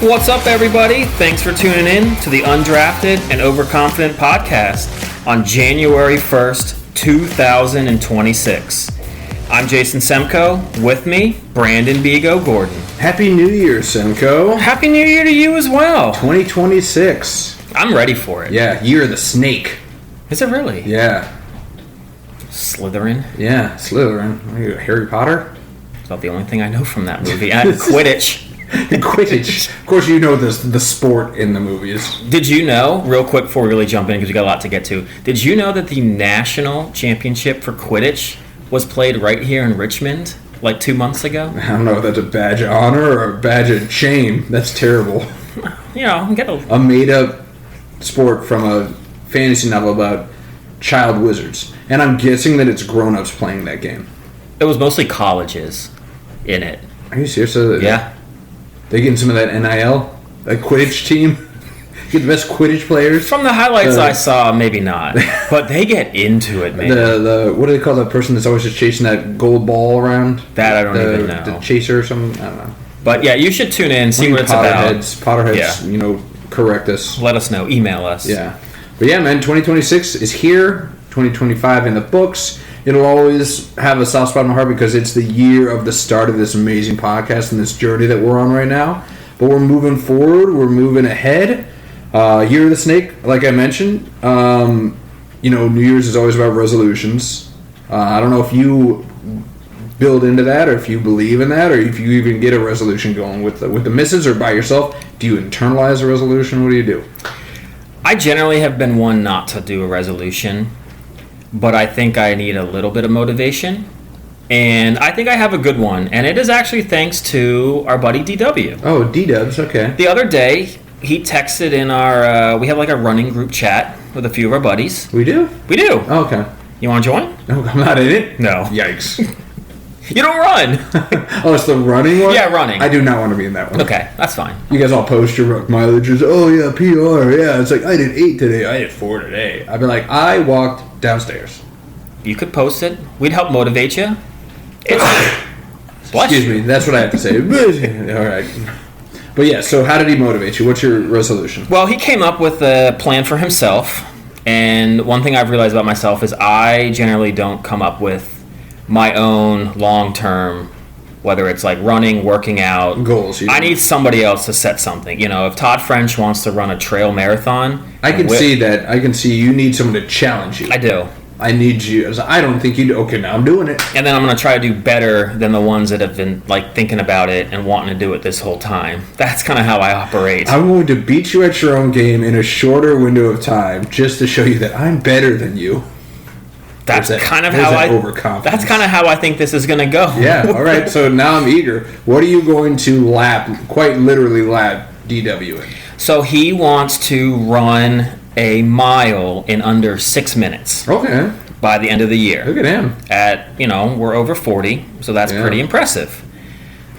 What's up, everybody? Thanks for tuning in to the Undrafted and Overconfident podcast on January 1st, 2026. I'm Jason Semko. With me, Brandon Bigo Gordon. Happy New Year, Semko. Happy New Year to you as well. 2026. I'm ready for it. Yeah, Year of the Snake. Is it really? Yeah. Slytherin? Yeah, Slytherin. Are you Harry Potter? It's about the only thing I know from that movie. And Quidditch. Quidditch. Of course, you know the sport in the movies. Did you know, real quick before we really jump in, because we got a lot to get to, did you know that the national championship for Quidditch was played right here in Richmond like 2 months ago? I don't know if that's a badge of honor or a badge of shame. That's terrible. You know, a made-up sport from a fantasy novel about child wizards. And I'm guessing that it's grown-ups playing that game. It was mostly colleges in it. Are you serious? Yeah. They getting some of that NIL? That Quidditch team? Get the best Quidditch players? From the highlights I saw, maybe not. But they get into it, man. What do they call that person that's always just chasing that gold ball around? That I don't even know. The chaser or something? I don't know. But yeah, you should tune in, see what it's about. Potterheads, yeah. Correct us. Let us know. Email us. Yeah. But yeah, man, 2026 is here. 2025 in the books. It'll always have a soft spot in my heart because it's the year of the start of this amazing podcast and this journey that we're on right now. But we're moving forward. We're moving ahead. Year of the Snake, like I mentioned. New Year's is always about resolutions. I don't know if you build into that or if you believe in that or if you even get a resolution going with the missus or by yourself. Do you internalize a resolution? What do you do? I generally have been one not to do a resolution. But I think I need a little bit of motivation. And I think I have a good one. And it is actually thanks to our buddy DW. Oh, D-Dubs, okay. The other day, he texted in our... we have like a running group chat with a few of our buddies. We do? We do. Oh, okay. You want to join? No, I'm not in it. No. Yikes. You don't run. Oh, it's the running one? Yeah, running. I do not want to be in that one. Okay, that's fine. You guys all post your mileages. Oh, yeah, PR. Yeah, it's like, I did 8 today. I did 4 today. I'd be like, I walked downstairs. You could post it. We'd help motivate you. Excuse me. That's what I have to say. All right. But yeah, so how did he motivate you? What's your resolution? Well, he came up with a plan for himself. And one thing I've realized about myself is I generally don't come up with my own long-term, whether it's like running, working out. Goals. I need somebody else to set something. You know, if Todd French wants to run a trail marathon. I can see that. I can see you need someone to challenge you. I do. I need you. I don't think you do. Okay, now I'm doing it. And then I'm going to try to do better than the ones that have been like thinking about it and wanting to do it this whole time. That's kind of how I operate. I'm going to beat you at your own game in a shorter window of time just to show you that I'm better than you. That's kind of how That's kind of how I think this is going to go. Yeah. All right. So now I'm eager. What are you going to quite literally lap DW in? So he wants to run a mile in under 6 minutes. Okay. By the end of the year. Look at him. We're over 40, so that's pretty impressive.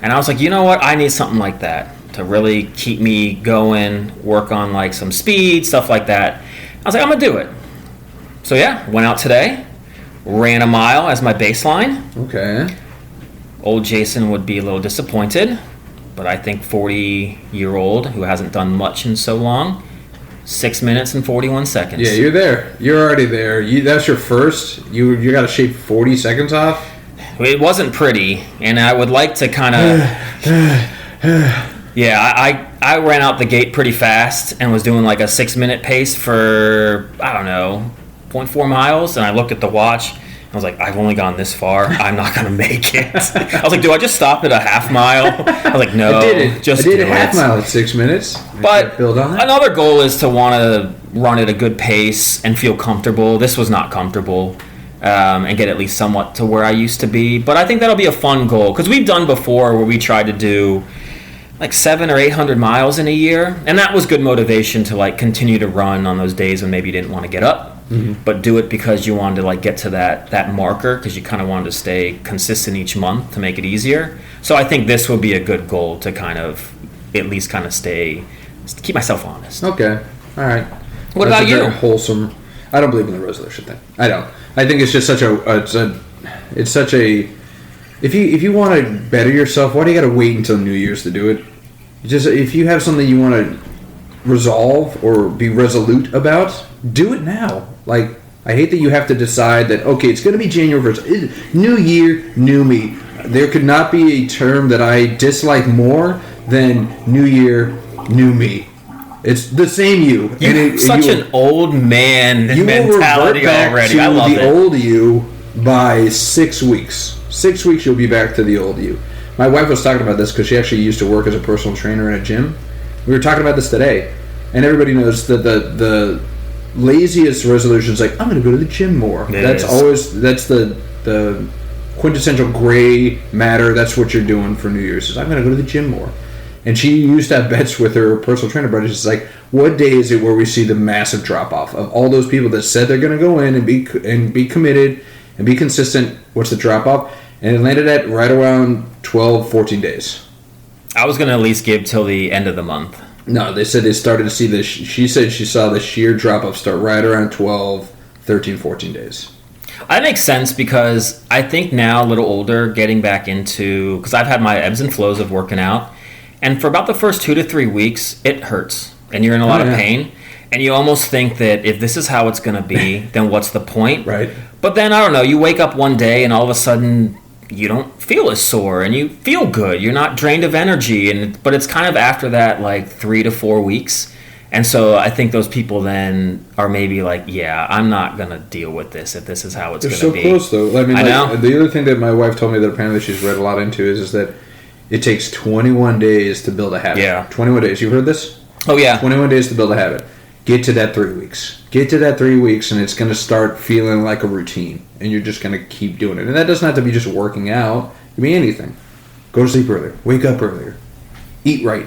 And I was like, you know what? I need something like that to really keep me going, work on like some speed, stuff like that. I was like, I'm going to do it. So yeah, went out today. Ran a mile as my baseline. Okay. Old Jason would be a little disappointed, but I think 40-year-old who hasn't done much in so long, 6 minutes and 41 seconds. Yeah, you're there. You're already there. That's your first. You got to shave 40 seconds off? It wasn't pretty, and I would like to kind of... Yeah, I ran out the gate pretty fast and was doing like a 6-minute pace for, 0.4 miles, and I looked at the watch. I was like, I've only gone this far. I'm not going to make it. I was like, do I just stop at a half mile? I was like, no. I did a half mile at 6 minutes. But build on that. Another goal is to want to run at a good pace and feel comfortable. This was not comfortable. And get at least somewhat to where I used to be. But I think that'll be a fun goal. Because we've done before where we tried to do like 700 or 800 miles in a year. And that was good motivation to like continue to run on those days when maybe you didn't want to get up. Mm-hmm. But do it because you wanted to like get to that marker because you kind of wanted to stay consistent each month to make it easier. So I think this would be a good goal to kind of at least kind of keep myself honest. Okay. All right. What about you? Very wholesome. I don't believe in the resolution thing. I don't. I think it's just such a if you want to better yourself, why do you got to wait until New Year's to do it? Just if you have something you want to resolve or be resolute about, do it now. Like, I hate that you have to decide that, okay, it's going to be January 1st. New year, new me. There could not be a term that I dislike more than new year, new me. It's the same you. You're such an old man mentality already. I love it. The old you by 6 weeks. 6 weeks you'll be back to the old you. My wife was talking about this because she actually used to work as a personal trainer in a gym. We were talking about this today. And everybody knows that the laziest resolution is like, I'm going to go to the gym more. That's the quintessential gray matter. That's what you're doing for New Year's. Is I'm going to go to the gym more. And she used to have bets with her personal trainer buddies. It's like, what day is it where we see the massive drop off of all those people that said they're going to go in and be committed and be consistent? What's the drop off? And it landed at right around 12, 14 days. I was going to at least give till the end of the month. No, they said they started to see this. She said she saw the sheer drop off start right around 12, 13, 14 days. That makes sense because I think now, a little older, getting back into, because I've had my ebbs and flows of working out. And for about the first 2 to 3 weeks, it hurts. And you're in a lot of pain. And you almost think that if this is how it's going to be, then what's the point? Right. But then, I don't know, you wake up one day and all of a sudden you don't feel as sore and you feel good. You're not drained of energy. But it's kind of after that, like 3 to 4 weeks. And so I think those people then are maybe like, yeah, I'm not going to deal with this if this is how it's going to be. They're so close, though. I mean, I know. The other thing that my wife told me that apparently she's read a lot into is that it takes 21 days to build a habit. Yeah. 21 days. You heard this? Oh, yeah. 21 days to build a habit. Get to that 3 weeks. Get to that 3 weeks, and it's going to start feeling like a routine. And you're just going to keep doing it. And that doesn't have to be just working out. It can be anything. Go to sleep earlier. Wake up earlier. Eat right.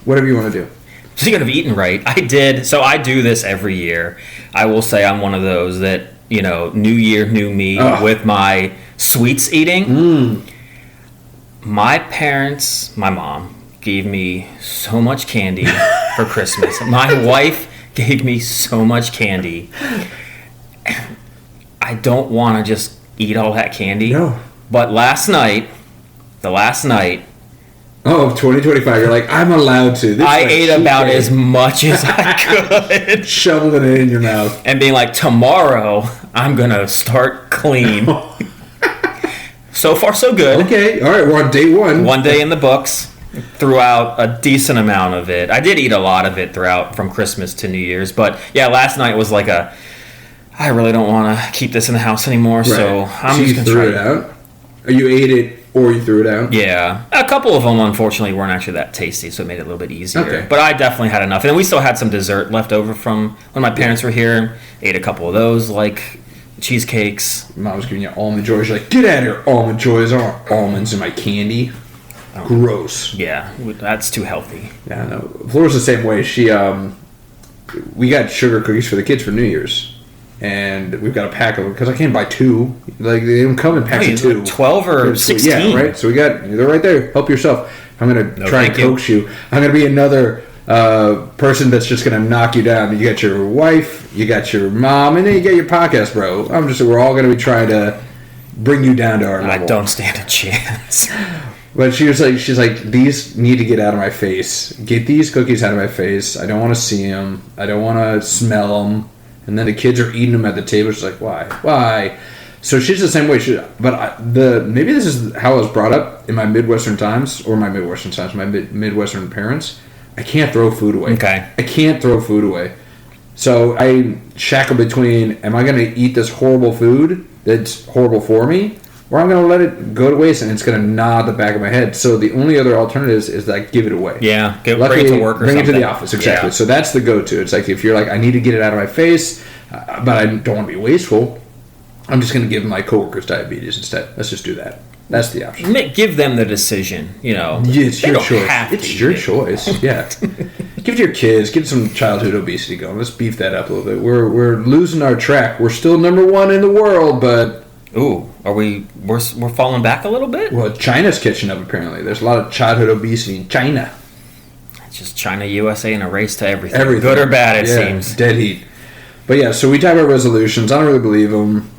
Whatever you want to do. Speaking of eating right, I do this every year. I will say I'm one of those that, new year, new me with my sweets eating. My parents, my mom, gave me so much candy for Christmas. My wife gave me so much candy. I don't want to just eat all that candy. No. But the last night, of 2025, you're like, I'm allowed to. I ate about as much as I could. Shoveling it in your mouth. And being like, tomorrow, I'm going to start clean. So far, so good. Okay, all right, we're on day one. 1 day in the books. Threw out a decent amount of it. I did eat a lot of it throughout from Christmas to New Year's. But, yeah, last night was like I really don't want to keep this in the house anymore, right. So I'm just going to try it out? Or you ate it or you threw it out? Yeah. A couple of them, unfortunately, weren't actually that tasty, so it made it a little bit easier. Okay. But I definitely had enough. And then we still had some dessert left over from when my parents were here. Ate a couple of those, like cheesecakes. Mom was giving you almond joys. You're like, get out of here, almond joys. I don't want almonds in my candy. Gross. Yeah, that's too healthy. Yeah, no. Flora's the same way. She, we got sugar cookies for the kids for New Year's. And we've got a pack of them because I can't buy two. Like, they don't come in packs of two. 12 or 16. Yeah, right? So they're right there. Help yourself. I'm going to try and coax you. I'm going to be another person that's just going to knock you down. You got your wife, you got your mom, and then you got your podcast, bro. We're all going to be trying to bring you down to our level. I don't stand a chance. But she's like, these need to get out of my face. Get these cookies out of my face. I don't want to see them. I don't want to smell them. And then the kids are eating them at the table. She's like, why? So she's the same way. Maybe this is how I was brought up in my Midwestern times, my Midwestern parents. I can't throw food away. Okay. I can't throw food away. So I shackle between, am I going to eat this horrible food that's horrible for me, or I'm going to let it go to waste and it's going to gnaw the back of my head. So the only other alternative is that I give it away. Yeah, bring it to work or bring something. It to the office, exactly. Yeah. So that's the go-to. It's like if you're like, I need to get it out of my face, but I don't want to be wasteful, I'm just going to give my coworkers diabetes instead. Let's just do that. That's the option. Give them the decision, Yeah, it's your choice. It's your choice. Yeah. Give it to your kids. Get some childhood obesity going. Let's beef that up a little bit. We're losing our track. We're still number one in the world, but... Ooh, we're falling back a little bit? Well, China's catching up, apparently. There's a lot of childhood obesity in China. It's just China, USA, and a race to everything. Good or bad, it seems. Dead heat. But yeah, so we type our resolutions. I don't really believe them.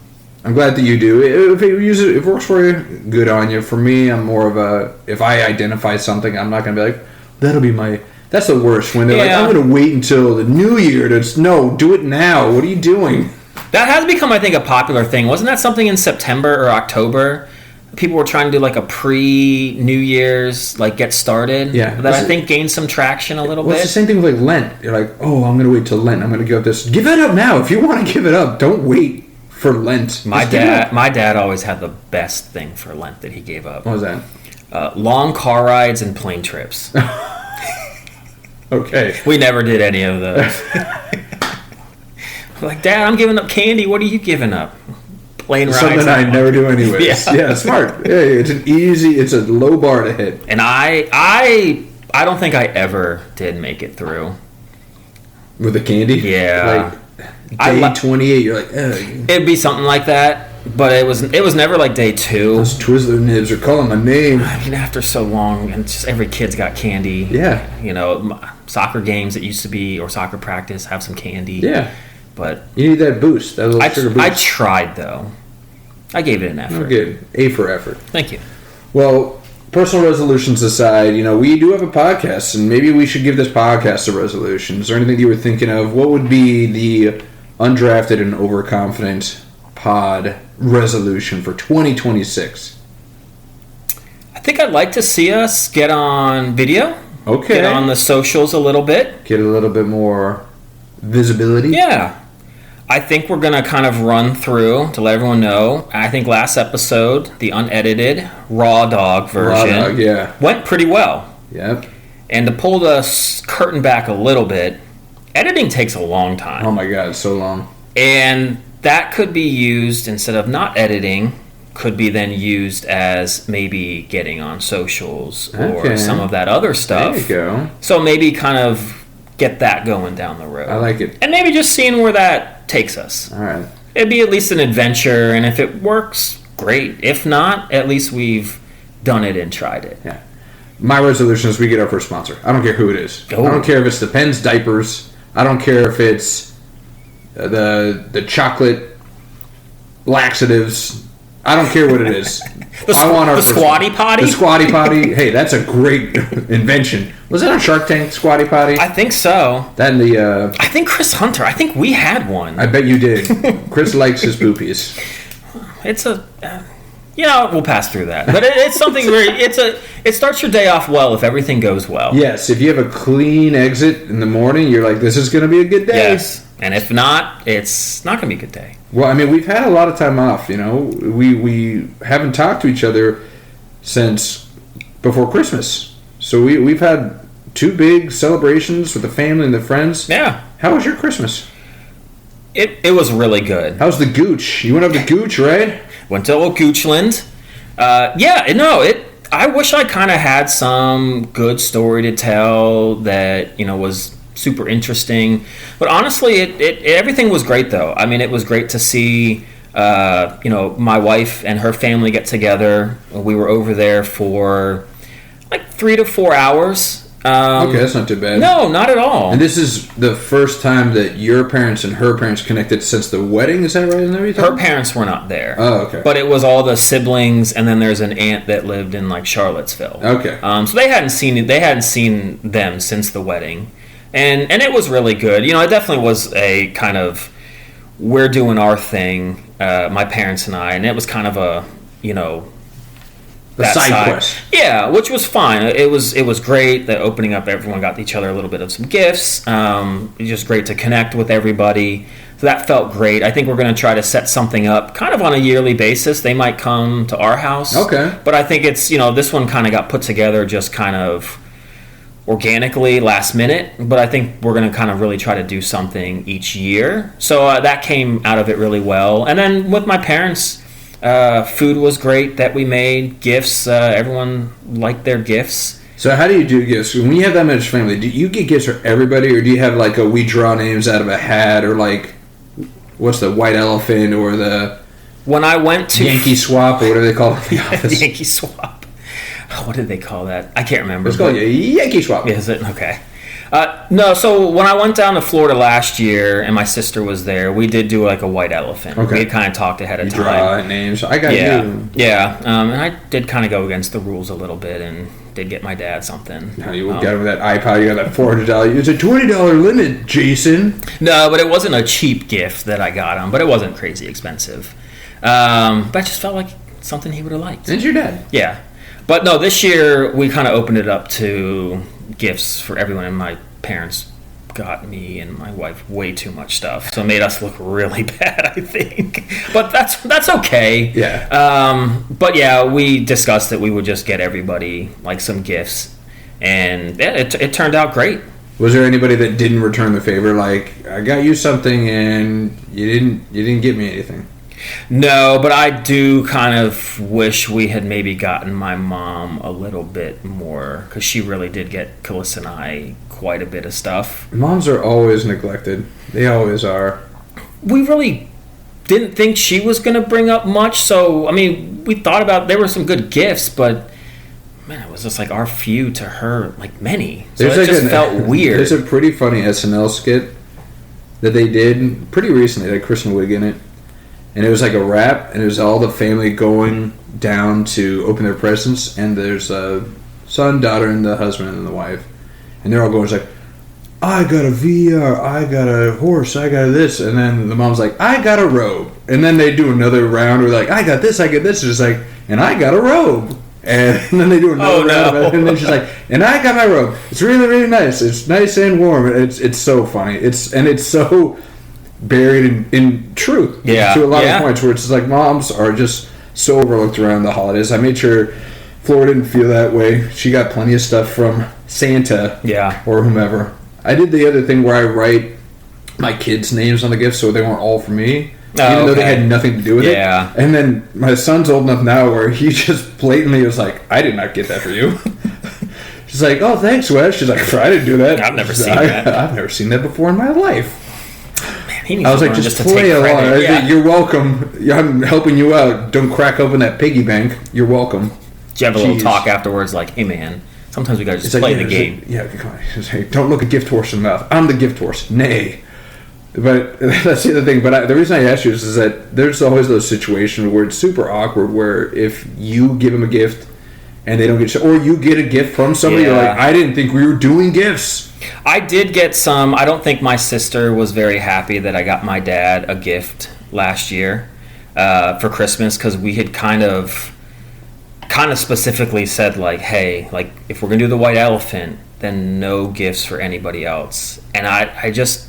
I'm glad that you do. If it works for you, good on you. For me, I'm more of if I identify something, I'm not going to be like, that'll be my... That's the worst, when they're like, I'm going to wait until the new year to... No, do it now. What are you doing? That has become, I think, a popular thing. Wasn't that something in September or October? People were trying to do like a pre-New Year's, like get started. Yeah. That I think gained some traction a little bit. It's the same thing with like Lent. You're like, oh, I'm going to wait till Lent. I'm going to give up this. Give it up now. If you want to give it up, don't wait for Lent. My dad always had the best thing for Lent that he gave up. What was that? Long car rides and plane trips. Okay. We never did any of those. Like, Dad, I'm giving up candy. What are you giving up? Plane rides. Something I never do anyways. Yeah, smart. Yeah, it's a low bar to hit. And I don't think I ever did make it through. With the candy? Yeah. Like, day 28, you're like, ugh. It'd be something like that, but it was never like day 2. Those Twizzler nibs are calling my name. I mean, after so long, and just every kid's got candy. Yeah. You know, soccer games that used to be, or soccer practice, have some candy. Yeah. But you need that boost, that little sugar boost. I tried, though. I gave it an effort. Okay, A for effort. Thank you. Well, personal resolutions aside, we do have a podcast, and maybe we should give this podcast a resolution. Is there anything you were thinking of? What would be the Undrafted and Overconfident pod resolution for 2026? I think I'd like to see us get on video. Okay. Get on the socials a little bit. Get a little bit more visibility. Yeah. I think we're going to kind of run through to let everyone know. I think last episode, the unedited raw dog version went pretty well. Yep. And to pull the curtain back a little bit, editing takes a long time. Oh my God, it's so long. And that could be used, instead of not editing, could be then used as maybe getting on socials or some of that other stuff. There you go. So maybe kind of get that going down the road. I like it. And maybe just seeing where that takes us. All right. It'd be at least an adventure, and if it works, great. If not, at least we've done it and tried it. Yeah. My resolution is we get our first sponsor. I don't care who it is. I don't care if it's the Penn's diapers. I don't care if it's the chocolate laxatives. I don't care what it is. The squatty potty? The squatty potty. Hey, that's a great invention. Was that on Shark Tank, squatty potty? I think so. That and the... I think Chris Hunter. I think we had one. I bet you did. Chris likes his poopies. It's a... we'll pass through that. But it's something where it starts your day off well if everything goes well. Yes, if you have a clean exit in the morning, you're like, this is going to be a good day. Yes. And if not, it's not going to be a good day. Well, I mean, we've had a lot of time off, We haven't talked to each other since before Christmas. So we've had 2 big celebrations with the family and the friends. Yeah. How was your Christmas? It was really good. How's the gooch? You went up to Gooch, right? Went to old Goochland. I wish I kind of had some good story to tell that, was super interesting. But honestly, everything was great, though. I mean, it was great to see, my wife and her family get together. We were over there for like 3 to 4 hours. Okay, that's not too bad. No, not at all. And this is the first time that your parents and her parents connected since the wedding, is that right? Isn't that what you're talking? Her parents were not there. Oh, okay. But it was all the siblings, and then there's an aunt that lived in like Charlottesville. Okay. So they hadn't seen them since the wedding. And it was really good. It definitely was a kind of, we're doing our thing, my parents and I, and it was kind of a, the side quest. Yeah, which was fine. It was great. The opening up, everyone got each other a little bit of some gifts. It was just great to connect with everybody. So that felt great. I think we're going to try to set something up kind of on a yearly basis. They might come to our house. Okay. But I think it's, this one kind of got put together just kind of organically last minute, but I think we're going to kind of really try to do something each year. So that came out of it really well. And then with my parents, food was great that we made. Gifts, everyone liked their gifts. So how do you do gifts? When you have that much family, do you get gifts for everybody, or do you have like we draw names out of a hat, or like, what's the white elephant, or the... When I went to... Yankee swap, or whatever they call it in the office. Yankee swap. What did they call that? I can't remember. It's called Yankee swap. Is it? Okay. No, so when I went down to Florida last year and my sister was there, we did do like a white elephant. Okay. We had kind of talked ahead of time. Draw names. I got you. Yeah. And I did kind of go against the rules a little bit and did get my dad something. Now you got him that iPod. You got that $400. It's a $20 limit, Jason. No, but it wasn't a cheap gift that I got him. But it wasn't crazy expensive. But I just felt like something he would have liked. And your dad. Yeah. But no, this year we kind of opened it up to gifts for everyone, and my parents got me and my wife way too much stuff, so it made us look really bad, I think. But that's okay. Yeah. But yeah, we discussed that we would just get everybody like some gifts, and yeah, it turned out great. Was there anybody that didn't return the favor? Like, I got you something and you didn't get me anything. No, but I do kind of wish we had maybe gotten my mom a little bit more, because she really did get Calissa and I quite a bit of stuff. Moms are always neglected. They always are. We really didn't think she was going to bring up much, so, I mean, we thought about, there were some good gifts, but, man, it was just like our few to her, like many. So it just felt weird. There's a pretty funny SNL skit that they did pretty recently, that Kristen Wiig in it. And it was like a rap, and it was all the family going down to open their presents, and there's a son, daughter, and the husband and the wife. And they're all going, it's like, I got a VR, I got a horse, I got this. And then the mom's like, I got a robe. And then they do another round where like, I got this, I get this. It's just like, and I got a robe. And then they do another round of it, and then she's like, and I got my robe. It's really, really nice. It's nice and warm. It's so funny. It's so buried in truth. Yeah. To a lot of points where it's just like moms are just so overlooked around the holidays. I made sure Flora didn't feel that way. She got plenty of stuff from Santa or whomever. I did the other thing where I write my kids' names on the gifts so they weren't all for me. Even though they had nothing to do with it. And then my son's old enough now where he just blatantly was like, I did not get that for you. She's like, oh, thanks, Wes. She's like, I didn't do that. I've never seen that. I've never seen that before in my life. Man, I was like, just play along. You're welcome. I'm helping you out. Don't crack open that piggy bank. You're welcome. Did you have a little talk afterwards like, hey, man, sometimes we got to just play the game. Like, don't look a gift horse in the mouth. I'm the gift horse. Nay. But that's the other thing. But the reason I asked you is that there's always those situations where it's super awkward where if you give them a gift and they don't get or you get a gift from somebody, you're like, I didn't think we were doing gifts. I did get some. I don't think my sister was very happy that I got my dad a gift last year for Christmas, because we had kind of specifically said like, hey, like if we're gonna do the white elephant, then no gifts for anybody else. And I just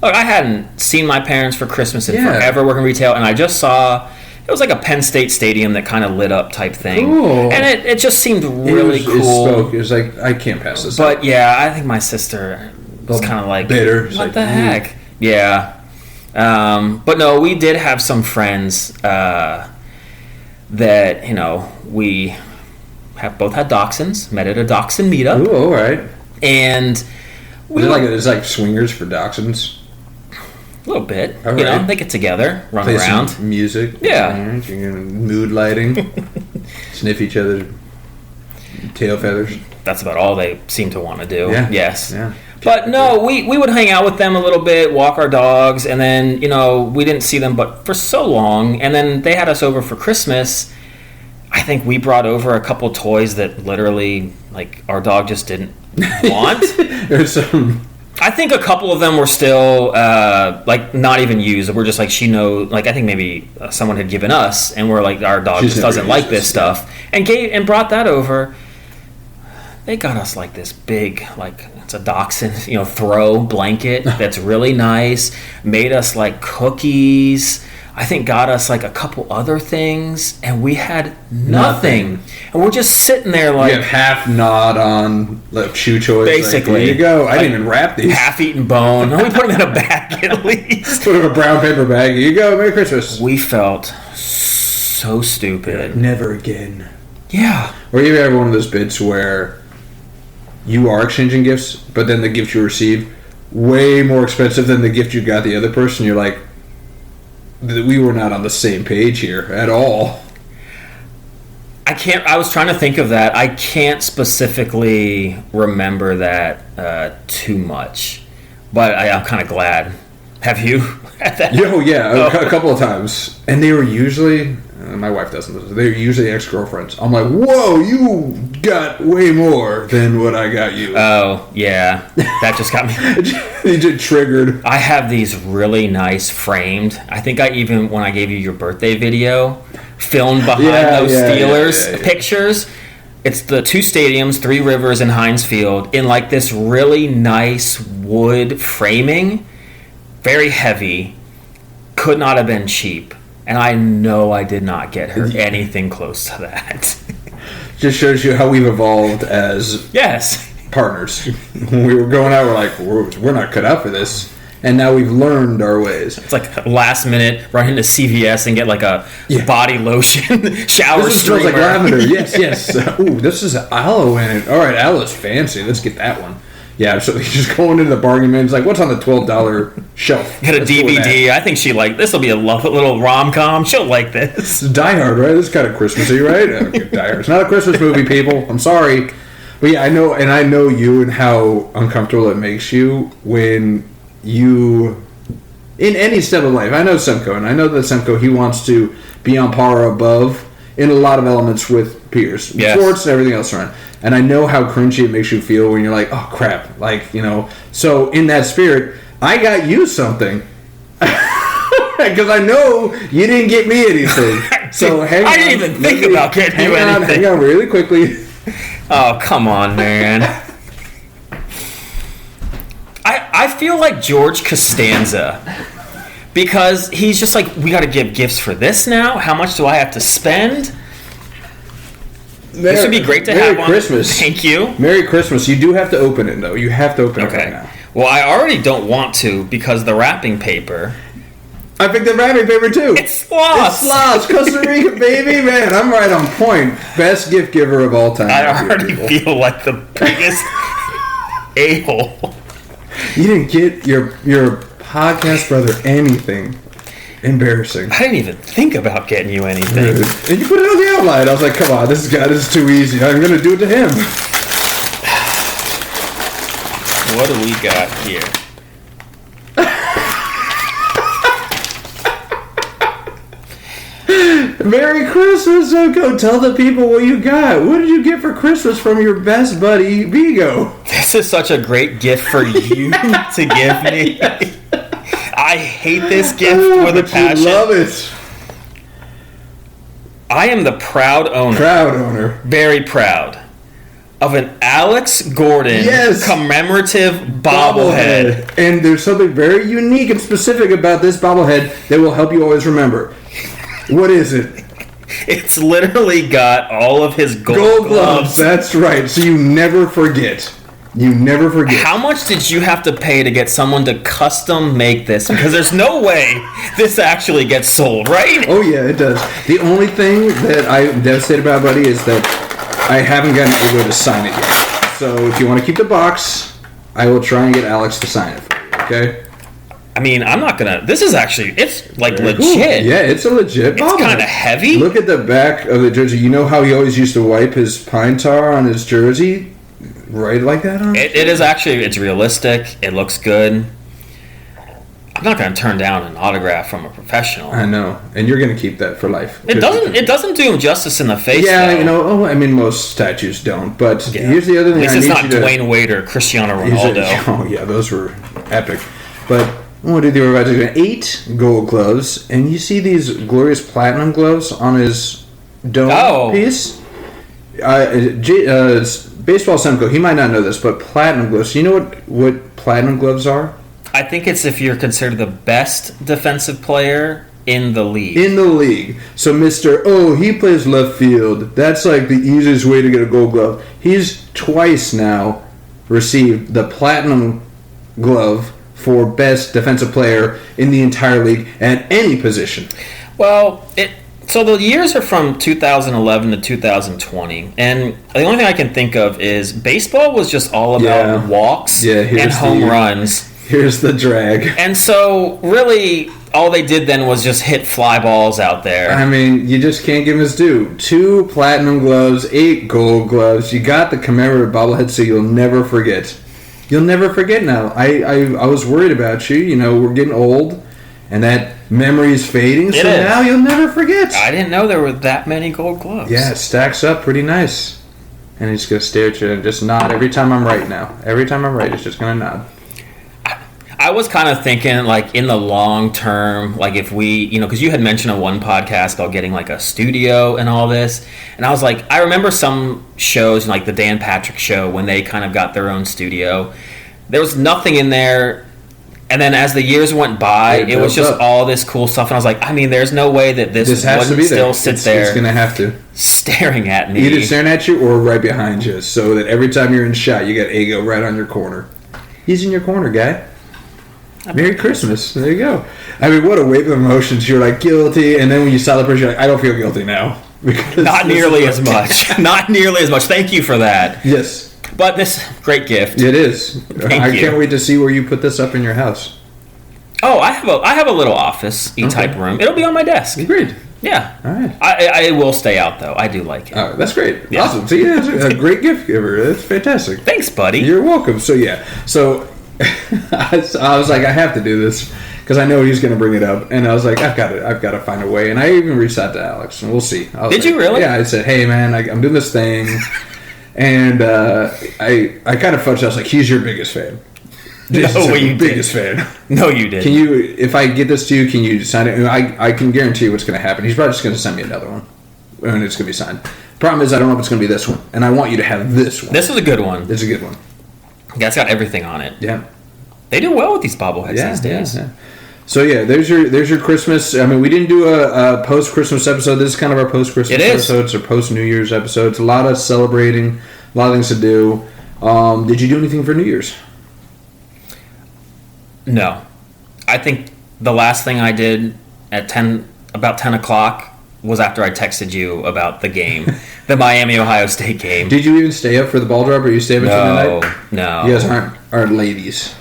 look, I hadn't seen my parents for Christmas in forever working retail, and I just saw it was like a Penn State Stadium that kind of lit up type thing. Cool. And it just seemed really cool. It was like, I can't pass this up. But yeah, I think my sister was kind of like, bitter. What like, the heck? Yeah. But no, we did have some friends that, you know, we have both had dachshunds, met at a dachshund meetup. Ooh, all right. And we it's like swingers for dachshunds. A little bit. You know, they get together, run play around. Some music. Yeah. Mood lighting. Sniff each other's tail feathers. That's about all they seem to want to do. Yeah. Yes. Yeah. But no, we would hang out with them a little bit, walk our dogs, and then, you know, we didn't see them but for so long, and then they had us over for Christmas. I think we brought over a couple toys that literally, like, our dog just didn't want. There's some... I think a couple of them were still, like, not even used. We're just like, she knows, like, I think maybe someone had given us, and we're like, our dog just doesn't like this stuff. And brought that over. They got us, like, this big, like, it's a dachshund, you know, throw blanket that's really nice. Made us, like, cookies. I think got us, like, a couple other things, and we had nothing. And we're just sitting there, like... You have half gnawed on like, chew toys. Basically. Like, here you go. I didn't even wrap these. Half-eaten bone. We put them in a bag, at least. Put them in a brown paper bag. Here you go. Merry Christmas. We felt so stupid. Never again. Yeah. Or you ever one of those bits where you are exchanging gifts, but then the gift you receive way more expensive than the gift you got the other person. You're like, we were not on the same page here at all. I was trying to think of that. I can't specifically remember that too much, but I'm kind of glad. Have you had that? A couple of times. And they were usually, My wife doesn't. They're usually ex-girlfriends. I'm like, whoa, you got way more than what I got you. Oh, yeah. That just got me. It just triggered. I have these really nice framed. I think I even, when I gave you your birthday video, filmed behind those Steelers pictures. It's the 2 stadiums, 3 Rivers and Heinz Field, in like this really nice wood framing. Very heavy. Could not have been cheap. And I know I did not get her anything close to that. Just shows you how we've evolved as partners. When we were going out, we're like, we're not cut out for this. And now we've learned our ways. It's like last minute, run into CVS and get like a body lotion shower this streamer. Smells like lavender. Yes. Ooh, this is aloe in it. All right, aloe's fancy. Let's get that one. Yeah, so you just go into the bargain bin. It's like, what's on the $12 shelf? Get a DVD. I think she this will be a little rom-com. She'll like this. It's Die Hard, right? This is kind of Christmassy, right? Die Hard. It's not a Christmas movie, people. I'm sorry. But yeah, I know you and how uncomfortable it makes you when you, in any step of life. I know Semko, and I know that Semko, he wants to be on par or above in a lot of elements with peers. Sports and everything else around. And I know how cringy it makes you feel when you're like, oh, crap. Like, So in that spirit, I got you something. Because I know you didn't get me anything. So hang on. I didn't even think about getting you anything. Hang on really quickly. Oh, come on, man. I feel like George Costanza. Because he's just like, we got to give gifts for this now? How much do I have to spend? This would be great to have Merry Christmas. Thank you. Merry Christmas. You do have to open it, though. You have to open it right now. Well, I already don't want to because the wrapping paper. I picked the wrapping paper, too. It's sloss. It's sloss. Costa Rica, baby. Man, I'm right on point. Best gift giver of all time. I already feel like the biggest a-hole. You didn't get your podcast brother anything. Embarrassing. I didn't even think about getting you anything. And you put it on the outline. I was like, come on, this is too easy. I'm going to do it to him. What do we got here? Merry Christmas, Semko. Tell the people what you got. What did you get for Christmas from your best buddy, Vigo? This is such a great gift for you to give me. Yes. I hate this gift with a passion. You love it. I am the proud owner. Very proud. Of an Alex Gordon commemorative bobblehead. And there's something very unique and specific about this bobblehead that will help you always remember. What is it? It's literally got all of his gold gloves. That's right. So you never forget. How much did you have to pay to get someone to custom make this? Because there's no way this actually gets sold, right? Oh, yeah, it does. The only thing that I'm devastated about, buddy, is that I haven't gotten Ego to sign it yet. So if you want to keep the box, I will try and get Alex to sign it for you, okay? I mean, I'm not going to... This is actually... It's, like, Very legit. Cool. Yeah, it's a legit bobblehead. It's kind of heavy. Look at the back of the jersey. You know how he always used to wipe his pine tar on his jersey? Right like that on it is actually... It's realistic. It looks good. I'm not going to turn down an autograph from a professional. I know. And you're going to keep that for life. It doesn't do him justice in the face, though. I mean, most statues don't. But here's the other thing. At least it's not Dwayne Wade or Cristiano Ronaldo. Oh, yeah, those were epic. But what did they were about to do? 8 gold gloves. And you see these glorious platinum gloves on his dome piece? Baseball Semko, he might not know this, but platinum gloves. You know what platinum gloves are? I think it's if you're considered the best defensive player in the league. So he plays left field. That's like the easiest way to get a gold glove. He's twice now received the platinum glove for best defensive player in the entire league at any position. Well, so the years are from 2011 to 2020, and the only thing I can think of is baseball was just all about walks and home runs. Here's the drag. And so, really, all they did then was just hit fly balls out there. I mean, you just can't give him his due. 2 platinum gloves, 8 gold gloves. You got the commemorative bobblehead, so you'll never forget. You'll never forget now. I was worried about you. You know, we're getting old. And that memory is fading, so It is. now you'll never forget. I didn't know there were that many Gold Gloves. Yeah, it stacks up pretty nice. And he's going to stare at you and just nod every time I'm right now. Every time I'm right, it's just going to nod. I was kind of thinking, like, in the long term, like, if we, because you had mentioned on one podcast about getting, like, a studio and all this. And I was like, I remember some shows, like the Dan Patrick Show, when they kind of got their own studio. There was nothing in there. And then as the years went by, it was just all this cool stuff. And I was like, I mean, there's no way that this wouldn't still sit there. It's going to have to. Staring at me. Either staring at you or right behind you, so that every time you're in shot, you got Ego right on your corner. He's in your corner, guy. Merry Christmas. There you go. I mean, what a wave of emotions. You're like, guilty. And then when you saw the person, you're like, I don't feel guilty now. Not nearly as much. Not nearly as much. Thank you for that. Yes. But this great gift. It is. I can't wait to see where you put this up in your house. Oh, I have a little office-y type room. It'll be on my desk. Great. Yeah. All right. I will stay out, though. I do like it. Oh, that's great. Yeah. Awesome. So, yeah, it's a great gift giver. That's fantastic. Thanks, buddy. You're welcome. So, yeah. So, I was like, I have to do this because I know he's going to bring it up. And I was like, I've got to find a way. And I even reached out to Alex, and we'll see. Did you really? Yeah. I said, hey, man, I'm doing this thing. And I kind of fudged. I was like, he's your biggest fan. This No, is you your biggest fan. No, you didn't. Can you, if I get this to you, can you sign it? I can guarantee you what's going to happen. He's probably just going to send me another one. And it's going to be signed. Problem is, I don't know if it's going to be this one. And I want you to have this one. This is a good one. It's a good one. That's got everything on it. Yeah. They do well with these bobbleheads these days. Yeah. So, yeah, there's your Christmas. I mean, we didn't do a post-Christmas episode. This is kind of our post-Christmas episode. It's our post-New Year's episode. It's a lot of celebrating, a lot of things to do. Did you do anything for New Year's? No. I think the last thing I did at about 10 o'clock was after I texted you about the game, the Miami-Ohio State game. Did you even stay up for the ball drop, or you stay up until midnight? No. You guys aren't ladies.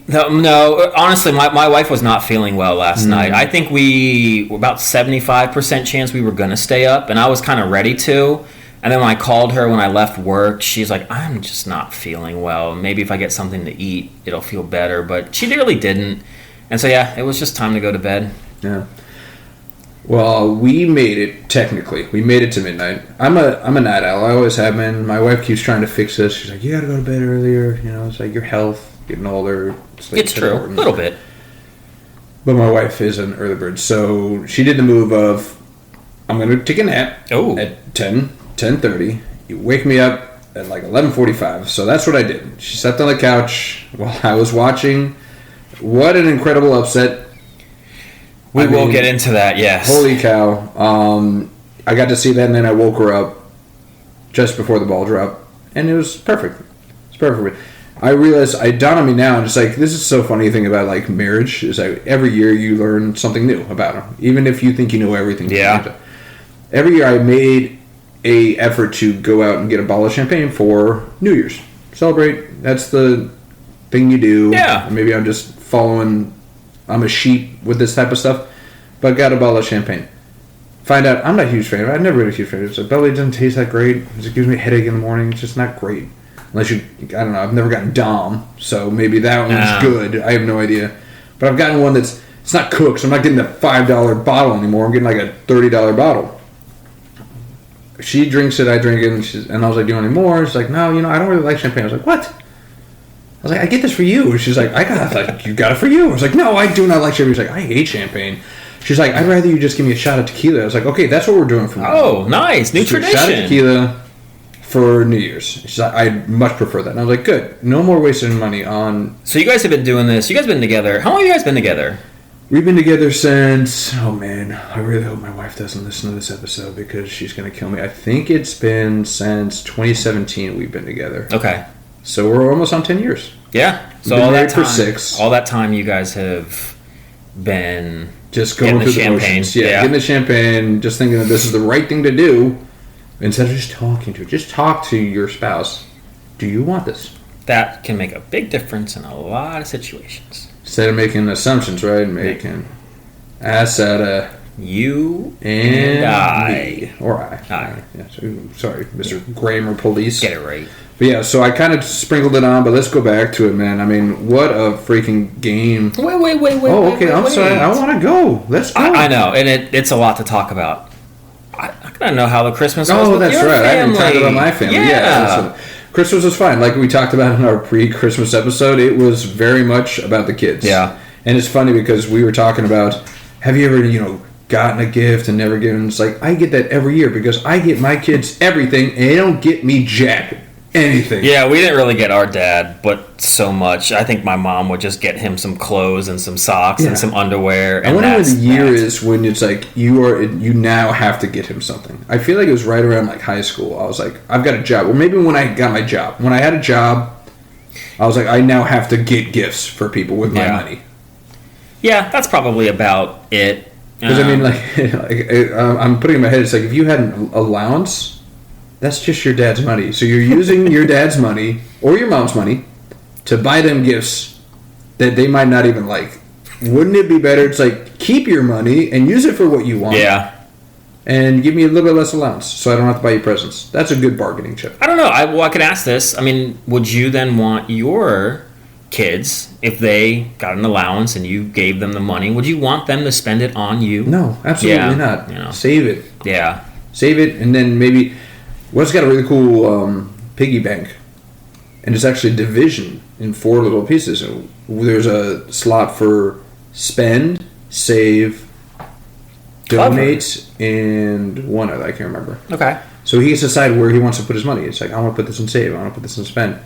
No, honestly, my wife was not feeling well last night. I think we were about 75% chance we were going to stay up, and I was kind of ready to. And then when I called her when I left work, she's like, I'm just not feeling well. Maybe if I get something to eat, it'll feel better. But she really didn't. And so, yeah, it was just time to go to bed. Yeah. Well, we made it, technically. We made it to midnight. I'm a night owl. I always have been. My wife keeps trying to fix this. She's like, you got to go to bed earlier. It's like your health, getting older. It's true. A little bit. But my wife is an early bird. So she did the move of, I'm going to take a nap at 10:30. You wake me up at like 11:45. So that's what I did. She sat on the couch while I was watching. What an incredible upset. We will get into that, yes. Holy cow. I got to see that, and then I woke her up just before the ball drop, and it was perfect. It's perfect. I realized, it dawned on me now, and it's like, this is so funny thing about like marriage, is like every year you learn something new about them, even if you think you know everything. Yeah. Every year I made a effort to go out and get a bottle of champagne for New Year's. Celebrate. That's the thing you do. Yeah. Maybe I'm just following, I'm a sheep with this type of stuff, but got a bottle of champagne. Find out, I'm not a huge fan of it. I've never been a huge fan of it. So belly doesn't taste that great. It gives me a headache in the morning. It's just not great. Unless you, I don't know, I've never gotten Dom, so maybe that one's good. I have no idea. But I've gotten one it's not cooked, so I'm not getting the $5 bottle anymore. I'm getting like a $30 bottle. She drinks it, I drink it, and I was like, do you want any more? She's like, no, I don't really like champagne. I was like, what? I was like, I get this for you. She's like, you got it for you. I was like, no, I do not like champagne. She's like, I hate champagne. She's like, I'd rather you just give me a shot of tequila. I was like, okay, that's what we're doing for now. Oh, nice. New tradition. Shot of tequila for New Year's. She's like, I'd much prefer that. And I was like, good. No more wasting money on... So you guys have been doing this. You guys have been together. How long have you guys been together? We've been together since... Oh, man. I really hope my wife doesn't listen to this episode because she's going to kill me. I think it's been since 2017 we've been together. Okay. So we're almost on 10 years. Yeah. So all that time, for 6. All that time you guys have been... Just going through the motions. Yeah, getting the champagne, just thinking that this is the right thing to do. Instead of just talk to your spouse. Do you want this? That can make a big difference in a lot of situations. Instead of making assumptions, right? Making ass out of you and I. Me. Or I. I. Yeah, sorry, Mr. Grammar Police. Get it right. But yeah, so I kind of sprinkled it on, but let's go back to it, man. I mean, what a freaking game. Wait. Oh, okay, I'm sorry. I want to go. Let's go. I know, and it's a lot to talk about. I gotta know how the Christmas was with that's your right. family. I didn't talk about my family. Yeah. So Christmas was fine. Like we talked about in our pre-Christmas episode, it was very much about the kids. Yeah. And it's funny because we were talking about, have you ever, gotten a gift and never given? It's like, I get that every year because I get my kids everything and they don't get me jack anything. Yeah, we didn't really get our dad, but so much. I think my mom would just get him some clothes and some socks and some underwear. I wonder when the year is when it's like you now have to get him something. I feel like it was right around like high school. I was like, I've got a job. Well, maybe when I got my job. When I had a job, I was like, I now have to get gifts for people with my money. Yeah, that's probably about it. Because I mean, I'm putting in my head, it's like if you had an allowance, that's just your dad's money. So you're using your dad's money or your mom's money to buy them gifts that they might not even like. Wouldn't it be better? It's like, keep your money and use it for what you want. Yeah. And give me a little bit less allowance so I don't have to buy you presents. That's a good bargaining chip. I don't know. I could ask this. I mean, would you then want your kids, if they got an allowance and you gave them the money, would you want them to spend it on you? No, absolutely not. Save it. Yeah. Save it, and then maybe... What's got a really cool piggy bank, and it's actually division in 4 little pieces. There's a slot for spend, save, donate, and one other. I can't remember. Okay. So he gets to decide where he wants to put his money. It's like, I want to put this in save. I want to put this in spend.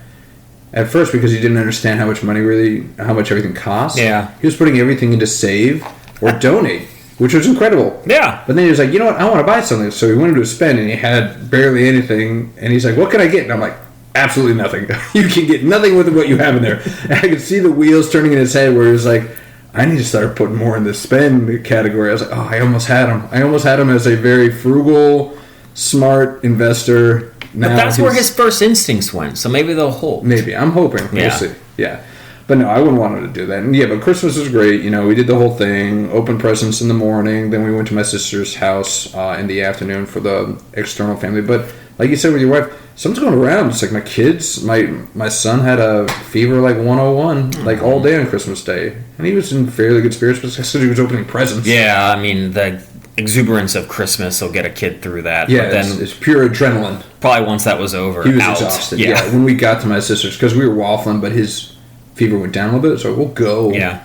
At first, because he didn't understand how much everything costs. Yeah. He was putting everything into save or donate, which was incredible. Yeah. But then he was like, you know what? I want to buy something. So he went into a spend, and he had barely anything. And he's like, what can I get? And I'm like, absolutely nothing. You can get nothing with what you have in there. And I could see the wheels turning in his head where he was like, I need to start putting more in the spend category. I was like, oh, I almost had him. I almost had him as a very frugal, smart investor. Now but that's where his first instincts went, so maybe they'll hold. Maybe. I'm hoping. We'll see. Yeah. But no, I wouldn't want him to do that. And yeah, but Christmas was great. We did the whole thing. Opened presents in the morning. Then we went to my sister's house in the afternoon for the external family. But like you said with your wife, something's going around. It's like my kids, my son had a fever like 101, like all day on Christmas Day. And he was in fairly good spirits, but I said he was opening presents. Yeah, I mean, the exuberance of Christmas will get a kid through that. Yeah, but then it's pure adrenaline. Probably once that was over, he was exhausted. Yeah, when we got to my sister's, because we were waffling, but his fever went down a little bit, so we'll go. Yeah.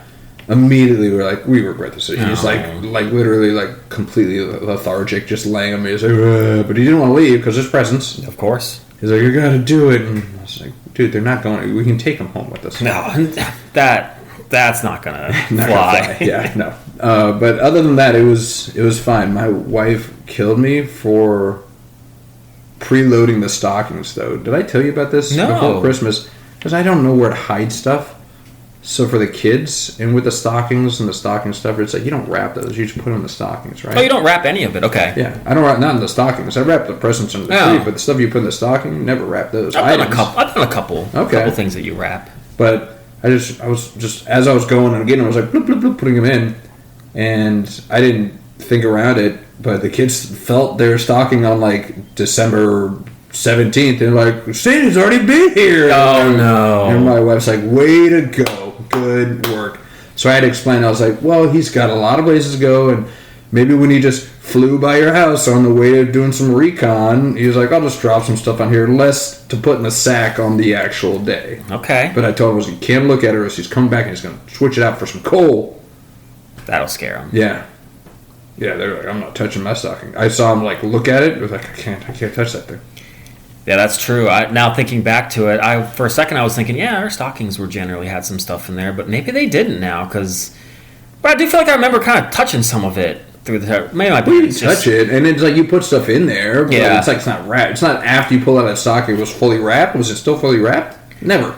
Immediately, we regret this. He's like literally like completely lethargic, just laying on me. He's like, but he didn't want to leave because there's presents. Of course. He's like, you got to do it. And I was like, dude, they're not going. We can take them home with us. No, that's not gonna fly. Yeah, no. But other than that, it was fine. My wife killed me for preloading the stockings, though. Did I tell you about this before Christmas? Because I don't know where to hide stuff. So for the kids, and with the stockings and the stocking stuff, it's like you don't wrap those. You just put them in the stockings, right? Oh, you don't wrap any of it. Okay. Yeah, I don't wrap not in the stockings. I wrap the presents under the tree, but the stuff you put in the stocking, never wrap those. I've done a couple. Okay. Couple things that you wrap. But I was just as I was going and getting, I was like bloop, bloop, bloop, putting them in, and I didn't think around it. But the kids felt their stocking on like December 17th. They're like, Santa's already been here. Oh no! And my wife's like, way to go. Good work. So I had to explain. I was like, well, he's got a lot of places to go, and maybe when he just flew by your house on the way to doing some recon, he was like, I'll just drop some stuff on here, less to put in the sack on the actual day. Okay. But I told him, you can't look at her, or he's coming back and he's going to switch it out for some coal. That'll scare him. Yeah. Yeah, they're like, I'm not touching my stocking. I saw him like look at it. It was like, I can't touch that thing. Yeah, that's true. Now thinking back to it, for a second I was thinking, yeah, our stockings were generally had some stuff in there, but maybe they didn't now, because I do feel like I remember kind of touching some of it through the maybe my parents touch it, and it's like you put stuff in there, but it's like it's not wrapped. It's not after you pull out that stocking it was fully wrapped. Was it still fully wrapped? Never.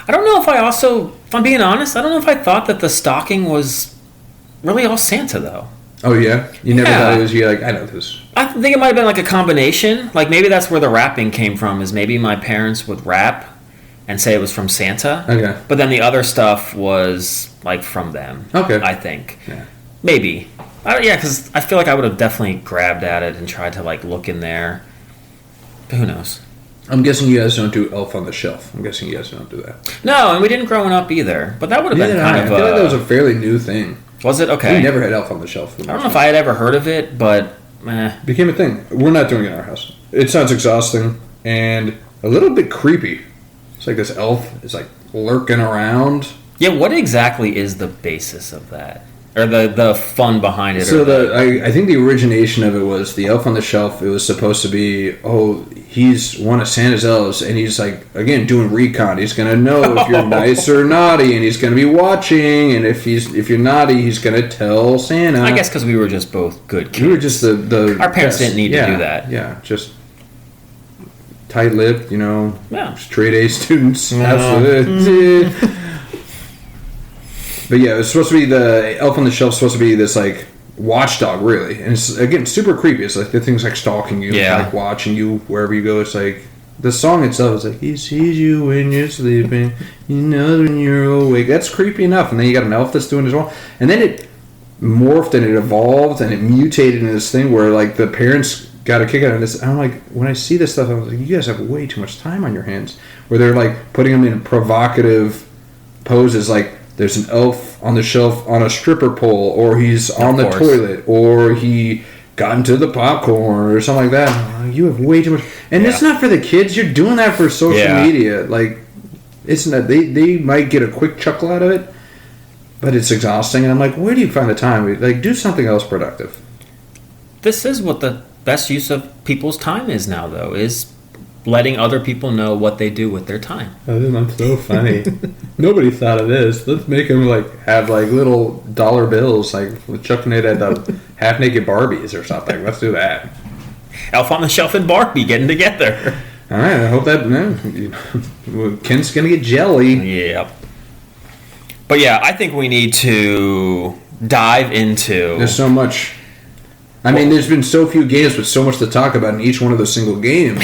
I don't know if I'm being honest, I don't know if I thought that the stocking was really all Santa though. Oh yeah, you never thought it was. You're like, I know this. I think it might have been like a combination. Like maybe that's where the wrapping came from. Is maybe my parents would wrap and say it was from Santa. Okay. But then the other stuff was like from them. Okay. I think. Yeah. Maybe. Because I feel like I would have definitely grabbed at it and tried to like look in there. But who knows? I'm guessing you guys don't do Elf on the Shelf. I'm guessing you guys don't do that. No, and we didn't growing up either. But that would have been kind of. I feel like that was a fairly new thing. Was it? Okay. We never had Elf on the Shelf. I don't know if I had ever heard of it, but it became a thing. We're not doing it in our house. It sounds exhausting and a little bit creepy. It's like this elf is like lurking around. Yeah, what exactly is the basis of that? Or the fun behind it? So I think the origination of it was the Elf on the Shelf. It was supposed to be, he's one of Santa's elves, and he's like, again, doing recon. He's gonna know if you're nice or naughty, and he's gonna be watching. And if you're naughty, he's gonna tell Santa. I guess because we were just both good kids. We were just the our parents didn't need to do that. Yeah, just tight-lipped, straight A students. No. Absolutely. But yeah, it was supposed to be the Elf on the Shelf. Supposed to be this like watchdog, really, and it's again super creepy. It's like the thing's like stalking you, like watching you wherever you go. It's like the song itself is like he sees you when you're sleeping, he knows when you're awake. That's creepy enough. And then you got an elf that's doing as well. And then it morphed and it evolved and it mutated into this thing where like the parents got a kick out of this. I'm like, when I see this stuff, I'm like, you guys have way too much time on your hands. Where they're like putting them in provocative poses, like. There's an elf on the shelf on a stripper pole, or he's on the toilet, or he got into the popcorn, or something like that. You have way too much, and it's not for the kids. You're doing that for social media. Like, it's not. They might get a quick chuckle out of it, but it's exhausting. And I'm like, where do you find the time? Like, do something else productive. This is what the best use of people's time is now, though, is letting other people know what they do with their time. That's so funny. Nobody thought of this. Let's make them have little dollar bills, like chucking it at the half naked Barbies or something. Let's do that. Elf on the Shelf and Barbie getting together. All right. I hope that Kent's gonna get jelly. Yeah. But yeah, I think we need to dive into. There's so much. I mean, there's been so few games, but so much to talk about in each one of those single games.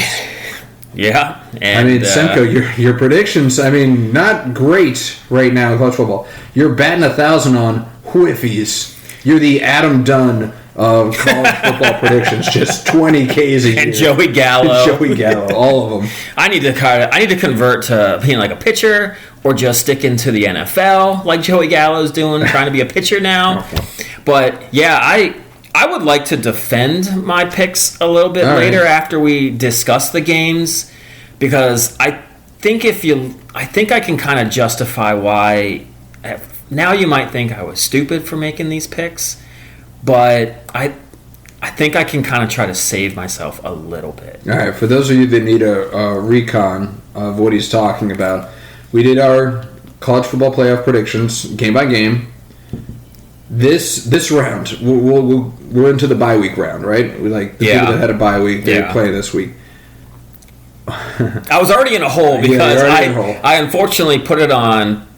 Yeah, and I mean, Semko, your predictions. I mean, not great right now in college football. You're batting 1,000 on whiffies. You're the Adam Dunn of college football predictions, just 20 Ks a year. And Joey Gallo, all of them. I need to convert to being like a pitcher, or just stick into the NFL like Joey Gallo's doing, trying to be a pitcher now. But yeah, I would like to defend my picks a little bit later after we discuss the games, because I think I can kind of justify why. Now you might think I was stupid for making these picks, but I think I can kind of try to save myself a little bit. All right, for those of you that need a recon of what he's talking about, we did our college football playoff predictions game by game. This round, we're into the bye week round, right? We the people that had a bye week, they play this week. I was already in a hole because I unfortunately put it on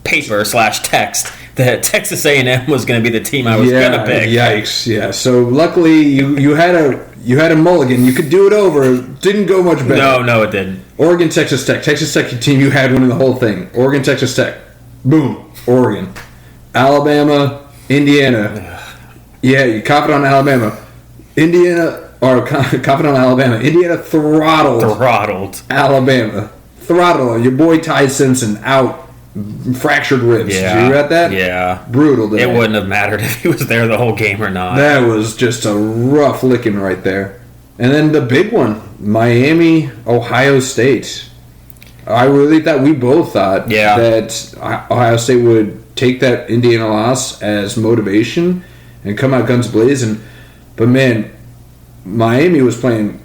paper/text that Texas A&M was going to be the team I was going to pick. Yikes! Yeah. So luckily you had a mulligan. You could do it over. It didn't go much better. No, it didn't. Oregon, Texas Tech. Texas Tech team, you had winning the whole thing. Oregon, Texas Tech. Boom. Oregon. Alabama, Indiana. Yeah, you confident on Alabama. Confident on Alabama. Indiana throttled. Alabama. Throttled. Your boy Ty Simpson out. Fractured ribs. Yeah. Did you read that? Yeah. Brutal day. It wouldn't have mattered if he was there the whole game or not. That was just a rough licking right there. And then the big one, Miami, Ohio State. I really thought, we both thought that Ohio State would take that Indiana loss as motivation and come out guns blazing. But man, Miami was playing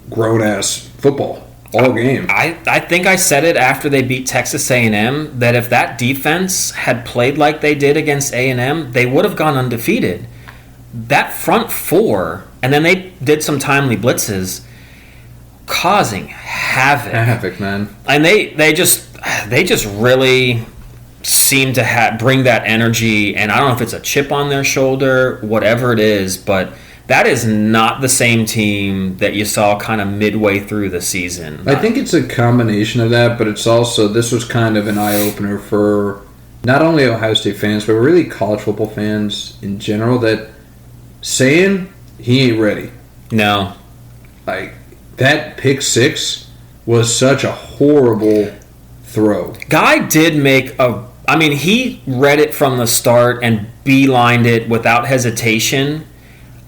grown-ass football all game. I think I said it after they beat Texas A&M, that if that defense had played like they did against A&M, they would have gone undefeated. That front four, and then they did some timely blitzes, causing havoc. Havoc, man. And they just really seem to bring that energy, and I don't know if it's a chip on their shoulder, whatever it is, but that is not the same team that you saw kind of midway through the season. I think it's a combination of that, but it's also, this was kind of an eye-opener for not only Ohio State fans, but really college football fans in general, that saying he ain't ready. No. Like, that pick six was such a horrible throw. Guy did make he read it from the start and beelined it without hesitation.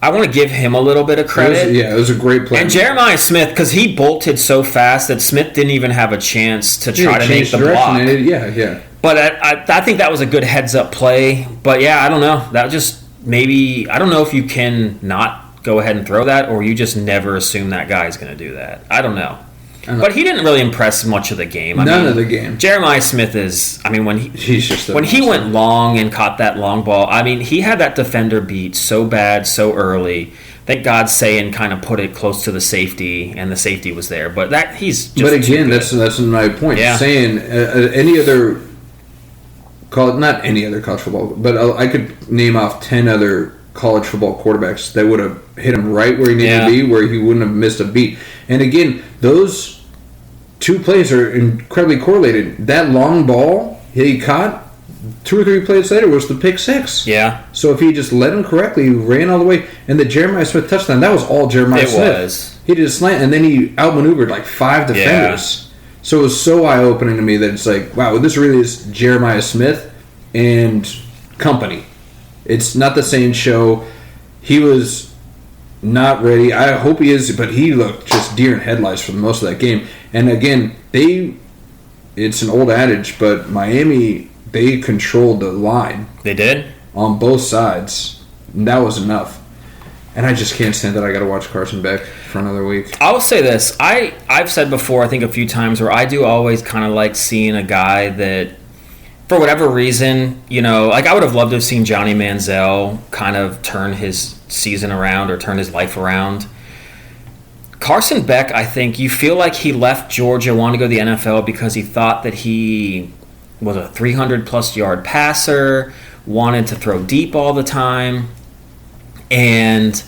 I want to give him a little bit of credit. It was a great play. And Jeremiah Smith, because he bolted so fast that Smith didn't even have a chance to try to make the block. But I think that was a good heads-up play. But, yeah, I don't know. That just maybe – I don't know if you can not go ahead and throw that or you just never assume that guy's going to do that. I don't know. But he didn't really impress much of the game. None of the game. Jeremiah Smith is. When he went long and caught that long ball. He had that defender beat so bad, so early. Thank God Sayin kind of put it close to the safety, and the safety was there. But he's. Just but again, that's my point. Yeah. Saying any other. Not any other college football, but I could name off 10 other college football quarterbacks that would have hit him right where he needed to be, where he wouldn't have missed a beat. And again, those two plays are incredibly correlated. That long ball he caught 2 or 3 plays later was the pick 6. Yeah. So if he just led him correctly, ran all the way, and the Jeremiah Smith touchdown, that was all Jeremiah Smith. It was. He did a slant, and then he outmaneuvered like 5 defenders. Yeah. So it was so eye-opening to me that it's like, wow, this really is Jeremiah Smith and company. It's not the same show. He was not ready. I hope he is, but he looked just deer in headlights for most of that game. And again, it's an old adage, but Miami, they controlled the line. They did? On both sides. And that was enough. And I just can't stand that I got to watch Carson Beck for another week. I will say this. I've said before, I think a few times, where I do always kind of like seeing a guy that, for whatever reason, I would have loved to have seen Johnny Manziel kind of turn his season around or turn his life around. Carson Beck, I think, you feel like he left Georgia, wanted to go to the NFL because he thought that he was a 300-plus yard passer, wanted to throw deep all the time, and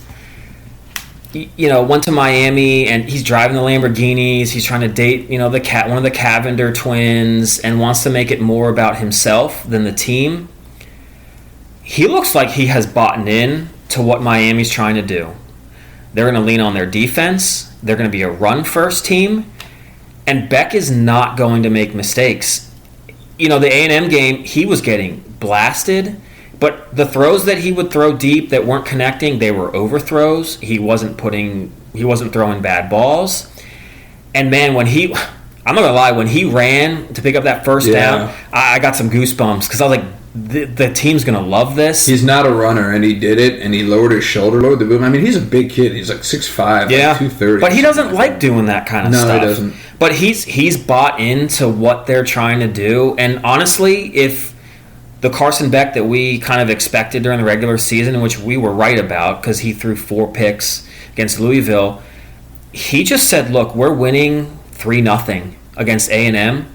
went to Miami, and he's driving the Lamborghinis. He's trying to date, one of the Cavender twins, and wants to make it more about himself than the team. He looks like he has bought in to what Miami's trying to do. They're going to lean on their defense. They're going to be a run-first team, and Beck is not going to make mistakes. The A&M game, he was getting blasted. But the throws that he would throw deep that weren't connecting, they were overthrows. He wasn't throwing bad balls. And man, I'm not gonna lie, when he ran to pick up that first down, I got some goosebumps because I was like, the team's gonna love this. He's not a runner, and he did it, and he lowered his shoulder, lowered the boom. He's a big kid. He's like 6'5", like 230. But he doesn't like doing that kind of stuff. No, he doesn't. But he's bought into what they're trying to do. And honestly, if the Carson Beck that we kind of expected during the regular season, which we were right about because he threw 4 picks against Louisville, he just said, look, we're winning 3-0 against A&M.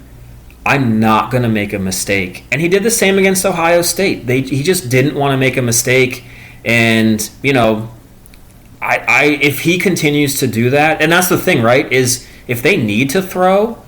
I'm not going to make a mistake. And he did the same against Ohio State. He just didn't want to make a mistake. And, if he continues to do that, and that's the thing, right, is if they need to throw,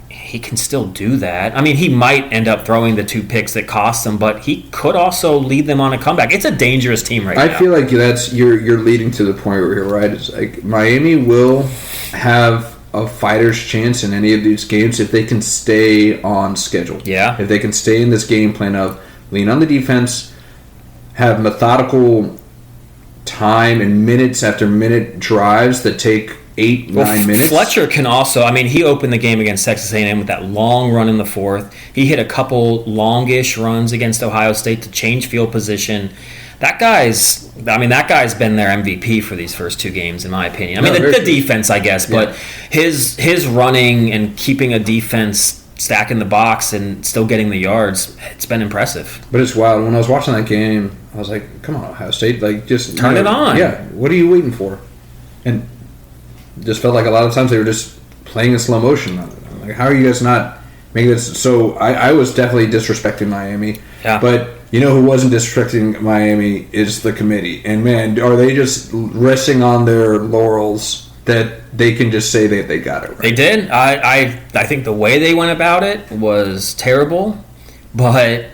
he can still do that. He might end up throwing the 2 picks that cost him, but he could also lead them on a comeback. It's a dangerous team right now. I feel like you're leading to the point where you're right. It's like Miami will have a fighter's chance in any of these games if they can stay on schedule. Yeah. If they can stay in this game plan of lean on the defense, have methodical time and minutes after minute drives that take 8-9 minutes. Fletcher can also, he opened the game against Texas A&M with that long run in the 4th. He hit a couple longish runs against Ohio State to change field position. That guy's been their MVP for these first 2 games, in my opinion. The defense, I guess, but his running and keeping a defense stacking the box and still getting the yards, it's been impressive. But it's wild. When I was watching that game, I was like, come on, Ohio State, just turn it on. Yeah, what are you waiting for? And just felt like a lot of times they were just playing in slow motion. Like, how are you guys not making this? So I was definitely disrespecting Miami. Yeah. But who wasn't disrespecting Miami is the committee. And, man, are they just resting on their laurels that they can just say that they got it right? They did. I think the way they went about it was terrible. But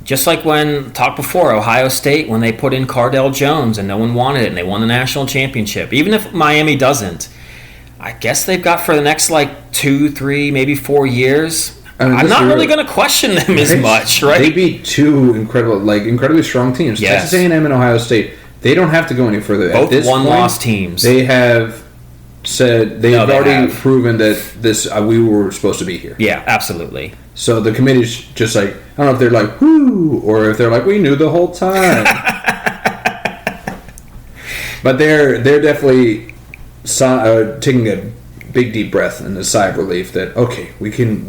just like when, talked before, Ohio State, when they put in Cardell Jones and no one wanted it and they won the national championship, even if Miami doesn't, I guess they've got for the next 2, 3, maybe 4 years. I'm not really going to question them as much, right? They beat two incredibly strong teams. Yes. Texas A&M and Ohio State. They don't have to go any further. Both one-loss teams. They have said they've already proven that we were supposed to be here. Yeah, absolutely. So the committee's just I don't know if they're like, whoo, or if they're like, we knew the whole time. But they're definitely taking a big deep breath and a sigh of relief that, okay, we don't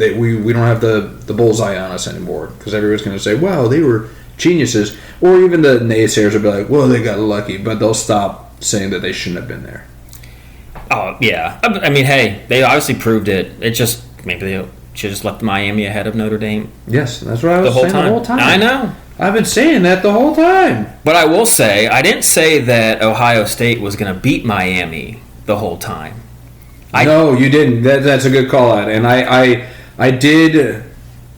have the bullseye on us anymore, because everyone's going to say, wow, they were geniuses. Or even the naysayers will be like, well, they got lucky, but they'll stop saying that they shouldn't have been there. Oh, yeah. I mean, hey, they obviously proved it. It just, maybe they should just left Miami ahead of Notre Dame. Yes, that's what I was saying the whole time. I know. I've been saying that the whole time. But I will say, I didn't say that Ohio State was going to beat Miami the whole time. No, you didn't. That's a good call out. And I did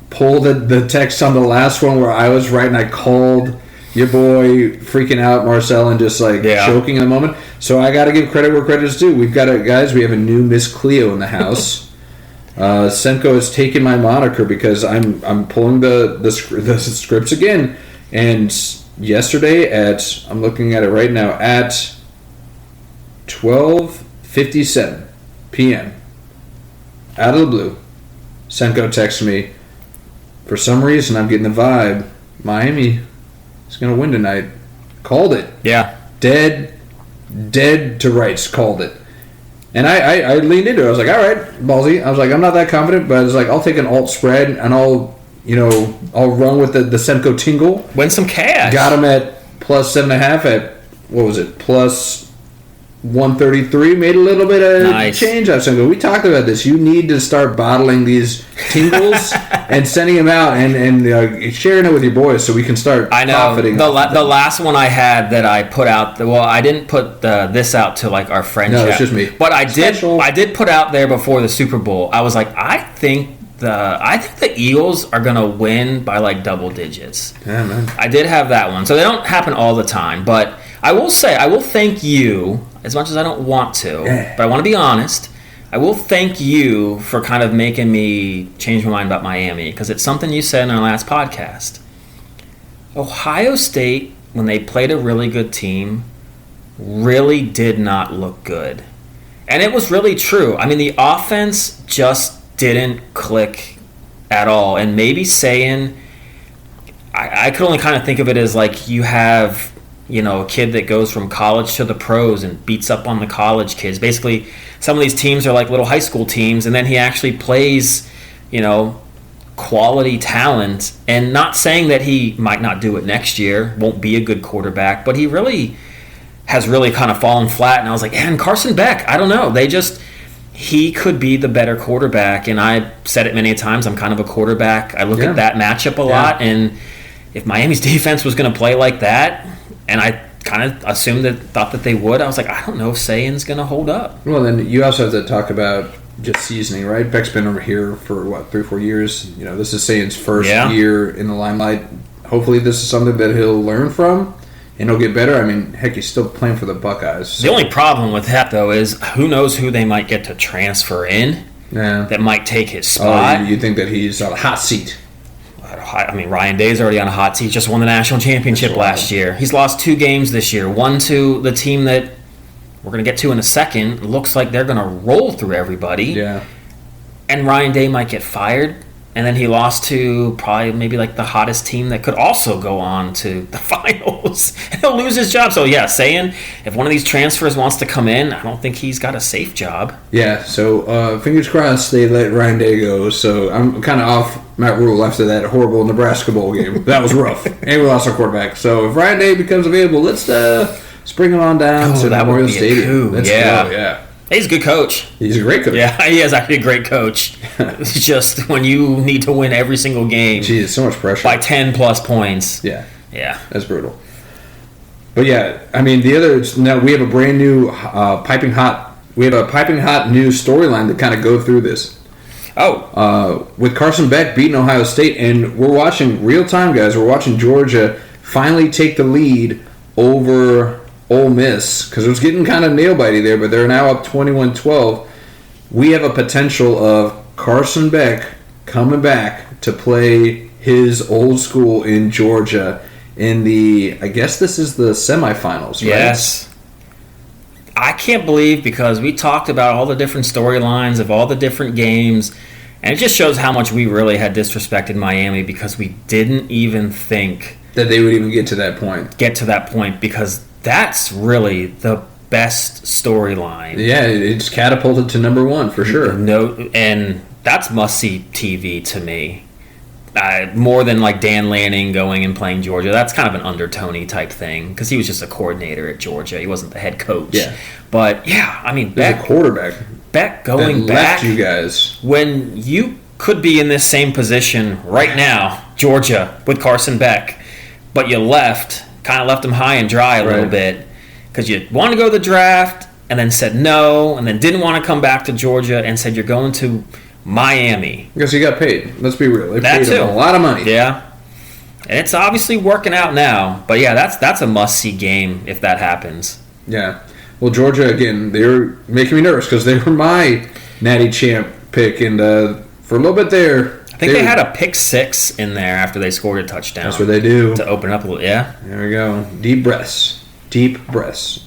pull the text on the last one where I was right, and I called your boy freaking out, Marcel, and just choking in the moment. So I got to give credit where credit's due. We've got guys. We have a new Miss Cleo in the house. Semko has taken my moniker because I'm pulling the scripts again. And yesterday I'm looking at it right now at 12:57 p.m. out of the blue, Semko texts me. For some reason, I'm getting the vibe Miami is going to win tonight. Called it. Yeah. Dead to rights. Called it. And I leaned into it. I was like, all right, ballsy. I was like, I'm not that confident, but I was like, I'll take an alt spread, and I'll run with the Semko tingle. Win some cash. Got him at plus 7.5 at, what was it, plus 133. Made a little bit of change out of Semko. We talked about this. You need to start bottling these tingles and sending them out and sharing it with your boys so we can start profiting. The last one I had that I put out, I didn't put this out to our friend chat. No, it's just me. But I did put out there before the Super Bowl. I was like, I think the Eagles are going to win by double digits. Yeah, man. I did have that one. So they don't happen all the time, but I will say, I will thank you, as much as I don't want to, but I want to be honest, I will thank you for kind of making me change my mind about Miami, because it's something you said in our last podcast. Ohio State, when they played a really good team, really did not look good. And it was really true. I mean, the offense just didn't click at all. And maybe saying, I could only kind of think of it as you have, a kid that goes from college to the pros and beats up on the college kids. Basically, some of these teams are like little high school teams, and then he actually plays, quality talent. And not saying that he might not do it next year, won't be a good quarterback, but he really has really kind of fallen flat. And I was like, and Carson Beck, I don't know. He could be the better quarterback. And I said it many times, I'm kind of a quarterback. I look at that matchup a lot, and if Miami's defense was going to play like that, and I kind of thought that they would, I was like, I don't know if Sayan's going to hold up. Well, then you also have to talk about just seasoning, right? Beck's been over here for, 3-4 years. This is Sayan's first year in the limelight. Hopefully this is something that he'll learn from, and he'll get better. I mean, heck, he's still playing for the Buckeyes. So. The only problem with that, though, is who knows who they might get to transfer in that might take his spot. Oh, you think that he's on a hot seat? I mean, Ryan Day's already on a hot seat. Just won the national championship last year. He's lost 2 games this year. One to the team that we're going to get to in a second. Looks like they're going to roll through everybody. Yeah. And Ryan Day might get fired. And then he lost to probably maybe the hottest team that could also go on to the finals. And he'll lose his job. So, saying if one of these transfers wants to come in, I don't think he's got a safe job. Yeah, so fingers crossed they let Ryan Day go. So I'm kind of off Matt Rule after that horrible Nebraska Bowl game. That was rough. And we lost our quarterback. So if Ryan Day becomes available, let's bring him on down to Memorial Stadium. Let's go, yeah. He's a good coach. He's a great coach. Yeah, he is actually a great coach. It's just when you need to win every single game. Jeez, so much pressure. By 10-plus points. Yeah. Yeah. That's brutal. But yeah, I mean, now we have a brand new piping hot new storyline to kind of go through this. With Carson Beck beating Ohio State, and we're watching real time, guys. We're watching Georgia finally take the lead over Ole Miss, because it was getting kind of nail-bitey there, but they're now up 21-12. we have a potential of Carson Beck coming back to play his old school in Georgia in I guess this is the semifinals, right? Yes. I can't believe, because we talked about all the different storylines of all the different games, and it just shows how much we really had disrespected Miami because we didn't even think that they would even get to that point. Because that's really the best storyline. Yeah, it's catapulted to number one for sure. No, and that's must-see TV to me. More than like Dan Lanning going and playing Georgia. That's kind of an under-Tony type thing because he was just a coordinator at Georgia. He wasn't the head coach. Yeah. But, yeah, I mean, Beck, a quarterback. Beck going that back. Left you guys. When you could be in this same position right now, Georgia, with Carson Beck, but you kind of left him high and dry a little bit because you wanted to go to the draft and then said no and then didn't want to come back to Georgia and said you're going to Miami. Because he got paid. Let's be real. They that paid him a lot of money. Yeah. And it's obviously working out now. But, yeah, that's a must-see game if that happens. Yeah. Well, Georgia, again, they were making me nervous because they were my natty champ pick. And for a little bit there. I think they had a pick six in there after they scored a touchdown. That's what they do. To open up a little, yeah. There we go. Deep breaths.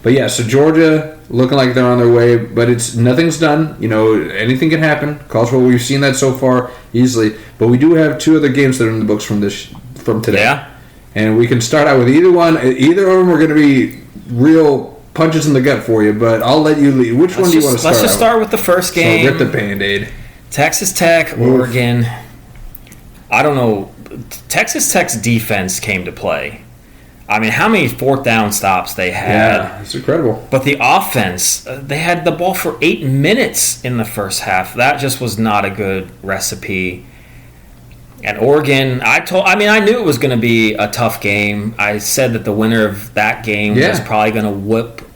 But, yeah, so Georgia looking like they're on their way, but nothing's done. You know, anything can happen. College football, we've seen that so far easily. But we do have two other games that are in the books from today. Yeah. And we can start out with either one. Either of them are going to be real punches in the gut for you, but I'll let you lead. Which one do you want to start? Let's just start with the first game. So rip the Band-Aid. Texas Tech, Oregon. I don't know. Texas Tech's defense came to play. I mean, how many fourth down stops they had. Yeah, it's incredible. But the offense, they had the ball for 8 minutes in the first half. That just was not a good recipe. And Oregon, I knew it was going to be a tough game. I said that the winner of that game was probably going to whoop,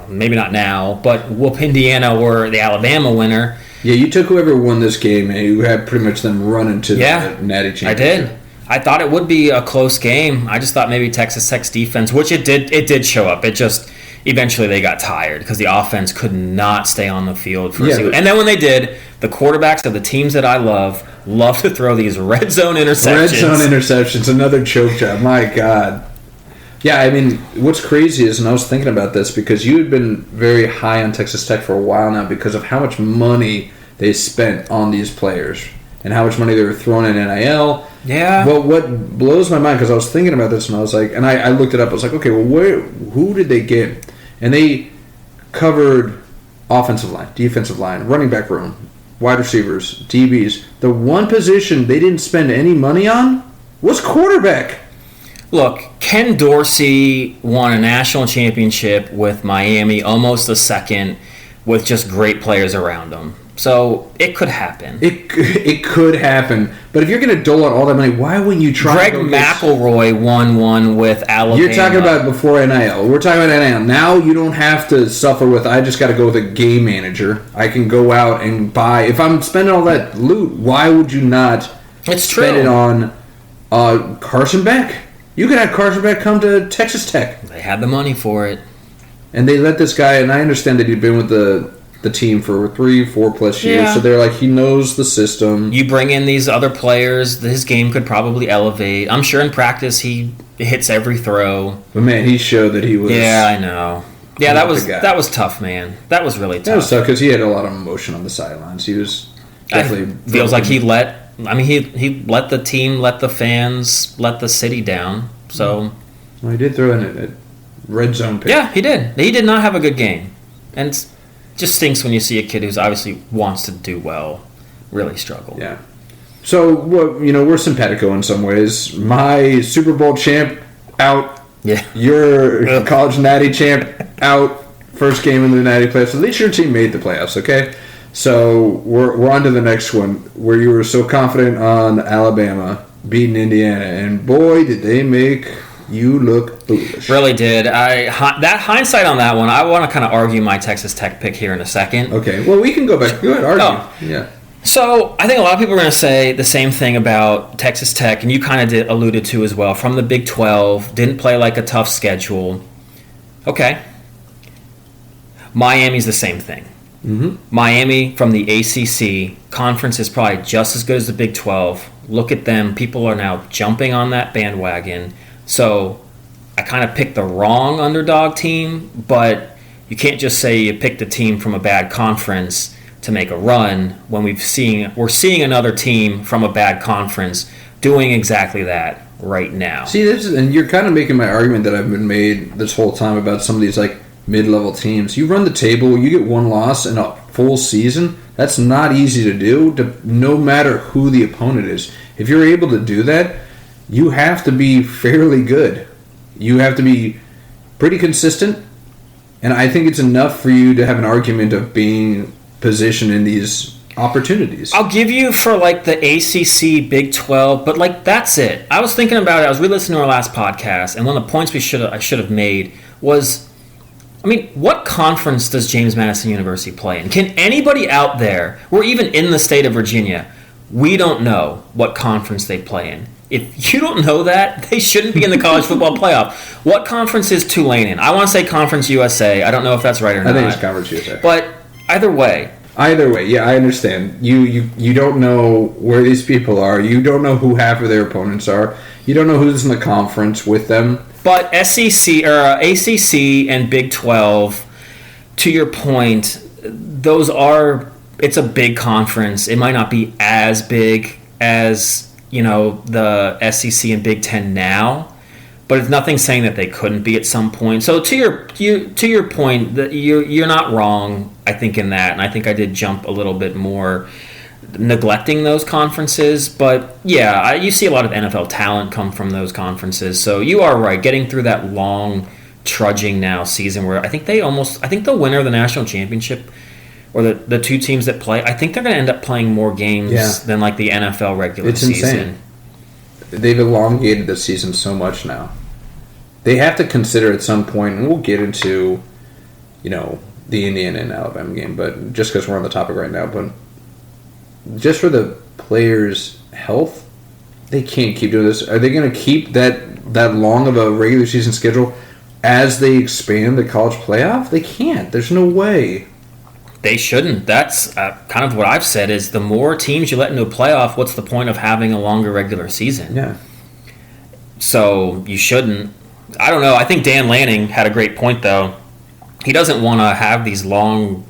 maybe not now, but whoop Indiana or the Alabama winner. Yeah, you took whoever won this game, and you had pretty much them running to the Natty Championship. I did. I thought it would be a close game. I just thought maybe Texas Tech's defense, which it did show up. It just eventually they got tired because the offense could not stay on the field for and then when they did, the quarterbacks of the teams that I love to throw these red zone interceptions. Another choke job. My God. Yeah, I mean, what's crazy is, and I was thinking about this because you had been very high on Texas Tech for a while now because of how much money they spent on these players and how much money they were throwing in NIL. Yeah. But what blows my mind, because I was thinking about this and I was like, and I looked it up. I was like, okay, well, who did they get? And they covered offensive line, defensive line, running back room, wide receivers, DBs. The one position they didn't spend any money on was quarterback. Look, Ken Dorsey won a national championship with Miami, almost a second, with just great players around him. So it could happen. It could happen. But if you're going to dole out all that money, why wouldn't you try? Greg McElroy won one with Alabama. You're talking about before NIL. We're talking about NIL. Now you don't have to suffer with, I just got to go with a game manager. I can go out and buy. If I'm spending all that loot, why would you not spend it on Carson Beck? You could have Carson Beck come to Texas Tech. They had the money for it. And they let this guy, and I understand that he'd been with the team for 3-4+ years, so they're like, he knows the system. You bring in these other players, his game could probably elevate. I'm sure in practice he hits every throw. But man, he showed that he was. Yeah, I know. Yeah, that was tough, man. That was really tough. That was tough because he had a lot of emotion on the sidelines. He was definitely feels like he let the team, let the fans, let the city down. So he did throw in a red zone pick. Yeah, he did. He did not have a good game, and it just stinks when you see a kid who's obviously wants to do well really struggle. Yeah. So we're simpatico in some ways. My Super Bowl champ out. Yeah. Your college natty champ out. First game in the natty playoffs. At least your team made the playoffs. Okay. So we're on to the next one where you were so confident on Alabama beating Indiana, and boy, did they make you look foolish. Really did. That hindsight on that one, I want to kind of argue my Texas Tech pick here in a second. Okay, well, we can go back. Go ahead, argue. Oh. Yeah. So I think a lot of people are going to say the same thing about Texas Tech, and you kind of alluded to as well, from the Big 12, didn't play like a tough schedule. Okay. Miami's the same thing. Miami from the ACC conference is probably just as good as the Big 12. Look at them. People are now jumping on that bandwagon. So I kind of picked the wrong underdog team, but you can't just say you picked a team from a bad conference to make a run when we're seeing another team from a bad conference doing exactly that right now. See, and you're kind of making my argument that I've been made this whole time about some of these like mid-level teams. You run the table, you get one loss in a full season. That's not easy to do, no matter who the opponent is. If you're able to do that, you have to be fairly good. You have to be pretty consistent, and I think it's enough for you to have an argument of being positioned in these opportunities. I'll give you for like the ACC, Big 12, but like that's it. I was thinking about it. I was re-listening to our last podcast, and one of the points I should have made was, I mean, what conference does James Madison University play in? Can anybody out there, or even in the state of Virginia, we don't know what conference they play in. If you don't know that, they shouldn't be in the college football playoff. What conference is Tulane in? I want to say Conference USA. I don't know if that's right or not. I think it's Conference USA. But either way, yeah, I understand. You don't know where these people are. You don't know who half of their opponents are. You don't know who's in the conference with them. But SEC or ACC and Big 12, to your point, it's a big conference. It might not be as big as, the SEC and Big 10 now, but it's nothing saying that they couldn't be at some point. So to your point, that you're not wrong, I think, in that, and I think I did jump a little bit more neglecting those conferences, but yeah, you see a lot of NFL talent come from those conferences. So you are right, getting through that long trudging now season where I think the winner of the national championship, or the two teams that play, I think they're going to end up playing more games than like the NFL regular season. Insane. They've elongated the season so much now. They have to consider at some point, and we'll get into, the Indiana and Alabama game, but just because we're on the topic right now, but just for the players' health, they can't keep doing this. Are they going to keep that long of a regular season schedule as they expand the college playoff? They can't. There's no way. They shouldn't. That's kind of what I've said is the more teams you let into a playoff, what's the point of having a longer regular season? Yeah. So you shouldn't. I don't know. I think Dan Lanning had a great point, though. He doesn't want to have these long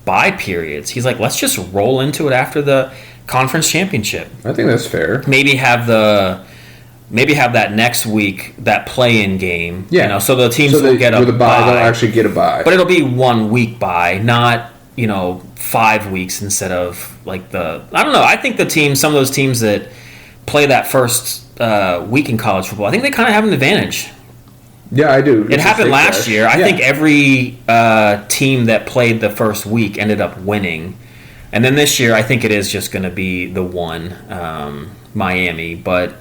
bye periods. He's like, let's just roll into it after the conference championship. I think that's fair. Maybe have that next week, that play-in game. Yeah. So the teams will get a bye. They'll actually get a bye. But it'll be 1 week bye, not 5 weeks instead of like I don't know. I think some of those teams that play that first week in college football, I think they kind of have an advantage. Yeah, I do. It happened last year. I think every team that played the first week ended up winning. And then this year, I think it is just going to be the one, Miami. But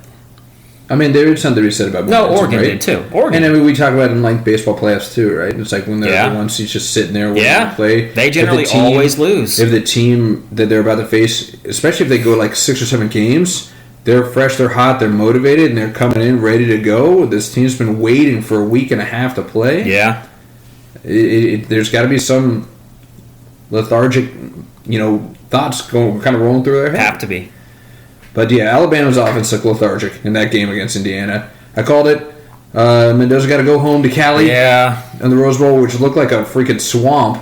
I mean, there is something to be said about momentum, Oregon did too. Oregon. And we talk about it in like baseball playoffs too, right? It's like when they're the one seed's just sitting there waiting to play. They generally always lose. If the team that they're about to face, especially if they go like 6 or 7 games, they're fresh, they're hot, they're motivated, and they're coming in ready to go. This team's been waiting for a week and a half to play. Yeah. There's got to be some lethargic, thoughts kind of rolling through their head. Have to be. But yeah, Alabama's offense looked lethargic in that game against Indiana. I called it. Mendoza got to go home to Cali. Yeah. And the Rose Bowl, which looked like a freaking swamp.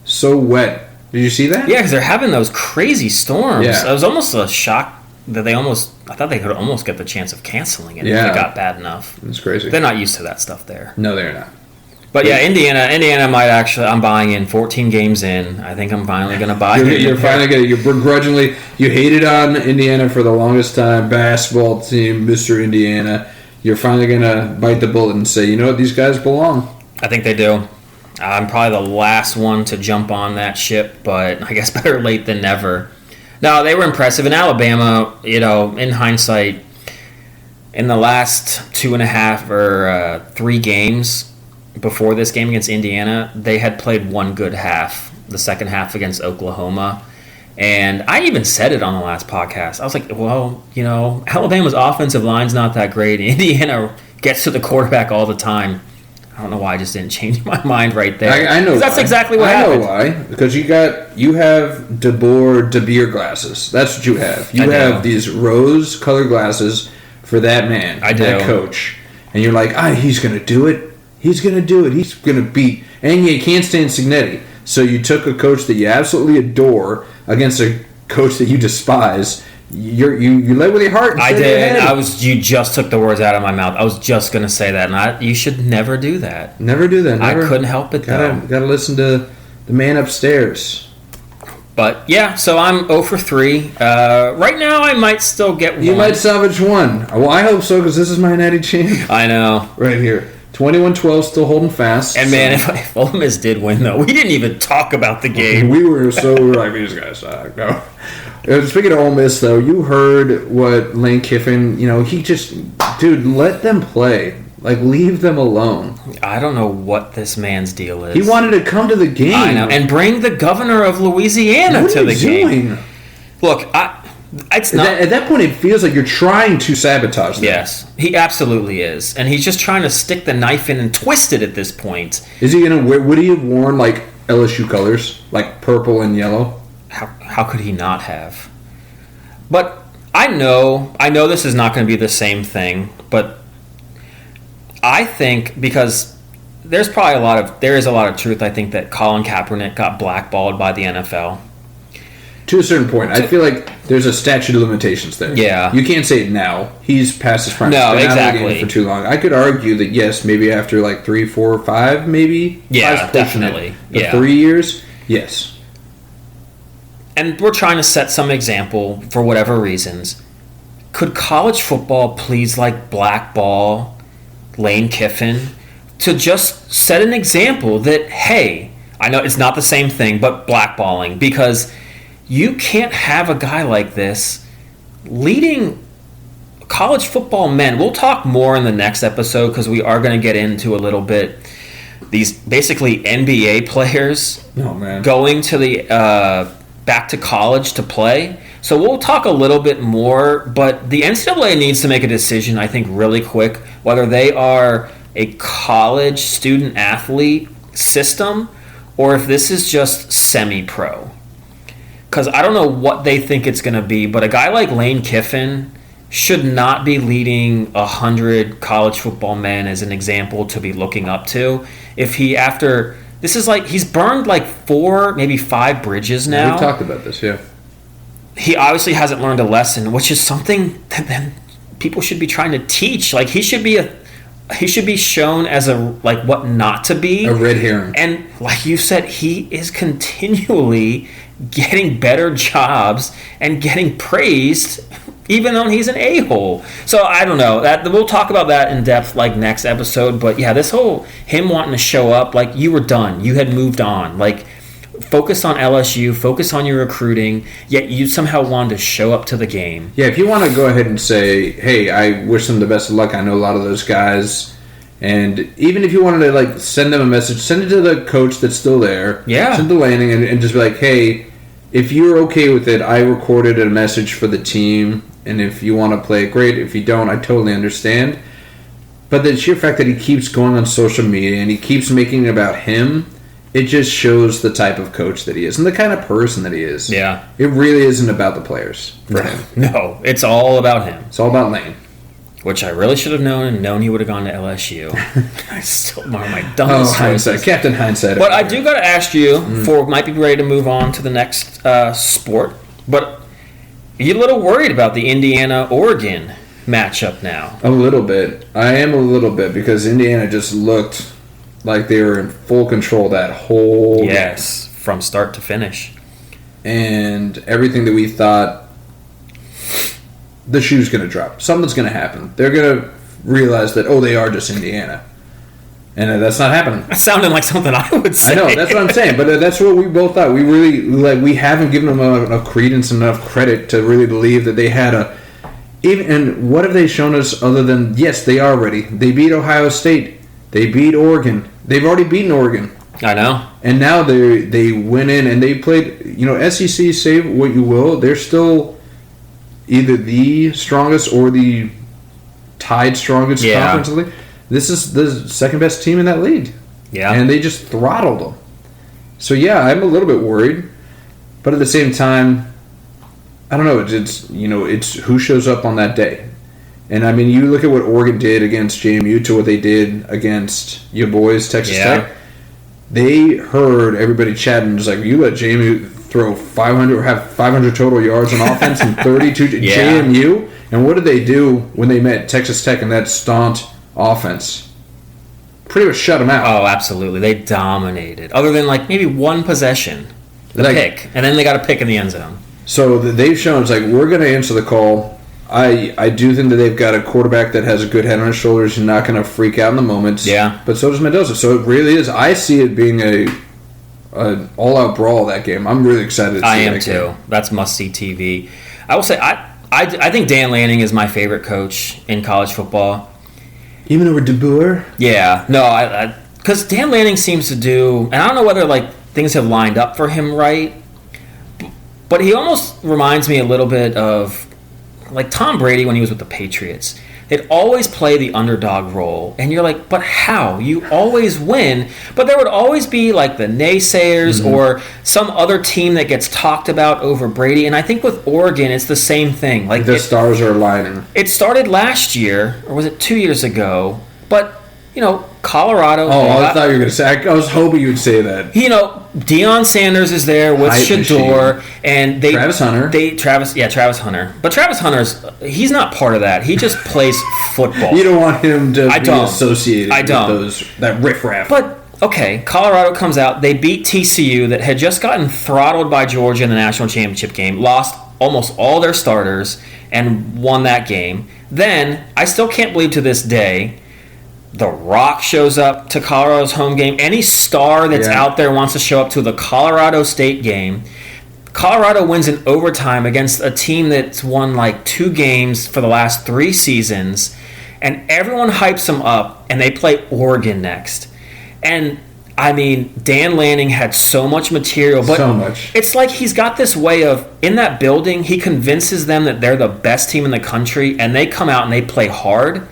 So wet. Did you see that? Yeah, because they're having those crazy storms. Yeah. It was almost a shock that I thought they could almost get the chance of canceling it if it got bad enough. It's crazy. They're not used to that stuff there. No, they're not. But yeah, Indiana might actually. I'm buying in. 14 games in, I think I'm finally going to buy in. You're finally going to. You're begrudgingly. You hated on Indiana for the longest time. Basketball team, Mr. Indiana. You're finally going to bite the bullet and say, you know what, these guys belong. I think they do. I'm probably the last one to jump on that ship, but I guess better late than never. No, they were impressive. In Alabama, in hindsight, in the last 2.5 or 3 games before this game against Indiana, they had played one good half, the second half against Oklahoma. And I even said it on the last podcast. I was like, well, Alabama's offensive line's not that great. Indiana gets to the quarterback all the time. I don't know why I just didn't change my mind right there. I know that's why. exactly what happened. I know why. Because you have De Beer glasses. That's what you have. You have these rose-colored glasses for that man, that coach. And you're like, he's going to do it. He's going to do it. He's going to beat. And you can't stand Signetti. So you took a coach that you absolutely adore against a coach that you despise. You led with your heart. I did. You just took the words out of my mouth. I was just going to say that, and you should never do that. Never do that. Never. I couldn't help it though. Got to listen to the man upstairs. But yeah, so I'm 0 for 3. Right now, I might still get one. You might salvage one. Well, I hope so because this is my natty champ. I know. Right here. 21-12, still holding fast. And man, if Ole Miss did win, though, we didn't even talk about the game. We were like, these guys suck. No. Speaking of Ole Miss, though, you heard what Lane Kiffin, he just, dude, let them play. Like, leave them alone. I don't know what this man's deal is. He wanted to come to the game. I know. And bring the governor of Louisiana to the game. Doing? Look, it's not. At that point, it feels like you're trying to sabotage them. Yes, he absolutely is. And he's just trying to stick the knife in and twist it at this point. Is he going to wear, would he have worn, like, LSU colors? Like purple and yellow? How could he not have? But I know this is not going to be the same thing, but I think because there is a lot of truth, I think, that Colin Kaepernick got blackballed by the NFL. To a certain point. I feel like there's a statute of limitations there. Yeah. You can't say it now. He's past his prime. No, exactly. For too long. I could argue that, yes, maybe after like 3, 4, 5, maybe. Yeah, definitely. 3 years, yes. And we're trying to set some example for whatever reasons. Could college football please blackball Lane Kiffin to just set an example that, hey, I know it's not the same thing, but blackballing, because you can't have a guy like this leading college football men. We'll talk more in the next episode because we are going to get into a little bit these basically NBA players going to the back to college to play. So we'll talk a little bit more, but the NCAA needs to make a decision, I think, really quick, whether they are a college student athlete system or if this is just semi-pro. Because I don't know what they think it's going to be, but a guy like Lane Kiffin should not be leading 100 college football men as an example to be looking up to. If he, after, this is he's burned 4, maybe 5 bridges now. We talked about this, yeah. He obviously hasn't learned a lesson, which is something that then people should be trying to teach. He should be shown as what not to be. A red herring. And like you said, he is continually getting better jobs and getting praised, even though he's an a-hole. So I don't know. We'll talk about that in depth next episode. But yeah, this whole him wanting to show up, you were done. You had moved on. Focus on LSU, focus on your recruiting, yet you somehow wanted to show up to the game. Yeah, if you want to go ahead and say, hey, I wish them the best of luck. I know a lot of those guys. And even if you wanted to send them a message, send it to the coach that's still there. Yeah. Send the landing and just be like, hey, if you're okay with it, I recorded a message for the team. And if you want to play it, great. If you don't, I totally understand. But the sheer fact that he keeps going on social media and he keeps making it about him, it just shows the type of coach that he is and the kind of person that he is. Yeah. It really isn't about the players for him. No, it's all about him. It's all about Lane. Which I really should have known he would have gone to LSU. I still my dumbest hindsight. Captain Hindsight. But I do got to ask you, might be ready to move on to the next sport, but are you a little worried about the Indiana-Oregon matchup now? A little bit. I am a little bit because Indiana just looked like they were in full control that whole game. From start to finish. And everything that we thought, the shoe's going to drop. Something's going to happen. They're going to realize that, they are just Indiana. And that's not happening. That sounded like something I would say. I know, that's what I'm saying. But that's what we both thought. We really, we haven't given them enough credence and enough credit to really believe that they had and what have they shown us other than, yes, they are ready. They beat Ohio State. They beat Oregon. They've already beaten Oregon. I know. And now they went in and they played, SEC, say what you will, they're still either the strongest or the tied strongest conference league. this is the second best team in that league. Yeah. And they just throttled them. So, yeah, I'm a little bit worried. But at the same time, I don't know. It's who shows up on that day. And, I mean, you look at what Oregon did against JMU to what they did against your boys, Texas Tech. They heard everybody chatting. It's like, you let JMU throw 500 or have 500 total yards on offense and 32 to JMU. And what did they do when they met Texas Tech and that staunch offense? Pretty much shut them out. Oh, absolutely. They dominated. Other than, like, maybe one possession. The pick. And then they got a pick in the end zone. So they've shown, it's like, we're going to answer the call. I do think that they've got a quarterback that has a good head on his shoulders and not going to freak out in the moments. Yeah. But so does Mendoza. So it really is. I see it being an all-out brawl, that game. I'm really excited to see that game. I am, too. That's must-see TV. I will say, I think Dan Lanning is my favorite coach in college football. Even over DeBoer? Yeah. No, because Dan Lanning seems to do, and I don't know whether, like, things have lined up for him right, but he almost reminds me a little bit of, like, Tom Brady when he was with the Patriots. They'd always play the underdog role, and you're like, but how? You always win. But there would always be, like, the naysayers or some other team that gets talked about over Brady, and I think with Oregon, it's the same thing. Like, the stars are aligning. It started last year, or was it 2 years ago, but, Colorado. Oh, I thought you were going to say, I was hoping you would say that. Deion Sanders is there with Shador, and Travis Hunter. Travis Hunter. But Travis Hunter's, he's not part of that. He just plays football. You don't want him to be associated with that riffraff. But, okay, Colorado comes out. They beat TCU that had just gotten throttled by Georgia in the national championship game, lost almost all their starters, and won that game. Then, I still can't believe to this day, The Rock shows up to Colorado's home game. Any star that's out there wants to show up to the Colorado State game. Colorado wins in overtime against a team that's won like 2 games for the last 3 seasons. And everyone hypes them up, and they play Oregon next. And, I mean, Dan Lanning had so much material. But so much. It's like he's got this way of, in that building, he convinces them that they're the best team in the country, and they come out and they play hard.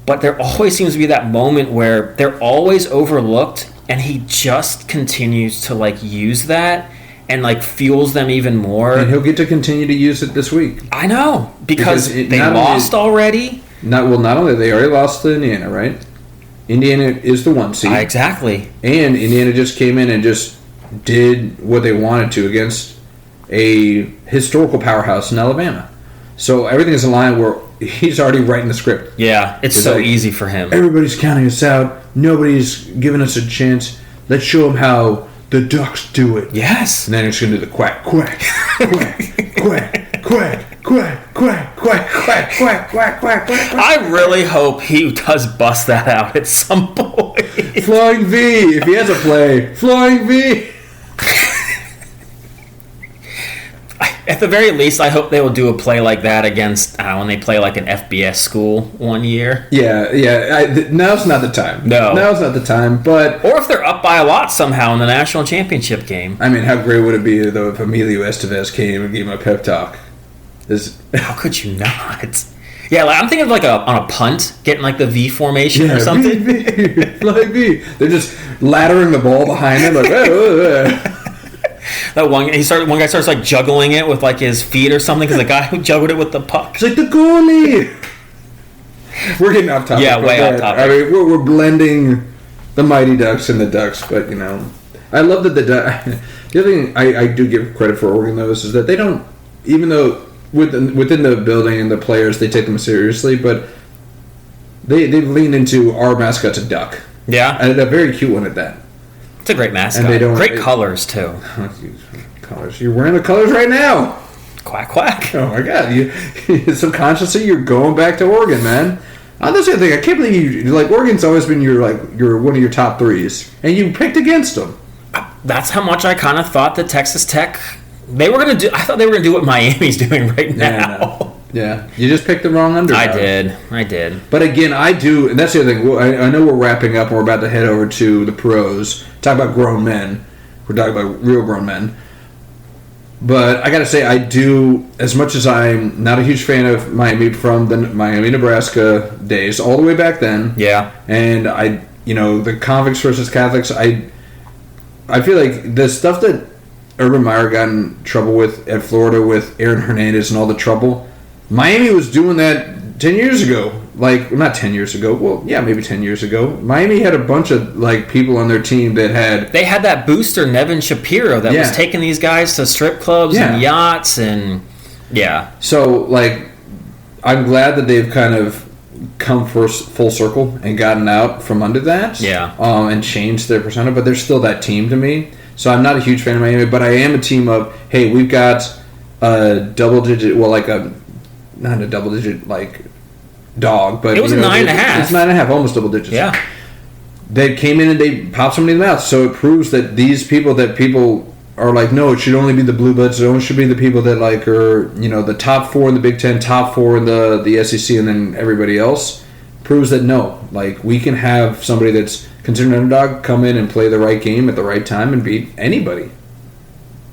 But there always seems to be that moment where they're always overlooked, and he just continues to, like, use that and, like, fuels them even more. And he'll get to continue to use it this week. I know, because they lost already. Not only they already lost to Indiana, right? Indiana is the 1 seed. Exactly. And Indiana just came in and just did what they wanted to against a historical powerhouse in Alabama. So everything is aligned where he's already writing the script. Yeah, it's so easy for him. Everybody's counting us out. Nobody's giving us a chance. Let's show them how the Ducks do it. Yes. And then it's going to do the quack, quack, quack, quack, quack, quack, quack, quack, quack, quack, quack, quack, quack. I really hope he does bust that out at some point. Flying V. If he has a play, Flying V. At the very least, I hope they will do a play like that against, when they play like an FBS school one year. Yeah. Now's not the time. No. Now's not the time, but... Or if they're up by a lot somehow in the national championship game. I mean, how great would it be, though, if Emilio Estevez came and gave him a pep talk? How could you not? Yeah, like, I'm thinking of like on a punt, getting like the V formation or something. V. Flying V. They're just laddering the ball behind him, like... That one guy starts like juggling it with like his feet or something because the guy who juggled it with the puck. It's like the goalie. We're getting off topic. Yeah, way off topic. I mean, we're blending the Mighty Ducks and the Ducks, but I love that the other thing I do give credit for Oregon though is that they don't, even though within the building and the players they take them seriously, but they've leaned into our mascot's a duck. Yeah, and a very cute one at that. It's a great mascot. And great colors, too. Colors. You're wearing the colors right now. Quack, quack. Oh, my God. You subconsciously, you're going back to Oregon, man. That's the other thing. I can't believe you... Like, Oregon's always been your one of your top 3s. And you picked against them. That's how much I kind of thought that Texas Tech... They were going to do... I thought they were going to do what Miami's doing right now. Yeah. You just picked the wrong underdog. I did. But again, I do... And that's the other thing. I know we're wrapping up and we're about to head over to the pros. Talk about grown men. We're talking about real grown men. But I got to say, I do, as much as I'm not a huge fan of Miami from the Miami, Nebraska days, all the way back then. Yeah. And the convicts versus Catholics, I feel like the stuff that Urban Meyer got in trouble with at Florida with Aaron Hernandez and all the trouble, Miami was doing that 10 years ago. Like, not 10 years ago. Well, yeah, maybe 10 years ago. Miami had a bunch of, people on their team that had... They had that booster, Nevin Shapiro, that was taking these guys to strip clubs and yachts and... Yeah. So, I'm glad that they've kind of come full circle and gotten out from under that. Yeah. And changed their persona, but they're still that team to me. So I'm not a huge fan of Miami, but I am a team of, hey, we've got a double-digit... Well, not a double-digit, dog, but it was 9.5. It's 9.5, almost double digits. Yeah, they came in and they popped somebody in the mouth. So it proves that these people are like, no, it should only be the blue bloods. It only should be the people that are the top 4 in the Big Ten, top 4 in the SEC, and then everybody else. Proves that no, we can have somebody that's considered an underdog come in and play the right game at the right time and beat anybody.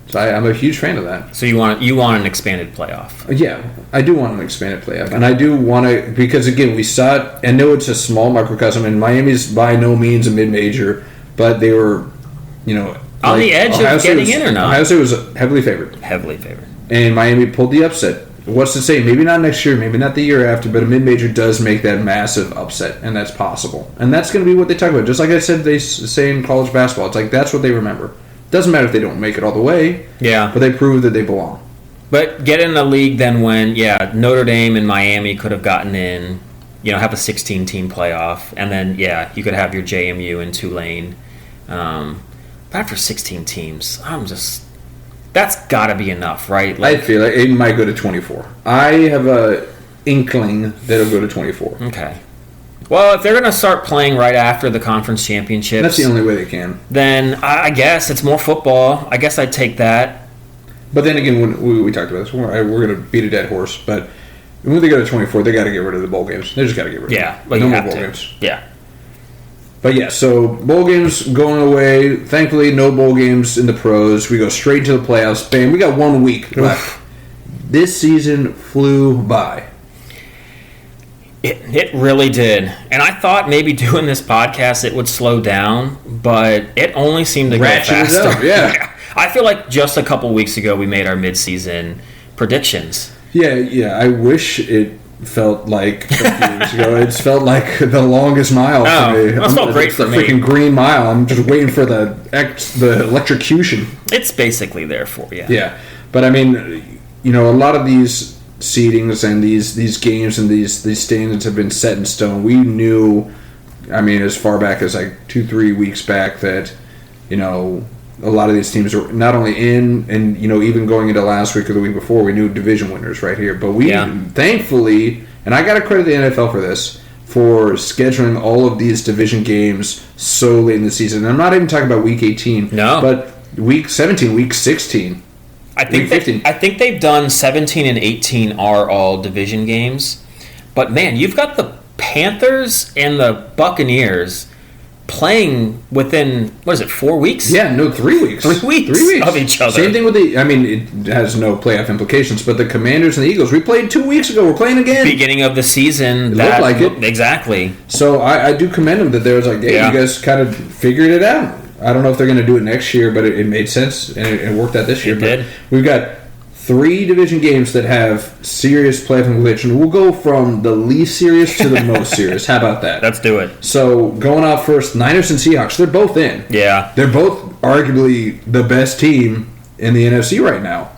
So I'm a huge fan of that. So you want an expanded playoff? Yeah, I do want an expanded playoff, and I do want to, because again we saw it. I know it's a small microcosm, and Miami's by no means a mid-major, but they were, on the edge of getting in or not. Ohio State was heavily favored. Heavily favored, and Miami pulled the upset. What's to say? Maybe not next year, maybe not the year after, but a mid-major does make that massive upset, and that's possible. And that's going to be what they talk about. Just like I said, they say in college basketball, it's that's what they remember. Doesn't matter if they don't make it all the way. Yeah. But they prove that they belong. But get in a league then when, Notre Dame and Miami could have gotten in, have a 16-team playoff. And then, you could have your JMU and Tulane. But after 16 teams, that's got to be enough, right? I feel like it might go to 24. I have a inkling that it'll go to 24. Okay. Well, if they're going to start playing right after the conference championships... That's the only way they can. Then I guess it's more football. I guess I'd take that. But then again, when we talked about this, we're going to beat a dead horse. But when they go to 24, they got to get rid of the bowl games. They just got to get rid of them. Yeah, no more bowl games. Yeah. But so bowl games going away. Thankfully, no bowl games in the pros. We go straight to the playoffs. Bam, we got 1 week left. This season flew by. It really did. And I thought maybe doing this podcast it would slow down, but it only seemed to go faster. Up, yeah. I feel like just a couple weeks ago we made our midseason predictions. Yeah. I wish it felt like a few weeks ago. It's felt like the longest mile for me. It felt great for me. The freaking green mile. I'm just waiting for the electrocution. It's basically there for you. Yeah. But I mean, a lot of these seedings and these games and these standards have been set in stone. We knew, as far back as 2-3 weeks back that, a lot of these teams are not only in and, even going into last week or the week before, we knew division winners right here. But we, thankfully, and I got to credit the NFL for this, for scheduling all of these division games so late in the season. And I'm not even talking about week 18. No. But week 17, week 16. I think they've done 17 and 18 are all division games. But, man, you've got the Panthers and the Buccaneers playing within, 4 weeks? Yeah, no, 3 weeks. 3 weeks. 3 weeks of each other. Same thing with it has no playoff implications, but the Commanders and the Eagles, we played 2 weeks ago. We're playing again. Beginning of the season. It looked like it. Exactly. So I do commend them that there was you guys kind of figured it out. I don't know if they're going to do it next year, but it made sense, and it worked out this year. It did. We've got 3 division games that have serious playoff implications. We'll go from the least serious to the most serious. How about that? Let's do it. So going out first, Niners and Seahawks, they're both in. Yeah. They're both arguably the best team in the NFC right now.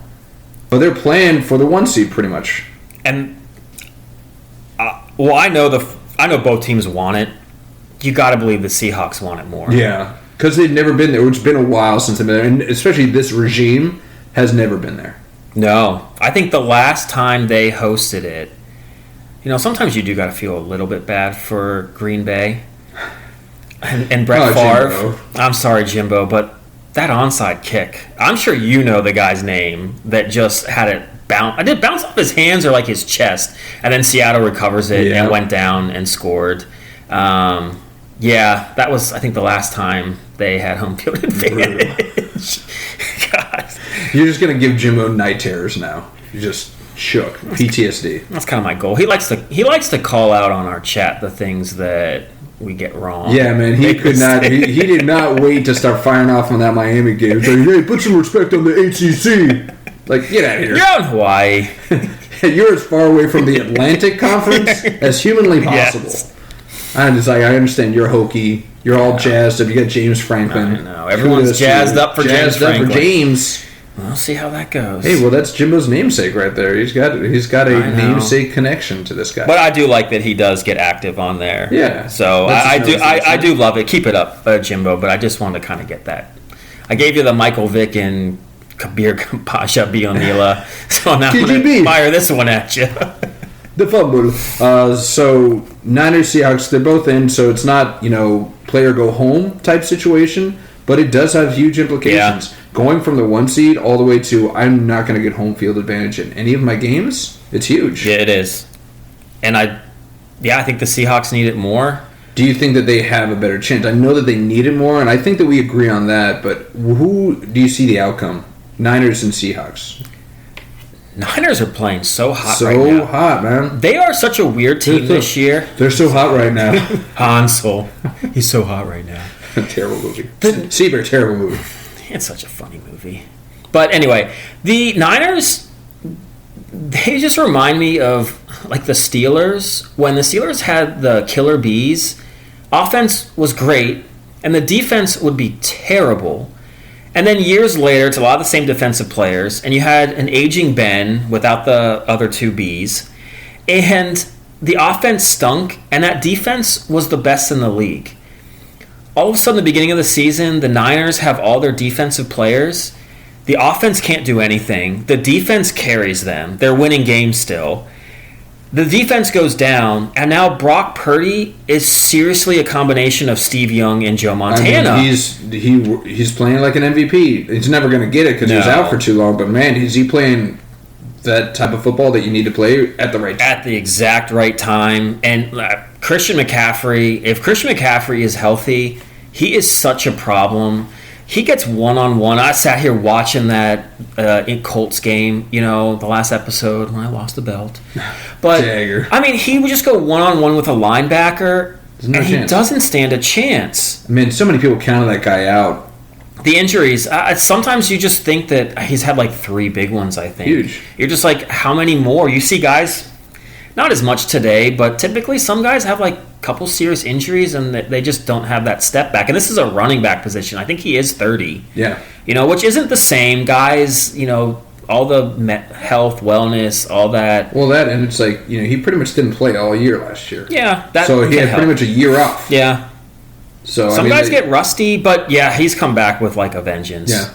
But they're playing for the 1 seed pretty much. And, I know both teams want it. You got to believe the Seahawks want it more. Yeah. Because they've never been there. It's been a while since they've been there. And especially this regime has never been there. No. I think the last time they hosted it, sometimes you do got to feel a little bit bad for Green Bay. And Brett Favre. Jimbo. I'm sorry, Jimbo, but that onside kick, I'm sure you know the guy's name that just had it bounce. Did it bounce off his hands or his chest? And then Seattle recovers it and went down and scored. That was, I think, the last time they had home field advantage. God. You're just gonna give Jimbo night terrors now. You just shook. PTSD. That's kind of my goal. He likes to call out on our chat the things that we get wrong. Yeah, man. He could not. He did not wait to start firing off on that Miami game. He's like, hey, put some respect on the ACC. Like, get out of here. You're in Hawaii. You're as far away from the Atlantic Conference as humanly possible. Yes. I'm just like, I understand you're hokey. You're all jazzed up. You got James Franklin. I know. Everyone's jazzed up for James Franklin. James. We'll see how that goes. Hey, well, that's Jimbo's namesake right there. He's got a namesake connection to this guy. But I do like that he does get active on there. Yeah. So I do love it. Keep it up, Jimbo. But I just wanted to kind of get that. I gave you the Michael Vick and Kabir Pasha Bionila. So now I'm going to fire this one at you. The fumble. So Niners, Seahawks, they're both in. So it's not, play or go home type situation. But it does have huge implications. Yeah. Going from the 1 seed all the way to I'm not going to get home field advantage in any of my games, it's huge. Yeah, it is. And I think the Seahawks need it more. Do you think that they have a better chance? I know that they need it more, and I think that we agree on that, but who do you see the outcome? Niners and Seahawks. Niners are playing so hot right now. So hot, man. They are such a weird team this year. They're so hot right now. Hansel. He's so hot right now. Terrible movie. Seabear, terrible movie. It's such a funny movie. But anyway, the Niners, they just remind me of like the Steelers. When the Steelers had the killer bees, offense was great, and the defense would be terrible. And then years later, it's a lot of the same defensive players, and you had an aging Ben without the other two Bs, and the offense stunk, and that defense was the best in the league. All of a sudden, the beginning of the season, the Niners have all their defensive players. The offense can't do anything. The defense carries them. They're winning games still. The defense goes down, and now Brock Purdy is seriously a combination of Steve Young and Joe Montana. I mean, he's playing like an MVP. He's never going to get it because he was out for too long. But man, is he playing that type of football that you need to play at the right time? At the exact right time. And Christian McCaffrey, if Christian McCaffrey is healthy, he is such a problem. He gets one-on-one. I sat here watching that Colts game, the last episode when I lost the belt. But, Jagger. I mean, he would just go one-on-one with a linebacker, he doesn't stand a chance. I mean, so many people counted that guy out. The injuries, sometimes you just think that he's had like 3 big ones, I think. Huge. You're just like, how many more? You see guys, not as much today, but typically some guys have like a couple serious injuries and they just don't have that step back. And this is a running back position. I think he is 30. Yeah. Which isn't the same. Guys, all the health, wellness, all that. Well, that, and it's like, he pretty much didn't play all year last year. Yeah. So he had pretty much a year off. Yeah. So some guys get rusty, but yeah, he's come back with like a vengeance. Yeah,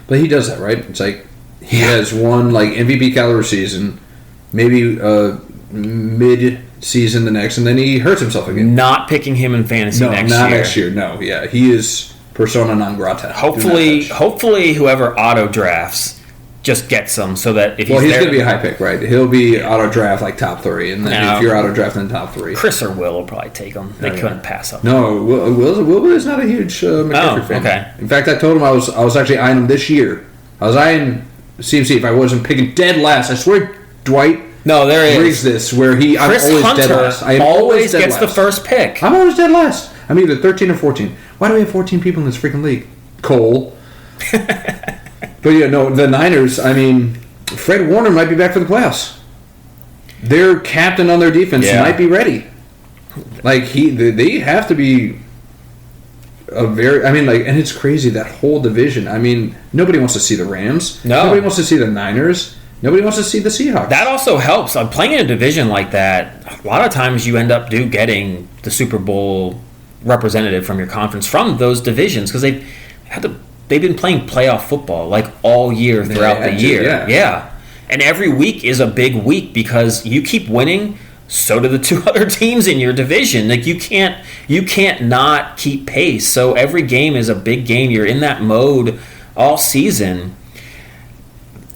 but he does that, right? It's like he has one like MVP caliber season, maybe mid-season the next, and then he hurts himself again. Not picking him in fantasy next year. No, not next year. No, yeah, he is persona non grata. Hopefully, whoever auto drafts just gets him so that if he's going to be a high pick, right? He'll be auto draft like top 3, and then if you're auto drafting top 3, Chris or Will probably take him. They couldn't pass up. No, Will is not a huge McCaffrey fan. Okay. In fact, I told him I was actually eyeing him this year. I was eyeing CMC if I wasn't picking dead last. I swear, Dwight. No, there is. Brings this where Chris I'm always Hunter dead last. I always gets the first pick. I'm always dead last. I'm either 13 or 14. Why do we have 14 people in this freaking league? Cole. But the Niners, I mean, Fred Warner might be back for the playoffs. Their captain on their defense might be ready. Like they have to be and it's crazy, that whole division. I mean, nobody wants to see the Rams. No. Nobody wants to see the Niners. Nobody wants to see the Seahawks. That also helps. Playing in a division like that, a lot of times you end up getting the Super Bowl representative from your conference from those divisions because they've been playing playoff football like all year throughout the year. Yeah. And every week is a big week because you keep winning, so do the 2 other teams in your division. Like you can't not keep pace. So every game is a big game. You're in that mode all season.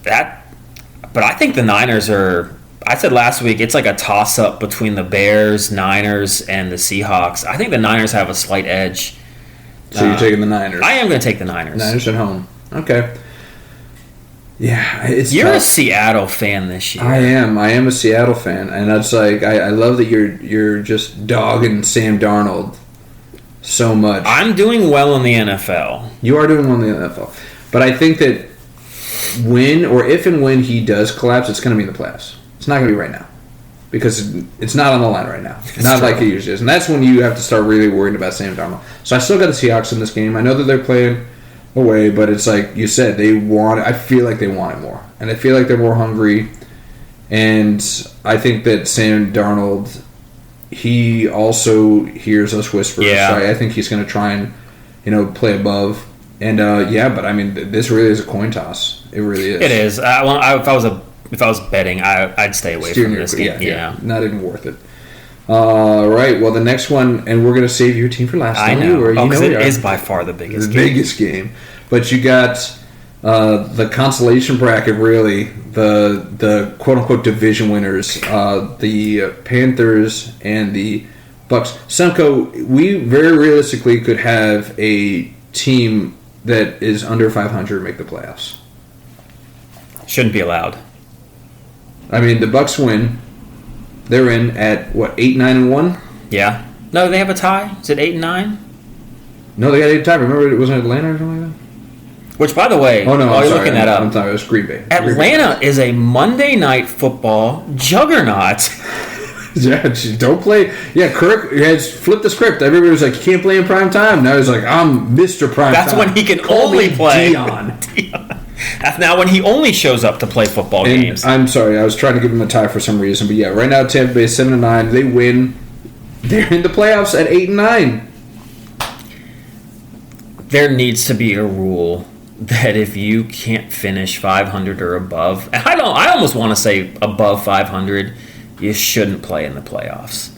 But I think the Niners are, I said last week, it's like a toss-up between the Bears, Niners, and the Seahawks. I think the Niners have a slight edge. So you're taking the Niners? I am going to take the Niners. Niners at home. Okay. Yeah, it's You're tough. a Seattle fan this year. I am a Seattle fan, and that's like I love that you're just dogging Sam Darnold so much. I'm doing well in the NFL. You are doing well in the NFL, but I think that if and when he does collapse, it's going to be in the playoffs. It's not going to be right now because it's not on the line right now. It's not true. like it usually is, and that's when you have to start really worrying about Sam Darnold. So I still got the Seahawks in this game. I know that they're playing away, but it's like you said, I feel like they want it more, and I feel like they're more hungry. And I think that Sam Darnold, he also hears us whispers. Yeah. So I think he's going to try and play above. And but I mean, this really is a coin toss. It really is. It is. If I was betting, I'd stay away from this game. Yeah. Not even worth it. All right. Well, the next one, and we're going to save your team for last. I know. Because it is by far the biggest game. Biggest game. But you got the consolation bracket, really, the quote-unquote division winners, the Panthers and the Bucks. Semko, we very realistically could have a team that is under 500 make the playoffs. Shouldn't be allowed. I mean, the Bucks win. They're in at, 8-9-1? Yeah. No, they have a tie? Is it 8-9? No, they got 8 tie. Remember, it wasn't Atlanta or something like that? Which, by the way, Oh, no, while I'm you're sorry. looking that up, I'm sorry, it was Green Bay. Atlanta is a Monday night football juggernaut. Yeah, don't play. Yeah, Kirk has flipped the script. Everybody was like, "You can't play in prime time." Now he's like, "I'm Mr. Prime That's Time." when he can Call only me play. Dion. That's now when he only shows up to play football And games. I'm sorry, I was trying to give him a tie for some reason, but yeah, right now Tampa Bay is 7-9. They win. They're in the playoffs at 8-9. There needs to be a rule that if you can't finish 500 or above, and I almost want to say above 500, you shouldn't play in the playoffs.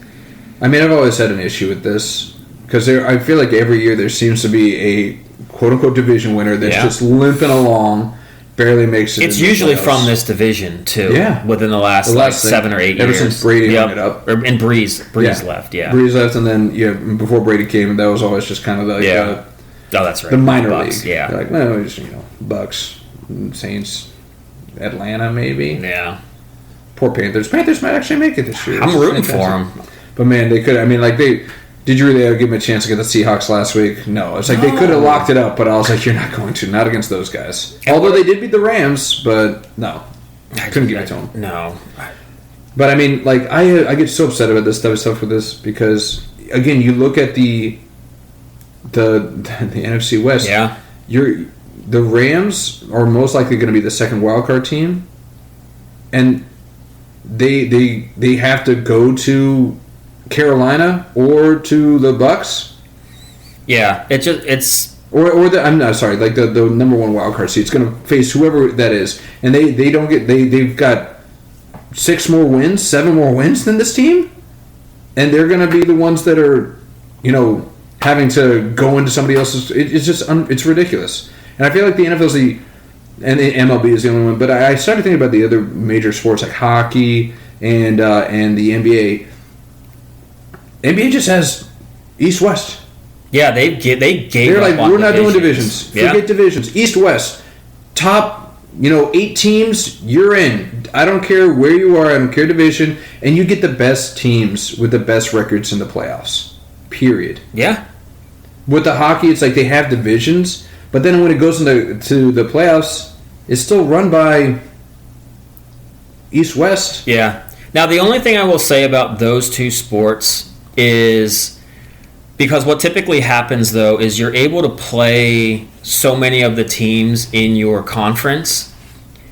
I mean, I've always had an issue with this because I feel like every year there seems to be a quote-unquote division winner that's just limping along, barely makes it. It's in the usually playoffs. from this division too. Yeah. Within the last, 7 or 8 years. Ever since Brady hung it up. And Breeze left. Yeah. Breeze left, and then before Brady came, that was always just kind of like Oh, that's right. the minor Bucks, league. Yeah. They're like, no, just Bucks, Saints, Atlanta, maybe. Yeah. Poor Panthers. Panthers might actually make it this year. I'm rooting for them. But man, they could. I mean, like did you really give them a chance against the Seahawks last week? No, it's like they could have locked it up, but I was like, you're not going to, not against those guys. Although they did beat the Rams, but no, I couldn't give it to them. No. But I mean, like I get so upset about this type of stuff with this because again, you look at the NFC West. Yeah. The Rams are most likely going to be the second wildcard team, and they have to go to Carolina or to the Bucks. Yeah. I'm not sorry, like the number one wildcard seed. It's going to face whoever that is, and they've got 7 more wins than this team, and they're going to be the ones that are, having to go into somebody else's. It's just it's ridiculous, and I feel like the NFL's and the MLB is the only one. But I started thinking about the other major sports like hockey and the NBA. NBA just has East-West. Yeah, they gave. They're like, we're not doing divisions. Forget divisions. East-West, top 8 teams. You're in. I don't care where you are. I don't care division, and you get the best teams with the best records in the playoffs. Period. Yeah. With the hockey, it's like they have divisions, but then when it goes to the playoffs, it's still run by East-West. Yeah. Now, the only thing I will say about those two sports is because what typically happens, though, is you're able to play so many of the teams in your conference,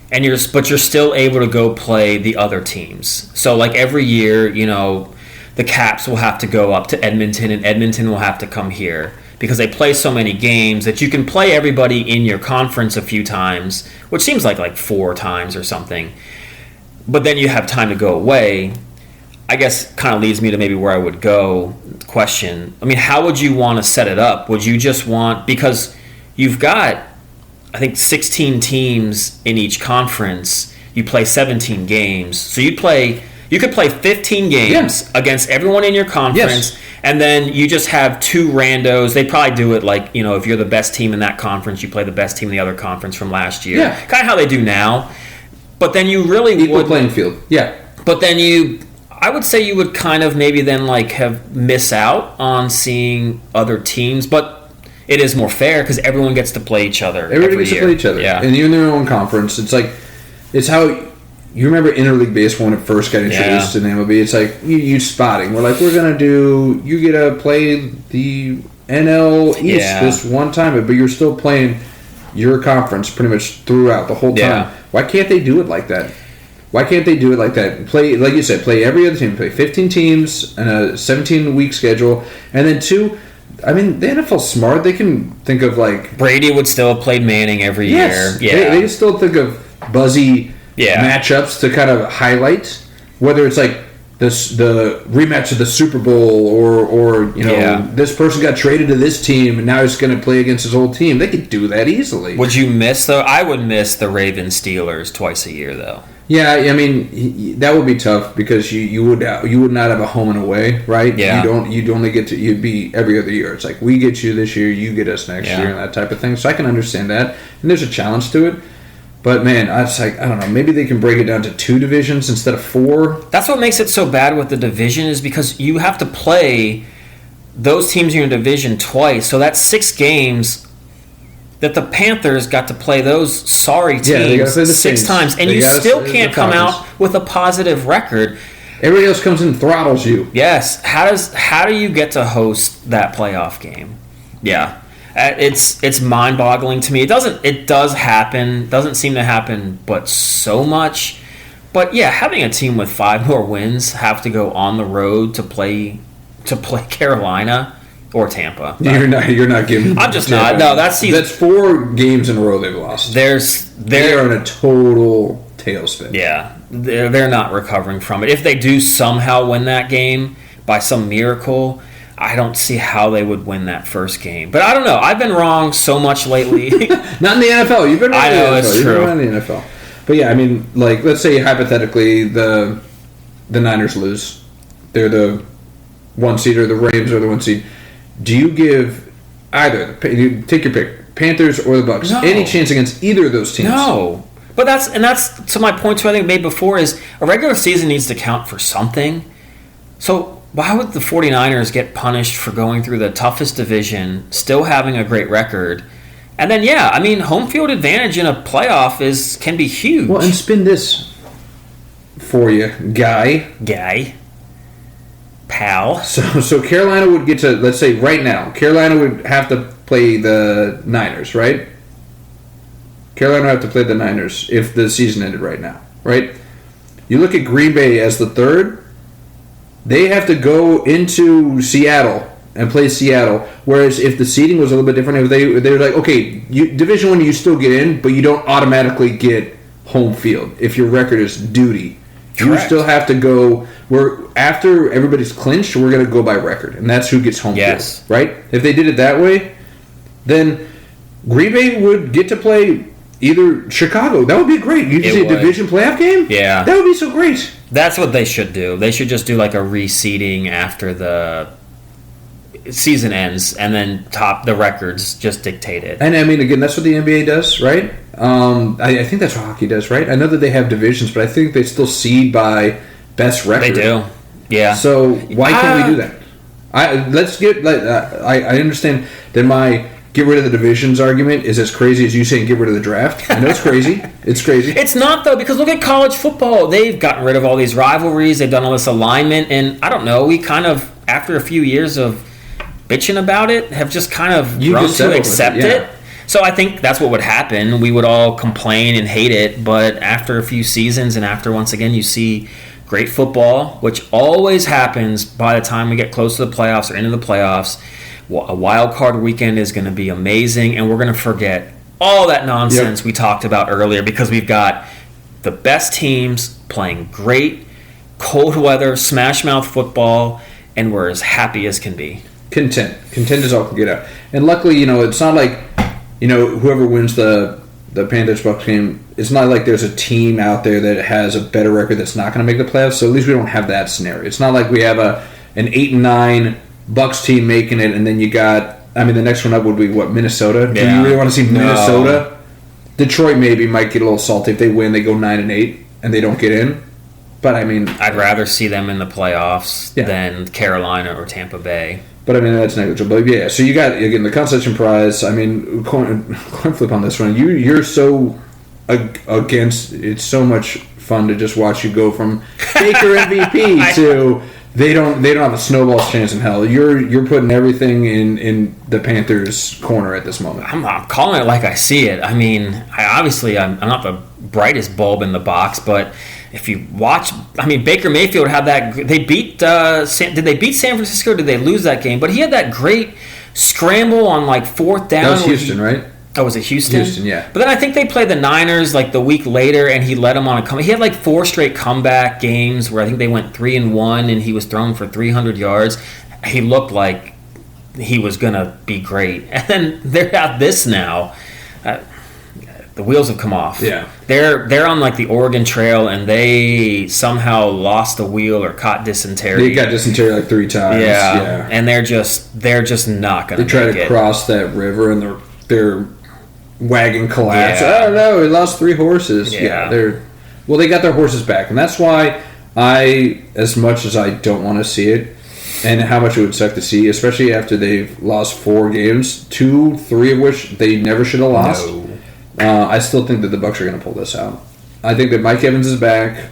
but you're still able to go play the other teams. So, like every year, the Caps will have to go up to Edmonton, and Edmonton will have to come here because they play so many games that you can play everybody in your conference a few times, which seems like 4 times or something. But then you have time to go away. I guess kind of leads me to maybe where I would go. Question. I mean, how would you want to set it up? Would you just want, because you've got, I think, 16 teams in each conference. You play 17 games. So you'd play You could play 15 games against everyone in your conference, and then you just have two randos. They probably do it like, if you're the best team in that conference, you play the best team in the other conference from last year. Yeah. Kind of how they do now. But then you really Equal playing field. Yeah. But then I would say you would kind of maybe then have miss out on seeing other teams, but it is more fair because everyone gets to play each other. Everybody gets to play each other. Yeah. And you're in their own conference. It's how you remember interleague baseball when it first got introduced in MLB. It's like you spotting. We're you get to play the NL East this one time, but you're still playing your conference pretty much throughout the whole time. Yeah. Why can't they do it like that? Why can't they do it like that? Play, like you said, play every other team. Play 15 teams and a 17-week schedule. And then the NFL's smart. They can think of Brady would still have played Manning every year. Yeah. They still think of buzzy matchups to kind of highlight. Whether it's the rematch of the Super Bowl or this person got traded to this team and now he's going to play against his old team. They could do that easily. Would you miss, though? I would miss the Ravens-Steelers twice a year, though. Yeah, I mean that would be tough because you would not have a home and away, right? Yeah. You'd only you'd be every other year. It's like we get you this year, you get us next year, and that type of thing. So I can understand that, and there's a challenge to it. But man, I don't know. Maybe they can break it down to 2 divisions instead of 4. That's what makes it so bad with the division is because you have to play those teams in your division twice. So that's 6 games. That the Panthers got to play those sorry teams 6 times, and you still can't come out with a positive record. Everybody else comes in and throttles you. Yes. How do you get to host that playoff game? Yeah, it's mind-boggling to me. It does happen. Doesn't seem to happen, but so much. But yeah, having a team with 5 more wins have to go on the road to play Carolina. Or Tampa. You're not giving. I'm just Tampa. Not. No, that's 4 games in a row they've lost. They are in a total tailspin. Yeah, they're not recovering from it. If they do somehow win that game by some miracle, I don't see how they would win that first game. But I don't know. I've been wrong so much lately. Not in the NFL. You've been wrong. I know it's true. You've been wrong in the NFL. But yeah, I mean, let's say hypothetically the Niners lose. They're the 1 seed, or the Rams are the 1 seed. Do you give either, take your pick, Panthers or the Bucks, any chance against either of those teams? No. But that's to my point too I think made before is a regular season needs to count for something. So why would the 49ers get punished for going through the toughest division, still having a great record? And then home field advantage in a playoff can be huge. Well, and spin this for you, guy. Pal. So Carolina would get to, let's say right now, Carolina would have to play the Niners, right? Carolina would have to play the Niners if the season ended right now, right? You look at Green Bay as the 3rd. They have to go into Seattle and play Seattle. Whereas if the seeding was a little bit different, if they were like, okay, Division 1 you still get in, but you don't automatically get home field if your record is duty. Correct. You still have to go. After everybody's clinched, we're going to go by record, and that's who gets home field, right? If they did it that way, then Green Bay would get to play either Chicago. That would be great. You see a division playoff game? Yeah. That would be so great. That's what they should do. They should just do like a reseeding after the season ends, and then the records just dictate it. And I mean, again, that's what the NBA does, right? I think that's what hockey does, right? I know that they have divisions, but I think they still seed by best record. They do, yeah. So why can't we do that? I understand that my get rid of the divisions argument is as crazy as you saying get rid of the draft. I know it's crazy. It's crazy. It's not, though, because look at college football. They've gotten rid of all these rivalries. They've done all this alignment, and I don't know. We kind of, after a few years of bitching about it, have just kind of grown to accept it. So I think that's what would happen. We would all complain and hate it, but after a few seasons and after, once again, you see great football, which always happens by the time we get close to the playoffs or into the playoffs. A wild card weekend is going to be amazing, and we're going to forget all that nonsense we talked about earlier because we've got the best teams playing great, cold weather, smash mouth football, and we're as happy as can be. Content is all can get out. And luckily, it's not like, whoever wins the Panthers-Bucks game it's not like there's a team out there that has a better record that's not going to make the playoffs. So at least we don't have that scenario. It's not like we have an 8-9 Bucks team making it, and then you got. I mean, the next one up would be what, Minnesota? Yeah. Do you really want to see Minnesota? Detroit maybe might get a little salty if they win. They go 9-8 and they don't get in. But I mean, I'd rather see them in the playoffs than Carolina or Tampa Bay. But I mean, that's negligible. But yeah, so you got again the concession prize. I mean, coin flip on this one. You're so against. It's so much fun to just watch you go from Baker MVP to they don't have a snowball's chance in hell. You're putting everything in the Panthers' corner at this moment. I'm calling it like I see it. I mean, I'm not the brightest bulb in the box, but if you watch, I mean, Baker Mayfield had that. They beat. Did they beat San Francisco? Or did they lose that game? But he had that great scramble on like 4th down. That was Houston, right? Oh, was it Houston? Houston, yeah. But then I think they played the Niners like the week later, and he led them on a comeback. He had like 4 straight comeback games where I think they went 3-1, and he was thrown for 300 yards. He looked like he was gonna be great, and then they're at this now. The wheels have come off. Yeah, they're on like the Oregon Trail, and they somehow lost a wheel or caught dysentery. They got dysentery like 3 times. Yeah. And they're just not gonna. They try to cross that river, and their wagon collapsed. I don't know. He lost 3 horses. Yeah, they got their horses back, and that's why as much as I don't want to see it, and how much it would suck to see, especially after they've lost 4 games, 2-3 of which they never should have lost. No. I still think that the Bucs are going to pull this out. I think that Mike Evans is back.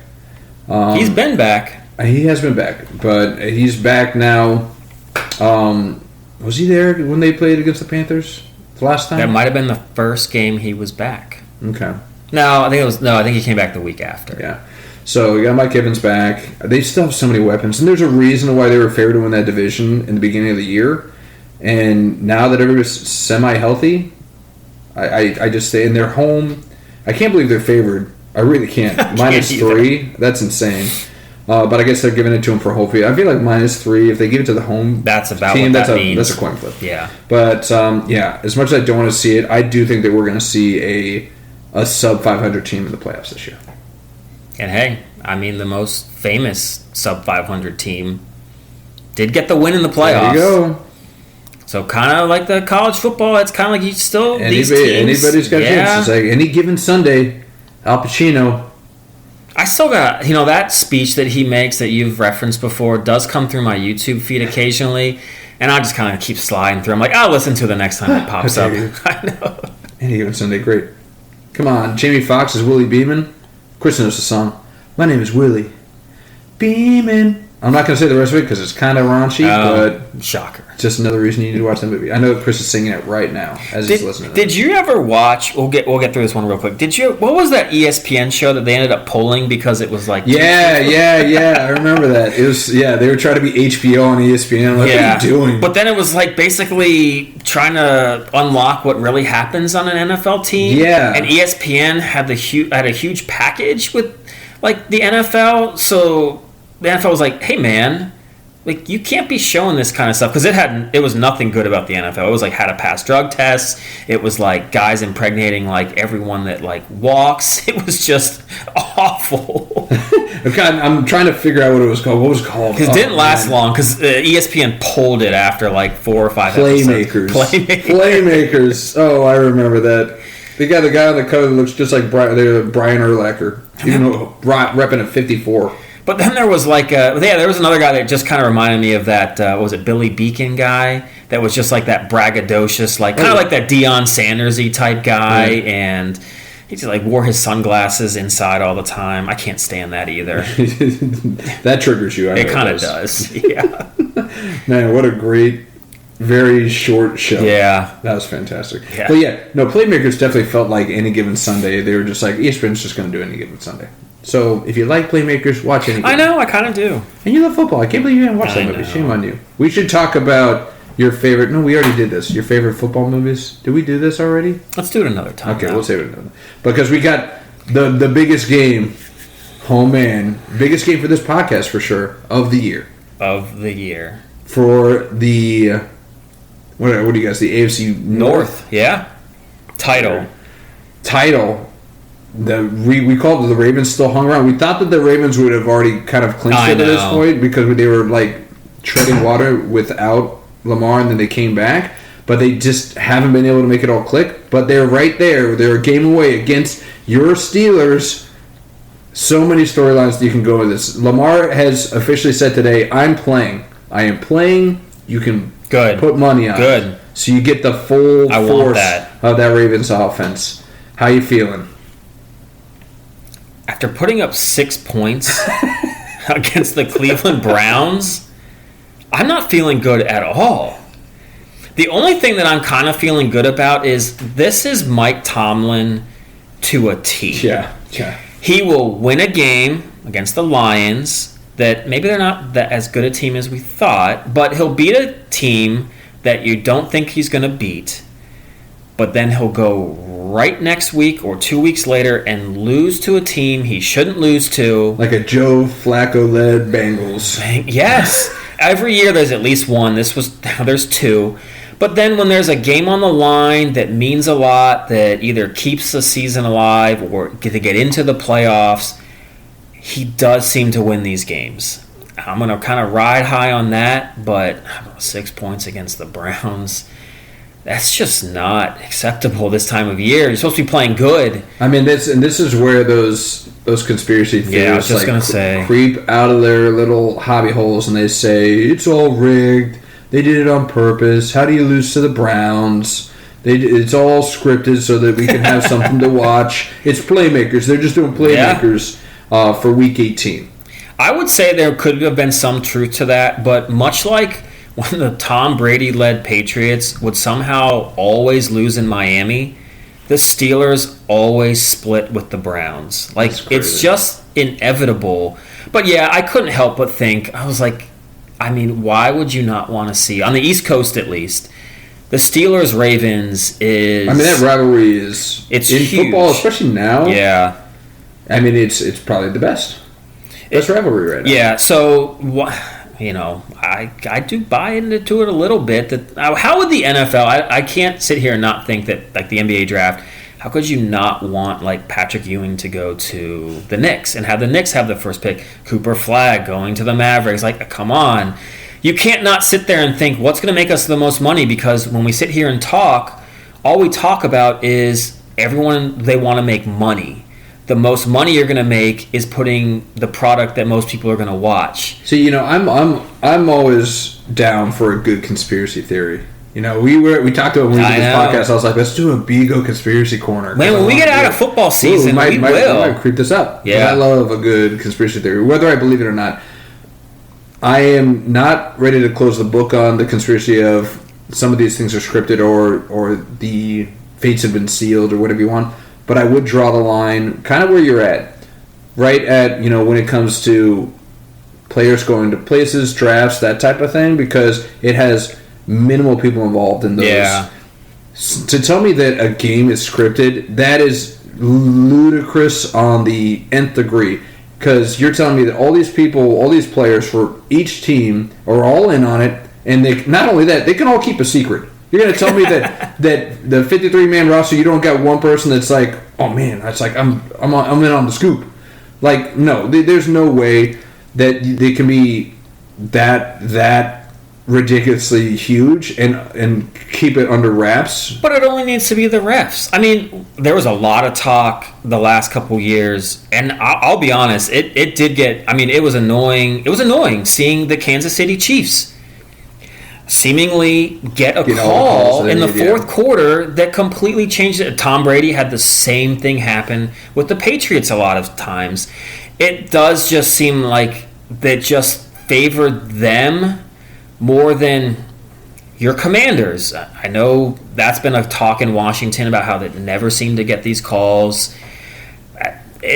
He's been back. He has been back, but he's back now. Was he there when they played against the Panthers the last time? That might have been the first game he was back. Okay. I think he came back the week after. Yeah. So we got Mike Evans back. They still have so many weapons, and there's a reason why they were favored to win that division in the beginning of the year. And now that everybody's semi-healthy, I just say, and they're home. I can't believe they're favored. I really can't. -3, that's insane. But I guess they're giving it to them for hopefully. I feel like -3, if they give it to the home that's about team, what that means. That's a coin flip. Yeah. But, as much as I don't want to see it, I do think that we're going to see a sub-500 team in the playoffs this year. And hey, I mean, the most famous sub-500 team did get the win in the playoffs. There you go. So kind of like the college football, it's kind of like you still these teams. Anybody's got a chance. It's like any given Sunday, Al Pacino. I still got, that speech that he makes that you've referenced before does come through my YouTube feed occasionally, and I just kind of keep sliding through. I'm like, I'll listen to it the next time it pops up. I know. Any given Sunday, great. Come on, Jamie Foxx is Willie Beeman. Chris knows the song. My name is Willie Beeman. I'm not going to say the rest of it because it's kind of raunchy, but shocker. Just another reason you need to watch that movie. I know Chris is singing it right now as he's listening to it. Did you ever watch? We'll get through this one real quick. What was that ESPN show that they ended up pulling because it was like? Yeah. I remember that. It was they were trying to be HBO on ESPN. What are you doing? But then it was like basically trying to unlock what really happens on an NFL team. Yeah. And ESPN had a huge package with like the NFL, so. The NFL was like, hey, man, like you can't be showing this kind of stuff because it was nothing good about the NFL. It was like how to pass drug tests. It was like guys impregnating like everyone that like walks. It was just awful. I'm trying to figure out what it was called. What was it called? Because it didn't last long because ESPN pulled it after like 4 or 5 episodes. Playmakers. Oh, I remember that. They got the guy on the cover that looks just like Brian Urlacher, even though repping at 54. But then there was like, there was another guy that just kind of reminded me of that, was it Billy Beacon guy? That was just like that braggadocious, like kind of like that Deion Sanders-y type guy, and he just like wore his sunglasses inside all the time. I can't stand that either. That triggers you. It kind of does, yeah. Man, what a great, very short show. Yeah. That was fantastic. Yeah. But Playmakers definitely felt like any given Sunday. They were just like, ESPN's just going to do any given Sunday. So, if you like Playmakers, watch it. I know, I kind of do. And you love football. I can't believe you haven't watched that movie. Shame on you. We should talk about your favorite... No, we already did this. Your favorite football movies. Did we do this already? Let's do it another time. Okay, we'll save it another time. Because we got the biggest game... Oh, man. Biggest game for this podcast, for sure, of the year. Of the year. For the... What do you guys... The AFC North? Yeah. Title. we called it the Ravens still hung around. We thought that the Ravens would have already kind of clinched it at this point because they were like treading water without Lamar, and then they came back. But they just haven't been able to make it all click. But they're right there. They're a game away against your Steelers. So many storylines that you can go with this. Lamar has officially said today, I'm playing. I am playing. You can put money on it. So you get the full force of that Ravens offense. How you feeling? After putting up 6 points against the Cleveland Browns, I'm not feeling good at all. The only thing that I'm kind of feeling good about is this is Mike Tomlin to a T. Yeah. He will win a game against the Lions that maybe they're not as good a team as we thought, but he'll beat a team that you don't think he's going to beat. But then he'll go right next week or 2 weeks later and lose to a team he shouldn't lose to. Like a Joe Flacco-led Bengals. Yes. Every year there's at least one. There's two. But then when there's a game on the line that means a lot, that either keeps the season alive or to get into the playoffs, he does seem to win these games. I'm going to kind of ride high on that, but 6 points against the Browns, that's just not acceptable this time of year. You're supposed to be playing good. I mean, this is where those conspiracy theories creep out of their little hobby holes, and they say it's all rigged. They did it on purpose. How do you lose to the Browns? It's all scripted so that we can have something to watch. It's playmakers. They're just doing playmakers for Week 18. I would say there could have been some truth to that, but much like when the Tom Brady-led Patriots would somehow always lose in Miami, the Steelers always split with the Browns. Like, it's just inevitable. But yeah, I couldn't help but think, I was like, I mean, why would you not want to see, on the East Coast at least, the Steelers-Ravens is... I mean, that rivalry is... It's in huge. Football, especially now. Yeah. I mean, it's probably the best. Best rivalry right now. Yeah, so, you know, I do buy into it a little bit. That how would the NFL... I can't sit here and not think that, like, the NBA draft... How could you not want, like, Patrick Ewing to go to the Knicks and have the Knicks have the first pick? Cooper Flagg going to the Mavericks. Like, come on. You can't not sit there and think, what's going to make us the most money? Because when we sit here and talk, all we talk about is everyone, they want to make money. The most money you're going to make is putting the product that most people are going to watch. See, you know, I'm always down for a good conspiracy theory. You know, we talked about when we did this podcast. I was like, let's do a Bigo conspiracy corner. Man, when we get out of football season, we will. I might creep this up. Yeah, I love a good conspiracy theory, whether I believe it or not. I am not ready to close the book on the conspiracy of some of these things are scripted or the fates have been sealed or whatever you want. But I would draw the line kind of where you're at, right at, you know, when it comes to players going to places, drafts, that type of thing, because it has minimal people involved in those. Yeah. To tell me that a game is scripted, that is ludicrous on the nth degree. Because you're telling me that all these people, all these players for each team are all in on it, and they not only that, they can all keep a secret. You're going to tell me that the 53-man roster, you don't got one person that's like, oh man, that's like I'm in on the scoop. Like, no, there's no way that they can be that ridiculously huge and keep it under wraps. But it only needs to be the refs. I mean, there was a lot of talk the last couple years, and I'll be honest, it did get, I mean, it was annoying. It was annoying seeing the Kansas City Chiefs seemingly get a call in the fourth quarter that completely changed it. Tom Brady had the same thing happen with the Patriots a lot of times. It does just seem like that just favored them more than your Commanders. I know that's been a talk in Washington about how they never seem to get these calls. I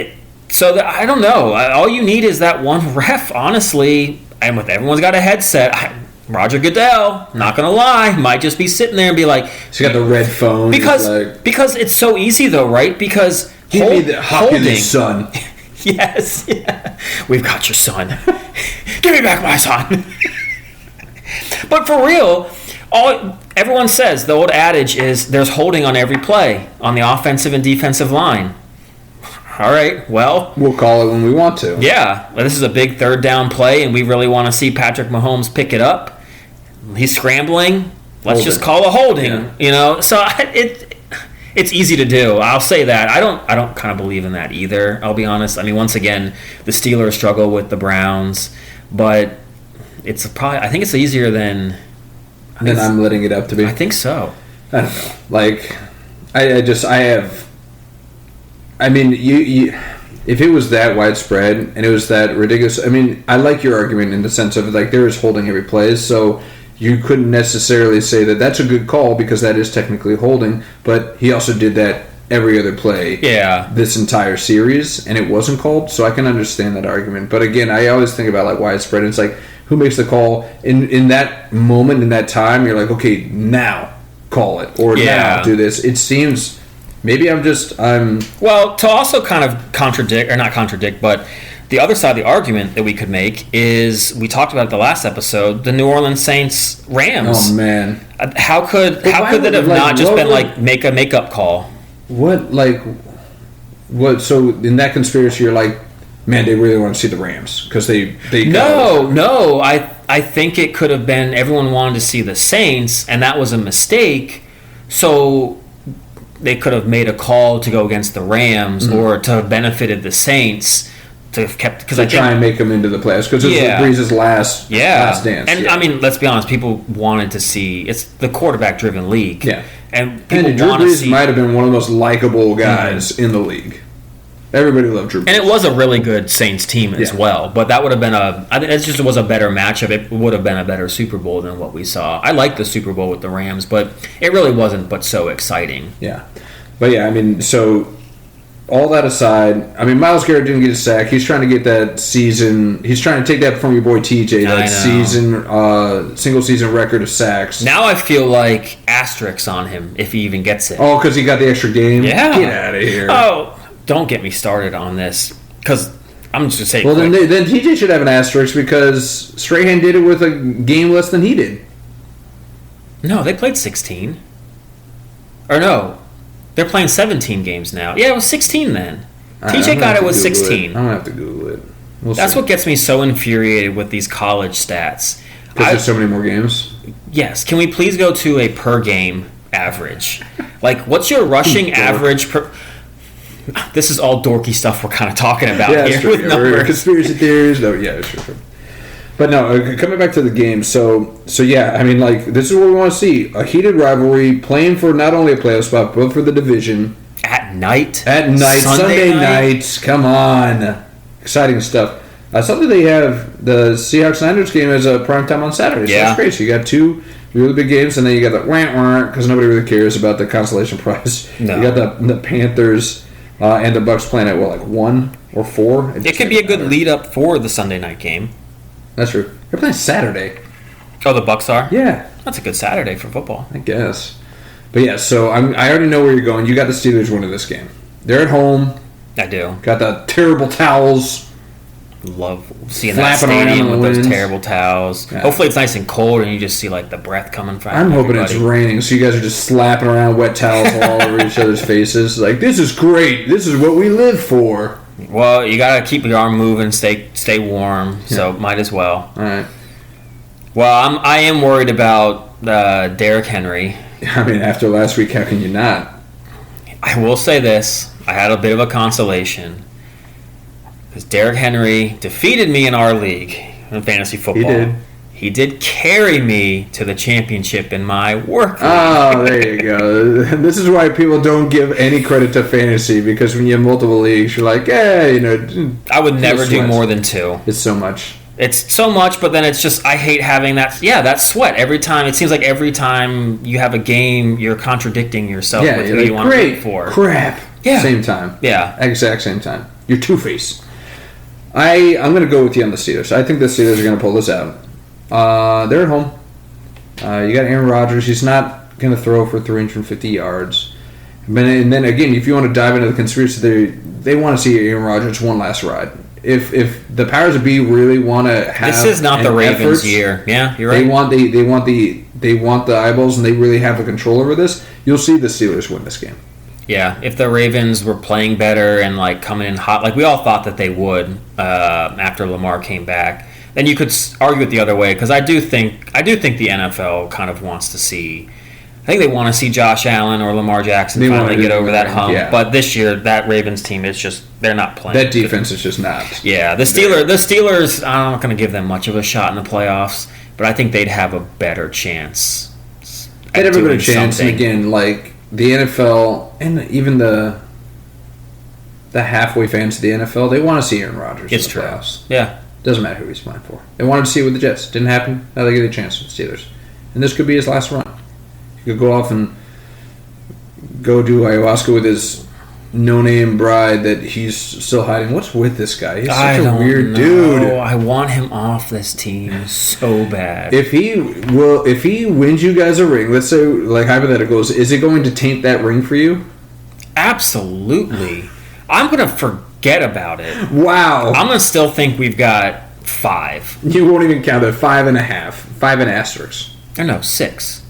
don't know. All you need is that one ref, honestly, and with everyone's got a headset. Roger Goodell, not gonna lie, might just be sitting there and be like, he's got the red phone because it's so easy though, right? Because give me the holding son. Yes, yeah. We've got your son. Give me back my son. But for real, everyone says the old adage is there's holding on every play on the offensive and defensive line. all right, well, we'll call it when we want to. Yeah, well, this is a big third down play, and we really want to see Patrick Mahomes pick it up. He's scrambling. Let's just call a holding. Yeah. So it's easy to do. I'll say that. I don't kind of believe in that either. I'll be honest. I mean, once again, the Steelers struggle with the Browns, but I think it's easier than I'm letting it up to be. I think so. I don't know. Like, I mean, you if it was that widespread and it was that ridiculous, I mean, I like your argument in the sense of, like, there is holding every play, so you couldn't necessarily say that that's a good call because that is technically holding, but he also did that every other play this entire series, and it wasn't called, so I can understand that argument. But again, I always think about, like, widespread. It's like, who makes the call? In that moment, in that time, you're like, okay, now call it, or now do this. It seems... Maybe I'm Well, to also kind of not contradict, but the other side of the argument that we could make is, we talked about it the last episode, the New Orleans Saints Rams. Oh, man. How could that have not just been like make a makeup call? What, so in that conspiracy you're like, man, they really want to see the Rams because they No, I think it could have been everyone wanted to see the Saints, and that was a mistake, so they could have made a call to go against the Rams or to have benefited the Saints to have kept... try and make them into the playoffs because it was Breeze's last dance. And I mean, let's be honest, people wanted to see... It's the quarterback-driven league. Yeah. And people Drew Brees might have been one of the most likable guys in the league. Everybody loved Drew Brees. And it was a really good Saints team as well. But that would have been I think it was a better matchup. It would have been a better Super Bowl than what we saw. I liked the Super Bowl with the Rams, but it really wasn't but so exciting. Yeah. But yeah, I mean, so all that aside, I mean, Myles Garrett didn't get a sack. He's trying to get that season. He's trying to take that from your boy TJ, that single season record of sacks. Now I feel like asterisks on him if he even gets it. Oh, because he got the extra game? Yeah. Get out of here. Oh, don't get me started on this, because I'm just going to say... Well, then TJ should have an asterisk because Strahan did it with a game less than he did. No, they played 16. Or no, they're playing 17 games now. Yeah, it was 16 then. TJ got it with 16. I'm going to have to Google it. That's what gets me so infuriated with these college stats. Because there's so many more games? Yes. Can we please go to a per-game average? Like, what's your rushing average per... This is all dorky stuff we're kind of talking about here with numbers. Conspiracy theories. No, yeah, sure. But no, coming back to the game. So yeah, I mean, like, this is what we want to see. A heated rivalry, playing for not only a playoff spot, but for the division. At night, Sunday nights. Come on. Exciting stuff. I saw that they have the Seahawks-Niners game as a primetime on Saturday. So that's great. So you got two really big games, and then you got the because nobody really cares about the consolation prize. No. You got the Panthers... and the Bucks playing at, 1 or 4? It could be a good lead-up for the Sunday night game. That's true. They're playing Saturday. Oh, the Bucks are? Yeah. That's a good Saturday for football. I guess. But yeah, so I already know where you're going. You got the Steelers winning this game. They're at home. I do. Got the terrible towels. Love seeing that stadium with those terrible towels. Yeah. Hopefully it's nice and cold and you just see the breath coming from I'm hoping it's raining, so you guys are just slapping around wet towels all over each other's faces. Like, this is great. This is what we live for. Well, you got to keep your arm moving, stay warm, so might as well. All right. Well, I am worried about Derrick Henry. I mean, after last week, how can you not? I will say this. I had a bit of a consolation. Because Derrick Henry defeated me in our league in fantasy football. He did carry me to the championship in my work league. Oh, there you go. This is why people don't give any credit to fantasy, because when you have multiple leagues, you're like, I would never do more than 2. It's so much. It's so much, but then it's just, I hate having that sweat every time. It seems like every time you have a game, you're contradicting yourself with who you want to root for. Crap. Yeah. Same time. Yeah. Exact same time. You're two-faced. I'm going to go with you on the Steelers. I think the Steelers are going to pull this out. They're at home. You got Aaron Rodgers. He's not going to throw for 350 yards. And then again, if you want to dive into the conspiracy, they want to see Aaron Rodgers one last ride. If the powers that be really want to have this is not the Ravens' year. Yeah, you're right. They want the eyeballs, and they really have the control over this. You'll see the Steelers win this game. Yeah, if the Ravens were playing better and like coming in hot, like we all thought that they would after Lamar came back, then you could argue it the other way, because I do think the NFL kind of wants to see. I think they want to see Josh Allen or Lamar Jackson finally get over that hump. Yeah. But this year, that Ravens team is just, they're not playing. That defense is just not. Yeah, the Steelers, I'm not going to give them much of a shot in the playoffs, but I think they'd have a better chance. They'd have a better chance, and again, like the NFL and even the halfway fans of the NFL, they want to see Aaron Rodgers in the playoffs. Yeah. Doesn't matter who he's playing for. They wanted to see it with the Jets. Didn't happen. Now they get a chance with the Steelers. And this could be his last run. He could go off and go do ayahuasca with his no-name bride that he's still hiding. What's with this guy? He's such a weird dude. I want him off this team so bad. If he wins you guys a ring, let's say, like hypotheticals, is it going to taint that ring for you? Absolutely. I'm going to forget about it. Wow. I'm going to still think we've got 5. You won't even count it. 5.5. 5 and asterisks. Or no, 6.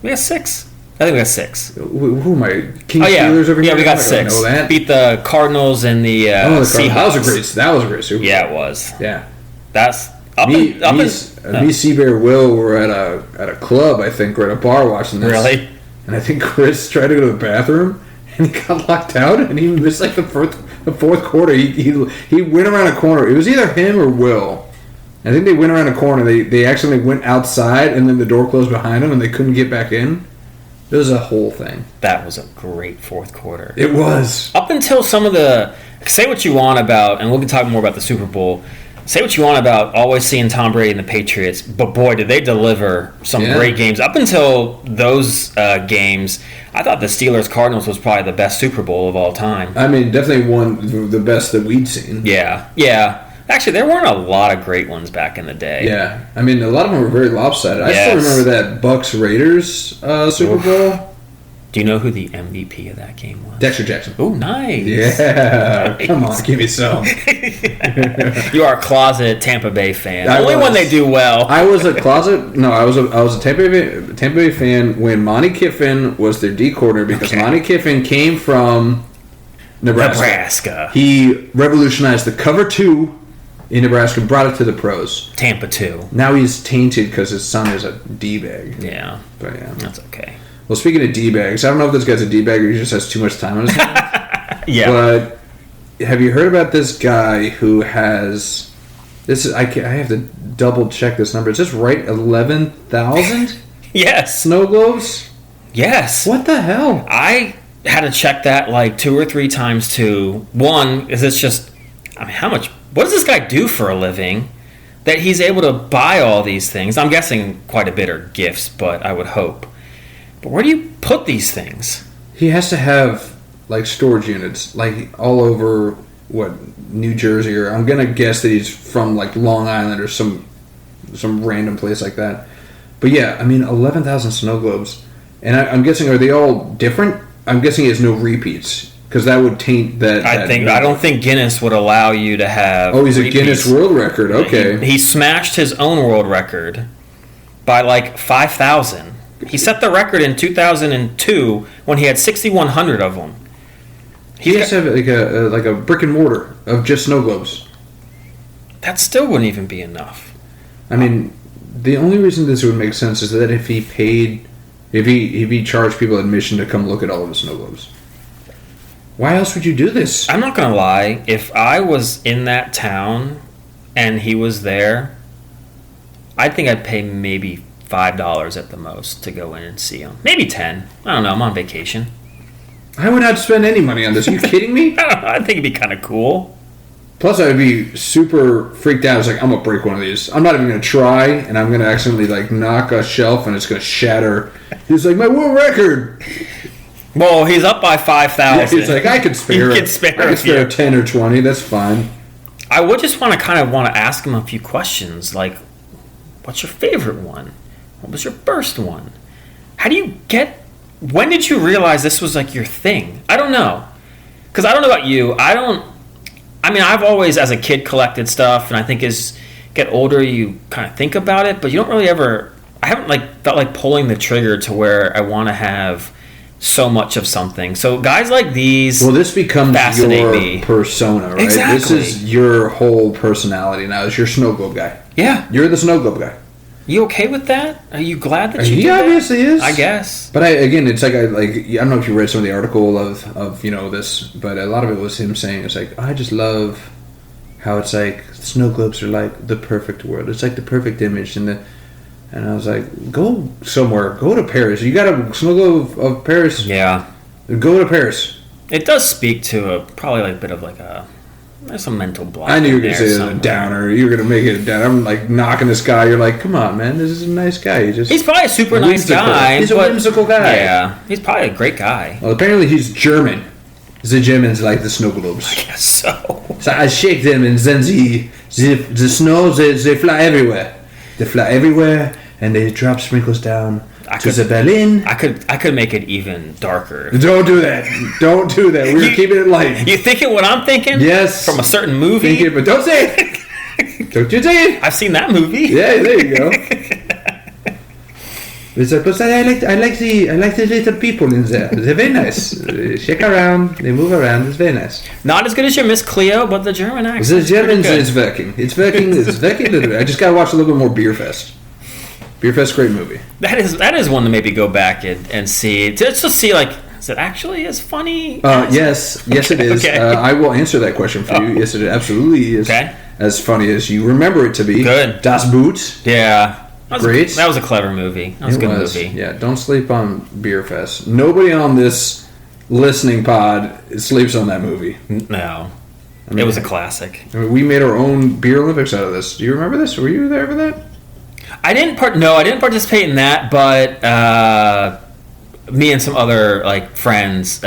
We got 6. I think we got 6. Who am I? Steelers over here? Yeah, we got 6. Beat the Cardinals and the Seahawks. That was a great Super Bowl. Yeah, it was. Yeah. That's me, Seabear, Will were at a club, I think, or at a bar watching this. Really? And I think Chris tried to go to the bathroom and he got locked out and he missed like the fourth quarter. He went around a corner. It was either him or Will. I think they went around a corner. They actually went outside and then the door closed behind them and they couldn't get back in. It was a whole thing. That was a great fourth quarter. It was. Up until some of the... Say what you want about... And we'll talk more about the Super Bowl. Say what you want about always seeing Tom Brady and the Patriots. But boy, did they deliver some great games. Up until those games, I thought the Steelers-Cardinals was probably the best Super Bowl of all time. I mean, definitely one the best that we'd seen. Yeah. Actually, there weren't a lot of great ones back in the day. Yeah. I mean, a lot of them were very lopsided. I still remember that Bucs-Raiders Super Bowl. Do you know who the MVP of that game was? Dexter Jackson. Oh, nice. Yeah. Nice. Come on, give me some. You are a closet Tampa Bay fan. Only when they do well. I was a closet... No, I was a Tampa Bay fan when Monty Kiffin was their D coordinator because Monty Kiffin came from Nebraska. He revolutionized the cover 2 in Nebraska, brought it to the pros. Tampa 2. Now he's tainted because his son is a D-bag. Yeah. But yeah. That's okay. Well, speaking of D-bags, I don't know if this guy's a D-bag or he just has too much time on his hands. Yeah. But have you heard about this guy who has... I have to double check this number. Is this right? 11,000? Yes. Snow globes? Yes. What the hell? I had to check that like 2 or 3 times too. One, is it's just... I mean, how much... What does this guy do for a living that he's able to buy all these things? I'm guessing quite a bit are gifts, but I would hope. But where do you put these things? He has to have, like, storage units, like, all over, New Jersey, or I'm going to guess that he's from, like, Long Island or some random place like that. But, yeah, I mean, 11,000 snow globes. And I'm guessing, are they all different? I'm guessing he has no repeats. Because that would taint that. I don't think Guinness would allow you to have. Oh, he's repeats. A Guinness World Record. Okay. He smashed his own world record by like 5,000. He set the record in 2002 when he had 6,100 of them. He has to have like a brick and mortar of just snow globes. That still wouldn't even be enough. I mean, the only reason this would make sense is that if he charged people admission to come look at all of the snow globes. Why else would you do this? I'm not going to lie. If I was in that town and he was there, I think I'd pay maybe $5 at the most to go in and see him. Maybe 10. I don't know. I'm on vacation. I would not spend any money on this. Are you kidding me? I don't know. I think it'd be kind of cool. Plus, I would be super freaked out. I was like, I'm going to break one of these. I'm not even going to try, and I'm going to accidentally like knock a shelf, and it's going to shatter. He's like, my world record. Well, he's up by 5,000. Yeah, he's like, I could spare it. I could spare 10 or 20. That's fine. I would just want to ask him a few questions, like, what's your favorite one? What was your first one? How do you get... When did you realize this was, like, your thing? I don't know. Because I don't know about you. I've always, as a kid, collected stuff, and I think as you get older, you kind of think about it, but you don't really ever... I haven't, like, felt like pulling the trigger to where I want to have... so much of something. So guys like these, well, this becomes fascinate your me. persona, right? Exactly. This is your whole personality now. Is your snow globe guy? Yeah. You're the snow globe guy. You okay with that? Are you glad that you He did that? obviously is. I guess. But it's like I don't know if you read some of the article of this, but a lot of it was him saying it's like, I just love how it's like snow globes are like the perfect world. It's like the perfect image, and I was like, go somewhere, go to Paris. You got a snow globe of Paris? Yeah. Go to Paris. It does speak to probably like a bit of like there's some mental block. I knew you were gonna say somewhere. a downer. You were gonna make it a downer. I'm like knocking this guy. You're like, come on, man, this is a nice guy. He's probably a super nice whimsical. guy. He's a but- whimsical guy. Yeah, he's probably a great guy. Well, apparently he's German. The Germans like the snow globes. I guess so. So I shake them, and then the snow they fly everywhere. They fly everywhere, and they drop sprinkles down to the Berlin. I could make it even darker. Don't do that. Don't do that. We're keeping it light. You thinking what I'm thinking? Yes. From a certain movie. Think it, but don't say it. Don't you say it. I've seen that movie. Yeah, there you go. It's like, but I like the little people in there. They're very nice. They shake around, they move around. It's very nice. Not as good as your Miss Cleo, but the German accent. The Germans is working. It's working. It's working. I just gotta watch a little bit more Beer Fest. Beer Fest, great movie. That is one to maybe go back and see. Just to see, like, is it actually as funny? Yes, it is. Okay. I will answer that question for you. Yes, it absolutely is. Okay. As funny as you remember it to be. Good. Das Boot. Yeah. Great. That was a clever movie. That was a good movie. Yeah, don't sleep on Beer Fest. Nobody on this listening pod sleeps on that movie. No. I mean, It was a classic. I mean, we made our own Beer Olympics out of this. Do you remember this? Were you there for that? I didn't participate in that, but me and some other like friends,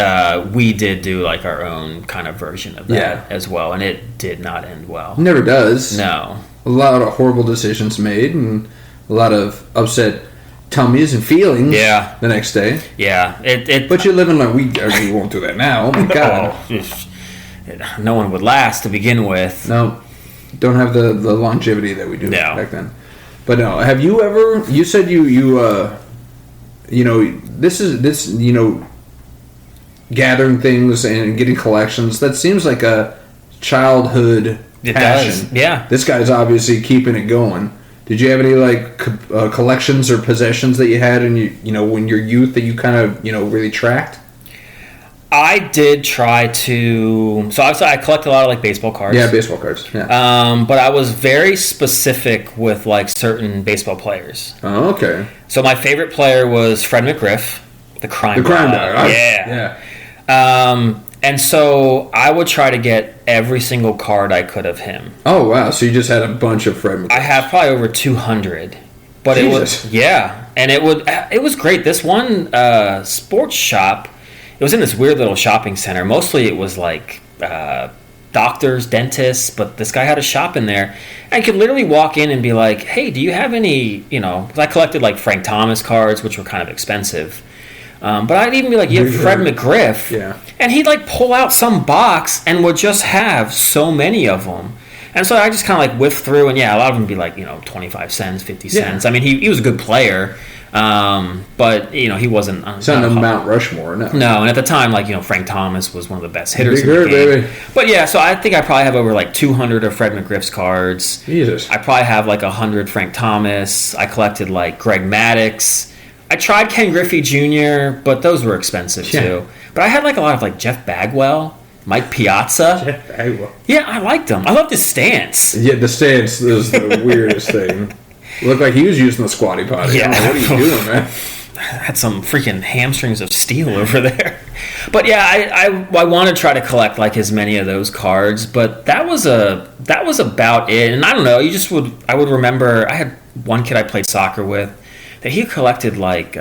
we did do like our own kind of version of that as well, and it did not end well. Never does. No. A lot of horrible decisions made, and a lot of upset tummies and feelings. Yeah. The next day. Yeah. But you live and learn. We won't do that now. Oh my god. No one would last to begin with. No, don't have the longevity that we do No. back then. But no, have you ever? You said gathering things and getting collections. That seems like a childhood It passion. does. Yeah. This guy's obviously keeping it going. Did you have any like collections or possessions that you had in when your youth that you kind of really tracked? I did try to. So obviously, I collect a lot of like baseball cards. Yeah, baseball cards. Yeah. But I was very specific with like certain baseball players. Oh, okay. So my favorite player was Fred McGriff, the crime The crime dog. dog. Yeah. And so I would try to get every single card I could of him. Oh wow! So you just had a bunch of Fred McGriff. I have probably over 200. But Jesus. it was great. This one sports shop. It was in this weird little shopping center. Mostly it was like doctors, dentists, but this guy had a shop in there. I could literally walk in and be like, hey, do you have any, 'cause I collected like Frank Thomas cards, which were kind of expensive. But I'd even be like, you have Fred McGriff. Yeah. And he'd like pull out some box and would just have so many of them. And so I just kind of like whiff through, and a lot of them would be like, 25 cents, 50 cents. I mean, he was a good player. But he wasn't. It's not a Mount Rushmore, no. No, and at the time, like Frank Thomas was one of the best hitters Big in the Bird, game. baby. But yeah, so I think I probably have over like 200 of Fred McGriff's cards. Jesus. I probably have like 100 Frank Thomas. I collected like Greg Maddux. I tried Ken Griffey Jr., but those were expensive too. But I had like a lot of like Jeff Bagwell, Mike Piazza. Jeff Bagwell. Yeah, I liked him. I loved his stance. Yeah, the stance is the weirdest thing. Looked like he was using the squatty potty. Yeah. What are you doing, man? Had some freaking hamstrings of steel over there. But yeah, I want to try to collect like as many of those cards, but that was about it. And I don't know, I would remember I had one kid I played soccer with that he collected like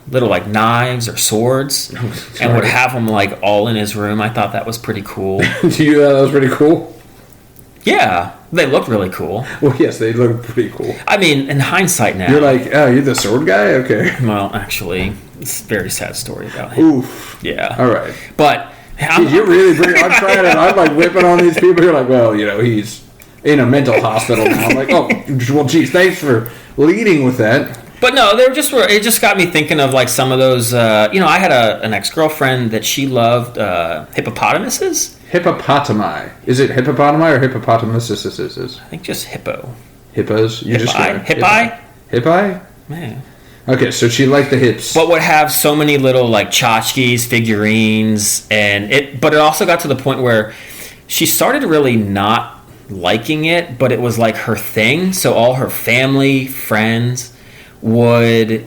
little like knives or swords and would have them like all in his room. I thought that was pretty cool. Do you that was pretty cool? Yeah, they looked really cool. Well, yes, they look pretty cool. I mean, in hindsight now. You're like, oh, you're the sword guy? Okay. Well, actually, it's a very sad story about him. Oof. Yeah. All right. But You're really I'm trying to, I'm like whipping on these people. You're like, well, he's in a mental hospital now. I'm like, oh, well, geez, thanks for leading with that. But no, it just got me thinking of like some of those. I had an ex-girlfriend that she loved hippopotamuses. Hippopotami. Is it hippopotami or hippopotamuses? I think just hippo. Hippos? Hippi? Hippi? Man. Okay, so she liked the hips. But would have so many little like tchotchkes, figurines, but it also got to the point where she started really not liking it, but it was like her thing. So all her family, friends would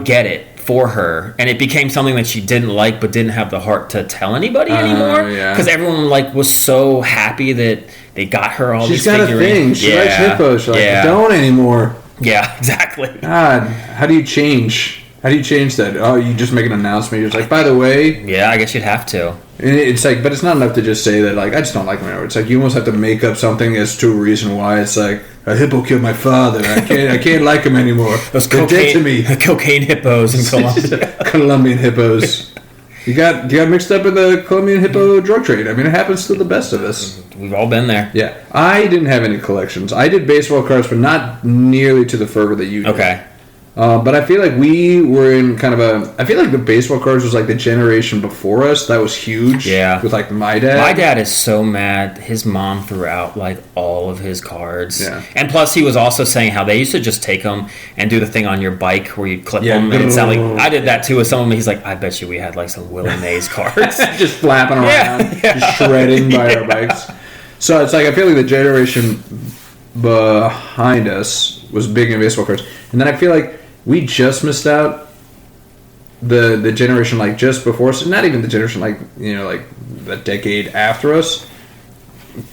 get it for her, and it became something that she didn't like but didn't have the heart to tell anybody anymore, because everyone like was so happy that they got her all these figurines. She's got a thing. She likes hippos. She's like, don't anymore. Yeah, exactly. God, how do you change that? Oh, you just make an announcement. You're just like, by the way. Yeah, I guess you'd have to. And it's like, but it's not enough to just say that, like, I just don't like him anymore. It's like you almost have to make up something as to a reason why. It's like, a hippo killed my father. I can't like him anymore. Those dead to me. Cocaine hippos in Colombia. Colombian hippos. You got mixed up in the Colombian hippo drug trade. I mean, it happens to the best of us. We've all been there. Yeah. I didn't have any collections. I did baseball cards, but not nearly to the fervor that you did. Okay. But I feel like we were in kind of I feel like the baseball cards was like the generation before us. That was huge. Yeah. With like my dad. My dad is so mad. His mom threw out like all of his cards. Yeah. And plus he was also saying how they used to just take them and do the thing on your bike where you clip them. And it sounded like, I did that too with some of them. He's like, I bet you we had like some Willie Mays cards. Just flapping around. Just shredding by our bikes. So it's like, I feel like the generation behind us was big in baseball cards. And then I feel like we just missed out the generation like just before us, not even the generation like like the decade after us.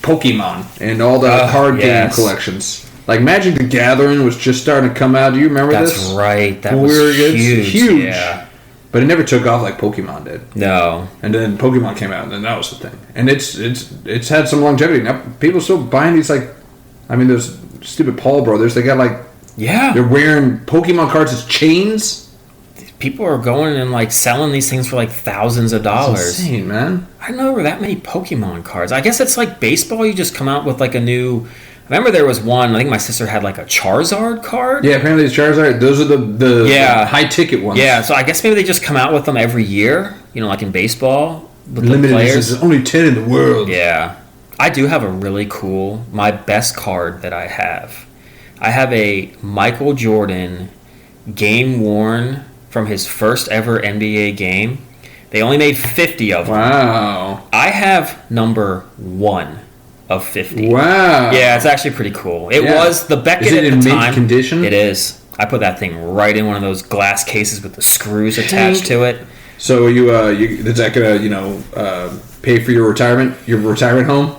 Pokemon and all the card game collections. Like Magic the Gathering was just starting to come out. Do you remember this? That's right. That was huge. Yeah. But it never took off like Pokemon did. No. And then Pokemon came out, and then that was the thing. And it's had some longevity. Now people still buying these like, I mean, those stupid Paul brothers. They got like. Yeah. They're wearing Pokemon cards as chains. People are going and like selling these things for like thousands of dollars. That's insane, man. I didn't know there were that many Pokemon cards. I guess it's like baseball. You just come out with like a new. I remember there was one. I think my sister had like a Charizard card. Yeah, apparently it's Charizard. Those are the high ticket ones. Yeah, so I guess maybe they just come out with them every year. Like in baseball, with limited players. There's only 10 in the world. Yeah, I do have a really cool. My best card that I have. I have a Michael Jordan game worn from his first ever NBA game. They only made 50 of them. Wow. I have number 1 of 50. Wow. Yeah, it's actually pretty cool. It was the Beckett at the time. Is it in mint condition? It is. I put that thing right in one of those glass cases with the screws attached to it. So is that gonna pay for your retirement home?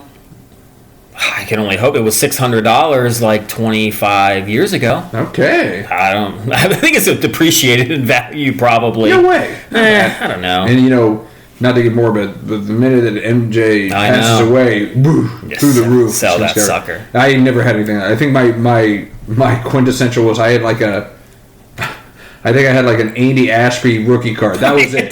I can only hope. It was $600 like 25 years ago. Okay. I think it's depreciated in value probably. No way. I don't know. And not to get more, but the minute that MJ passes away, through the roof. Sell that sucker. I never had anything. I think my quintessential was I think I had like an Andy Ashby rookie card. That was it.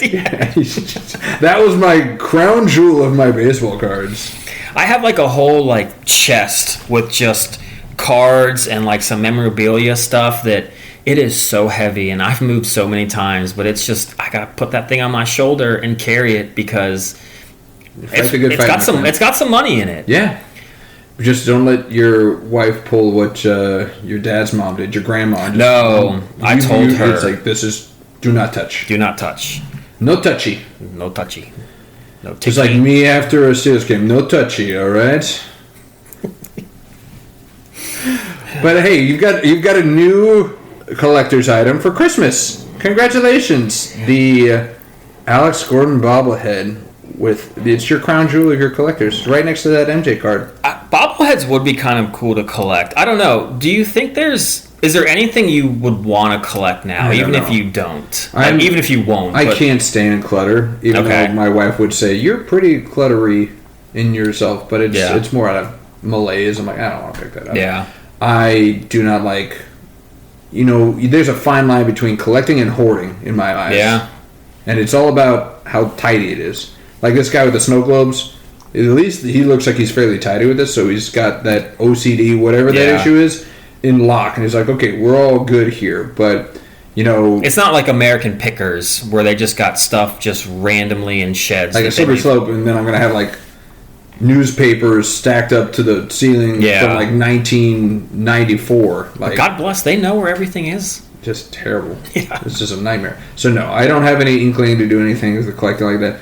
That was my crown jewel of my baseball cards. I have like a whole like chest with just cards and like some memorabilia stuff that it is so heavy, and I've moved so many times, but it's just I gotta put that thing on my shoulder and carry it because it's got some money in it. Yeah. Just don't let your wife pull what your dad's mom did, your grandma. I told her. It's like, this is, do not touch. Do not touch. No touchy. No touchy. No touchy. Just like me after a Steelers game. No touchy, all right? But hey, you've got a new collector's item for Christmas. Congratulations. The Alex Gordon bobblehead. It's your crown jewel of your collectors, right next to that MJ card. Bobbleheads would be kind of cool to collect. I don't know. Do you think is there anything you would want to collect now, even if you don't? Even if you won't. I can't stand clutter, even though my wife would say, you're pretty cluttery in yourself, but it's more out of malaise. I'm like, I don't want to pick that up. Yeah. I do not like, there's a fine line between collecting and hoarding in my eyes. Yeah. And it's all about how tidy it is. Like this guy with the snow globes, at least he looks like he's fairly tidy with this, so he's got that OCD, whatever that issue is. in lock, and he's like, okay, we're all good here, but it's not like American Pickers where they just got stuff just randomly in sheds. Like a slippery slope, and then I'm gonna have like newspapers stacked up to the ceiling from like 1994. Like, God bless, they know where everything is. Just terrible. Yeah. It's just a nightmare. So no, I don't have any inkling to do anything with the collecting like that.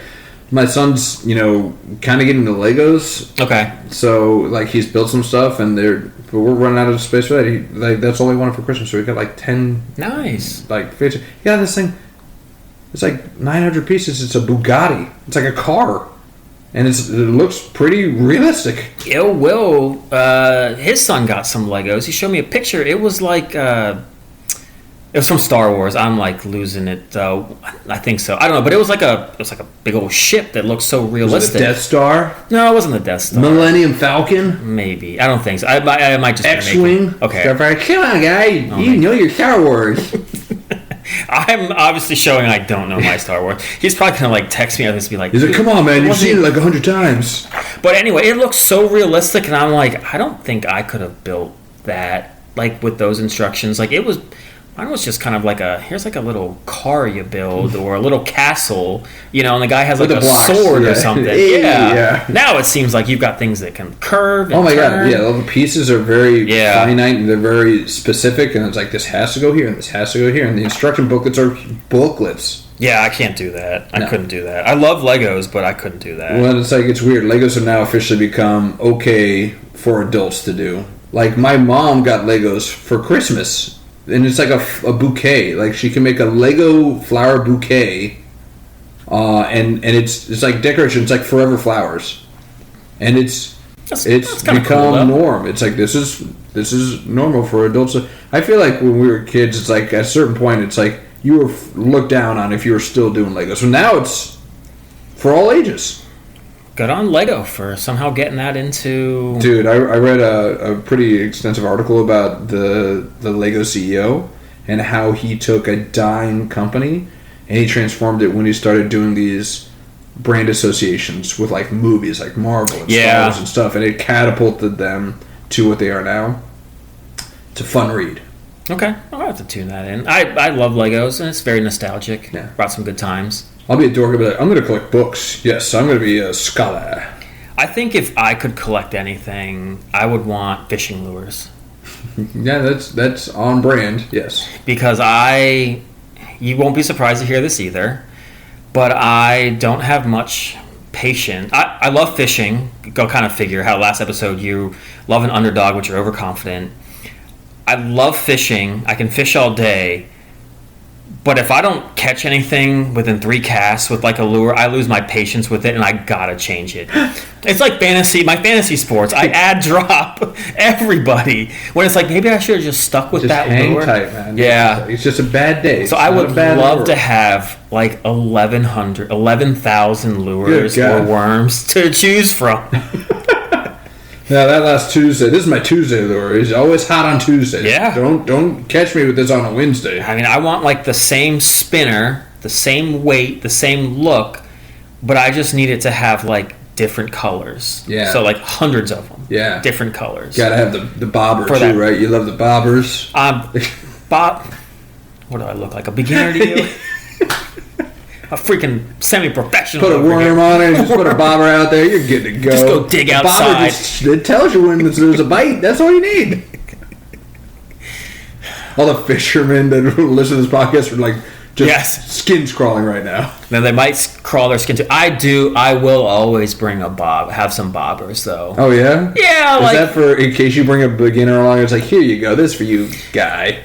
My son's, kind of getting into Legos. Okay. So like he's built some stuff, and but we're running out of space for that. That's all he wanted for Christmas. So he got like 10. Nice. Like 50. Yeah, this thing. It's like 900 pieces. It's a Bugatti. It's like a car. And it looks pretty realistic. Will, his son got some Legos. He showed me a picture. It was like, it was from Star Wars. I'm like losing it. I think so. I don't know, but it was like a big old ship that looked so realistic. Was it the Death Star? No, it wasn't the Death Star. Millennium Falcon? Maybe. I don't think so. I might just X-Wing? Okay. Come on, guy. You know your Star Wars. I'm obviously showing I don't know my Star Wars. He's probably gonna like text me and just be like, he's like, come on, man, you've seen it like 100 times. But anyway, it looks so realistic, and I'm like, I don't think I could have built that like with those instructions. Like mine was just kind of like here's like a little car you build or a little castle, and the guy has like a sword or something. Yeah. Now it seems like you've got things that can curve and turn. God, yeah, all the pieces are very finite and they're very specific, and it's like this has to go here and this has to go here, and the instruction booklets are booklets. Yeah, I can't do that. I couldn't do that. I love Legos, but I couldn't do that. Well, it's weird. Legos have now officially become okay for adults to do. Like my mom got Legos for Christmas. And it's like a bouquet. Like she can make a Lego flower bouquet, and it's like decoration. It's like forever flowers, and it's become cool, norm. It's like this is normal for adults. I feel like when we were kids, it's like at a certain point, it's like you were looked down on if you were still doing Lego. So now it's for all ages. Good on Lego for somehow getting that into... Dude, I read a pretty extensive article about the Lego CEO and how he took a dying company and he transformed it when he started doing these brand associations with like movies like Marvel and Star Wars and stuff, and it catapulted them to what they are now. It's a fun read. Okay, I'll have to tune that in. I love Legos, and it's very nostalgic. Yeah. Brought some good times. I'll be a dork, but I'm going to collect books. Yes, I'm going to be a scholar. I think if I could collect anything, I would want fishing lures. Yeah, that's on brand, yes. Because you won't be surprised to hear this either, but I don't have much patience. I love fishing. Go kind of figure how last episode you love an underdog, which you're overconfident. I love fishing. I can fish all day. But if I don't catch anything within 3 casts with like a lure, I lose my patience with it, and I gotta change it. It's like my fantasy sports. I add drop everybody when it's like maybe I should have just stuck with that hang lure. Tight, man. Yeah, it's just a bad day. So I would love to have like 11,000 lures or worms to choose from. Now that last Tuesday, this is my Tuesday lure. It's always hot on Tuesday. Yeah. Don't catch me with this on a Wednesday. I mean, I want like the same spinner, the same weight, the same look, but I just need it to have like different colors. Yeah. So like hundreds of them. Yeah. Different colors. Gotta have the bobber too, that, right? You love the bobbers. Bob. What do I look like? A beginner to you? A freaking semi-professional. Put a worm on it, just put a bobber out there, you're good to go. Just go dig outside. It tells you when there's a bite. That's all you need. All the fishermen that listen to this podcast are like just skins crawling right now. Then they might crawl their skin too. I will always bring have some bobbers though. Oh yeah? Yeah. Is that for in case you bring a beginner along? It's like, here you go, this for you, guy.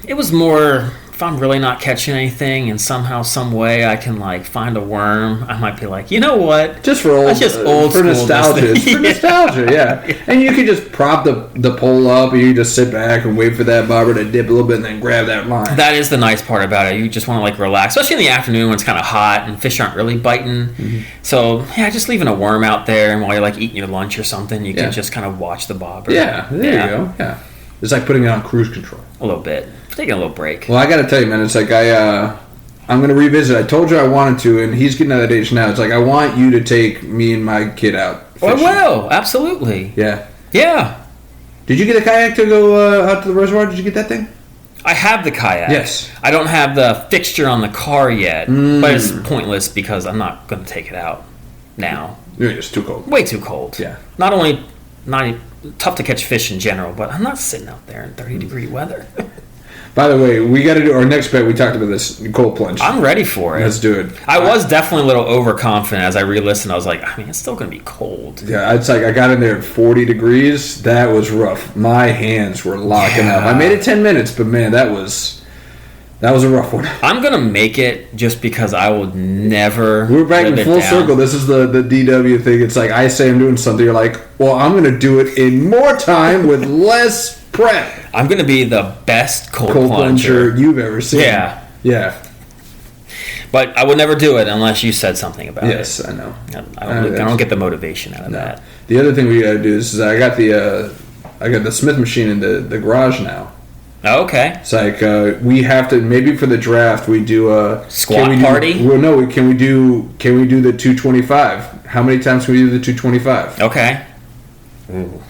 It was more. If I'm really not catching anything and somehow, some way I can like find a worm, I might be like, you know what? Just for old for nostalgia. For nostalgia, yeah. And you can just prop the pole up, and you just sit back and wait for that bobber to dip a little bit, and then grab that line. That is the nice part about it. You just want to like relax, especially in the afternoon when it's kind of hot and fish aren't really biting. Mm-hmm. So just leaving a worm out there, and while you're like eating your lunch or something, you can just kind of watch the bobber. Yeah, there you go. Yeah, it's like putting it on cruise control. A little bit. Taking a little break. Well, I got to tell you, man, it's like I'm going to revisit. I told you I wanted to, and he's getting at that age now. It's like I want you to take me and my kid out fishing. I will, absolutely. Yeah. Yeah. Did you get a kayak to go out to the reservoir? Did you get that thing? I have the kayak. Yes. I don't have the fixture on the car yet, but it's pointless because I'm not going to take it out now. It's too cold. Way too cold. Yeah. Not only tough to catch fish in general, but I'm not sitting out there in 30-degree weather. By the way, we got to do our next bet. We talked about this cold plunge. I'm ready for it. Let's do it. I was definitely a little overconfident as I re-listened. I was like, I mean, it's still going to be cold. Yeah, it's like I got in there at 40 degrees. That was rough. My hands were locking up. I made it 10 minutes, but man, that was a rough one. I'm going to make it just because I would never. We're back in full circle. This is the DW thing. It's like I say I'm doing something. You're like, well, I'm going to do it in more time with less prep. I'm going to be the best cold plunger you've ever seen. Yeah. Yeah. But I would never do it unless you said something about it. Yes, I know. I don't get the motivation out of that. The other thing we got to do is I got the Smith machine in the garage now. Oh, okay. It's like we have to, maybe for the draft we do a squat party. Well, no, can we do the 225? How many times can we do the 225? Okay. Ooh.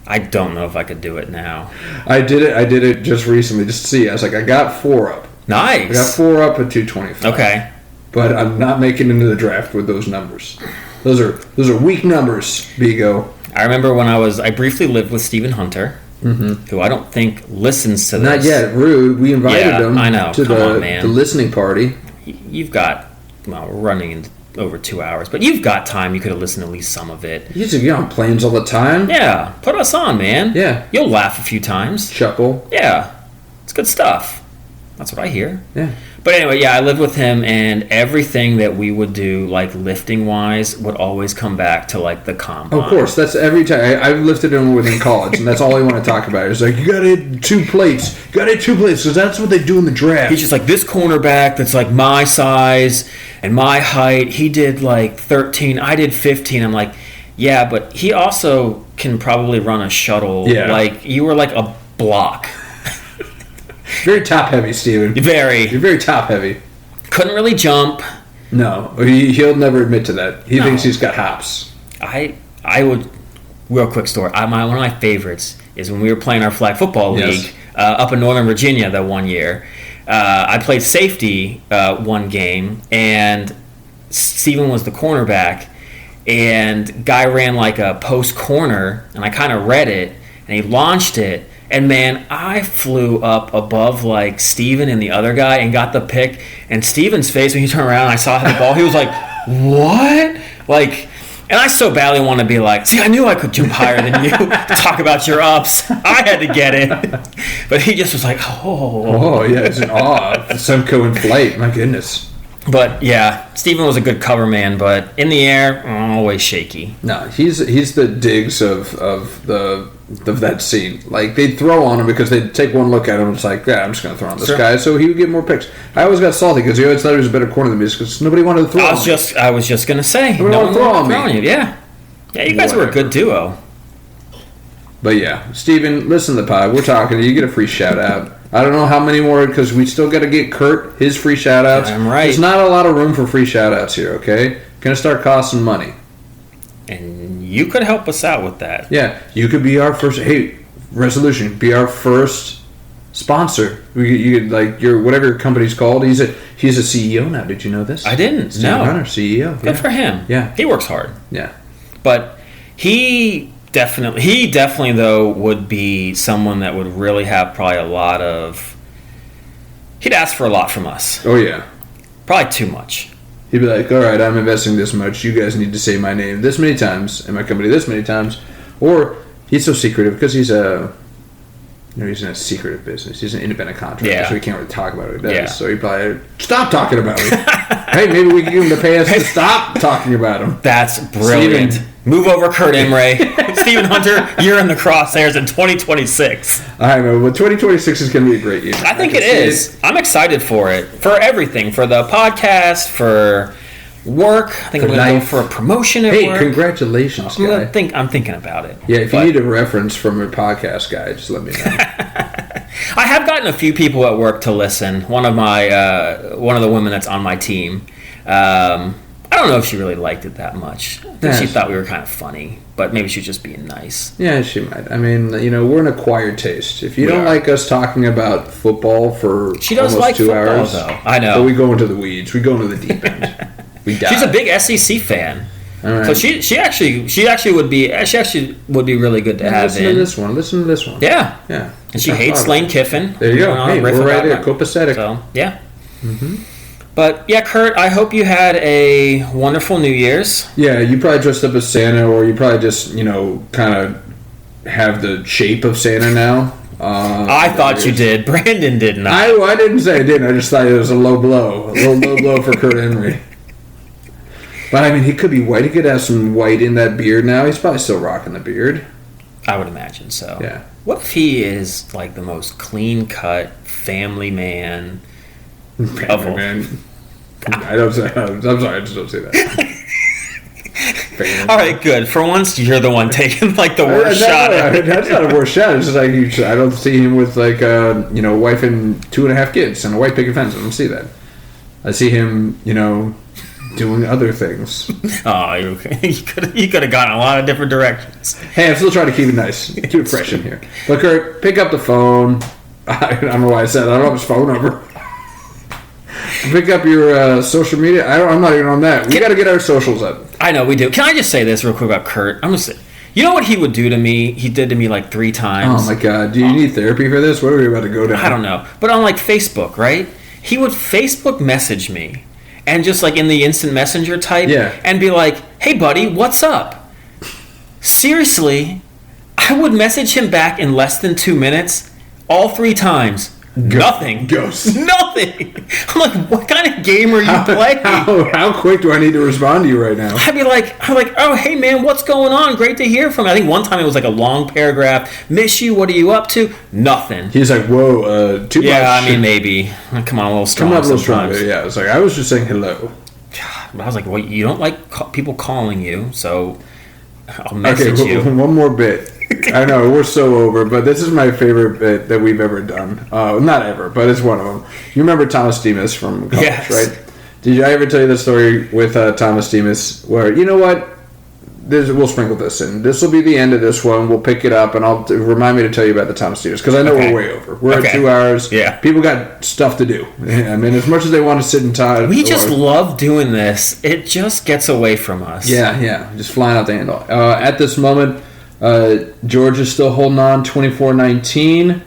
I don't know if I could do it now. I did it just recently just to see. I was like, I got 4 up. Nice. I got 4 up at 225. Okay. But I'm not making it into the draft with those numbers. Those are weak numbers, Vigo. I remember when I briefly lived with Stephen Hunter, who I don't think listens to this. Not yet. Rude. We invited him I know. to the listening party. You've got, well, we're running into over 2 hours, but you've got time. You could have listened to at least some of it. You used to get on planes all the time. Yeah. Put us on, man. Yeah. You'll laugh a few times. Chuckle. Yeah. It's good stuff. That's what I hear. Yeah. But anyway, yeah, I lived with him, and everything that we would do, like lifting-wise, would always come back to, like, the combine. Of course. That's every time. I've lifted him within college, and that's all I want to talk about. It's like, you got to hit 2 plates. You got to hit 2 plates, because that's what they do in the draft. He's just like, this cornerback that's, like, my size and my height, he did, like, 13. I did 15. I'm like, yeah, but he also can probably run a shuttle. Yeah. Like, you were like a block. Very top-heavy, Steven. Very. You're very top-heavy. Couldn't really jump. No. He'll never admit to that. He thinks he's got hops. I would... Real quick story. One of my favorites is when we were playing our flag football league up in Northern Virginia that one year. I played safety one game, and Steven was the cornerback, and guy ran like a post corner, and I kind of read it, and he launched it, and man, I flew up above like Steven and the other guy and got the pick, and Steven's face when he turned around and I saw the ball, he was like, what? Like, and I so badly want to be like, see, I knew I could jump higher than you to talk about your ups. I had to get it. But he just was like, oh. Oh, yeah, it's an awe. Semko in flight, my goodness. But, yeah, Steven was a good cover man, but in the air, always shaky. No, he's the Diggs of that scene. Like, they'd throw on him because they'd take one look at him and it's like, yeah, I'm just going to throw on this guy. So he would get more picks. I always got salty because he always thought he was a better corner than me because nobody wanted to throw on me. I was just going to say, no one wanted to throw on you. Yeah, you guys were a good duo. But yeah, Steven, listen to the pod. We're talking. You get a free shout out. I don't know how many more because we still got to get Kurt his free shout outs. I'm right. There's not a lot of room for free shout outs here, okay? Going to start costing money. And you could help us out with that. Yeah, you could be our first. Hey, resolution, be our first sponsor. You could like whatever your company's called. He's a CEO now. Did you know this? I didn't. Steven Hunter, CEO. Good for him. Yeah, he works hard. Yeah, but he definitely though would be someone that would really have probably a lot of. He'd ask for a lot from us. Oh yeah, probably too much. He'd be like, all right, I'm investing this much. You guys need to say my name this many times and my company this many times. Or he's so secretive because he's he's in a secretive business. He's an independent contractor, so he can't really talk about what he does. Yeah. So he'd probably, stop talking about me. Hey, maybe we can get him to pay us to stop talking about him. That's brilliant. Steven. Move over, Kurt Emre. Stephen Hunter, you're in the crosshairs in 2026. I know, but 2026 is going to be a great year. I think it is. I'm excited for it. For everything. For the podcast, for work. I think I'm going to go for a promotion at work. Hey, congratulations, guy. I'm thinking about it. Yeah, if you need a reference from a podcast guy, just let me know. I have gotten a few people at work to listen. One of the women that's on my team. I don't know if she really liked it that much. I think Yeah, she thought we were kind of funny, but maybe she was just being nice. Yeah, she might. I mean, we're an acquired taste. If you We don't are. like us talking about football for She does almost like 2 football, hours, though. I know. but we go into the weeds. We go into the deep end. We die. She's a big SEC fan. All right. So she actually would be really good to have Listen in. to this one. Listen to this one. Yeah. Yeah. And she hates Lane Kiffin. There you go. Going on a Hey, riff we're right about there. that. Copacetic. So, yeah. But, yeah, Kurt, I hope you had a wonderful New Year's. Yeah, you probably dressed up as Santa, or you probably just, kind of have the shape of Santa now. I thought you did. Brandon did not. I didn't say I didn't. I just thought it was a low blow. A little low blow for Kurt Henry. But, I mean, he could be white. He could have some white in that beard now. He's probably still rocking the beard. I would imagine so. Yeah. What if he is, like, the most clean-cut family man of all? Man. I'm sorry, I just don't say that. All right, good. For once, you're the one taking, like, the worst shot at it. That's not a worst shot. It's just like I don't see him with like wife and 2.5 kids and a white picket fence. I don't see that. I see him, doing other things. Oh, you could have gone a lot of different directions. Hey, I'm still trying to keep it nice, keep it fresh in here. But Kurt, pick up the phone. I don't know why I said that. I don't have his phone number. Pick up your social media. I'm not even on that. We got to get our socials up. I know we do. Can I just say this real quick about Kurt? You know what he would do to me? He did to me like 3 times. Oh my God! Do you need therapy for this? What are we about to go down? I don't know. But on like Facebook, right? He would Facebook message me and just like in the instant messenger type and be like, "Hey buddy, what's up?" Seriously, I would message him back in less than 2 minutes, all 3 times. Nothing. Ghost. Nothing. I'm like, what kind of game are you playing? How quick do I need to respond to you right now? I'm like, oh, hey, man, what's going on? Great to hear from you. I think one time it was like a long paragraph. Miss you. What are you up to? Nothing. He's like, whoa, too much. Yeah, I mean, maybe. Come on, a little strong. Come up a little stronger. Yeah, it's like, I was just saying hello. But I was like, well, you don't like people calling you, so I'll message you. One more bit. I know, we're so over, but this is my favorite bit that we've ever done. Not ever, but it's one of them. You remember Thomas Demas from college, yes. right? Did I ever tell you the story with Thomas Demas where, you know what? We'll sprinkle this in. This will be the end of this one. We'll pick it up, and I'll remind me to tell you about the Thomas Demas, because I know we're way over. We're at 2 hours. Yeah. People got stuff to do. I mean, as much as they want to sit and talk. We just love doing this. It just gets away from us. Yeah. Just flying out the handle. At this moment, Georgia's still holding on, 24-19,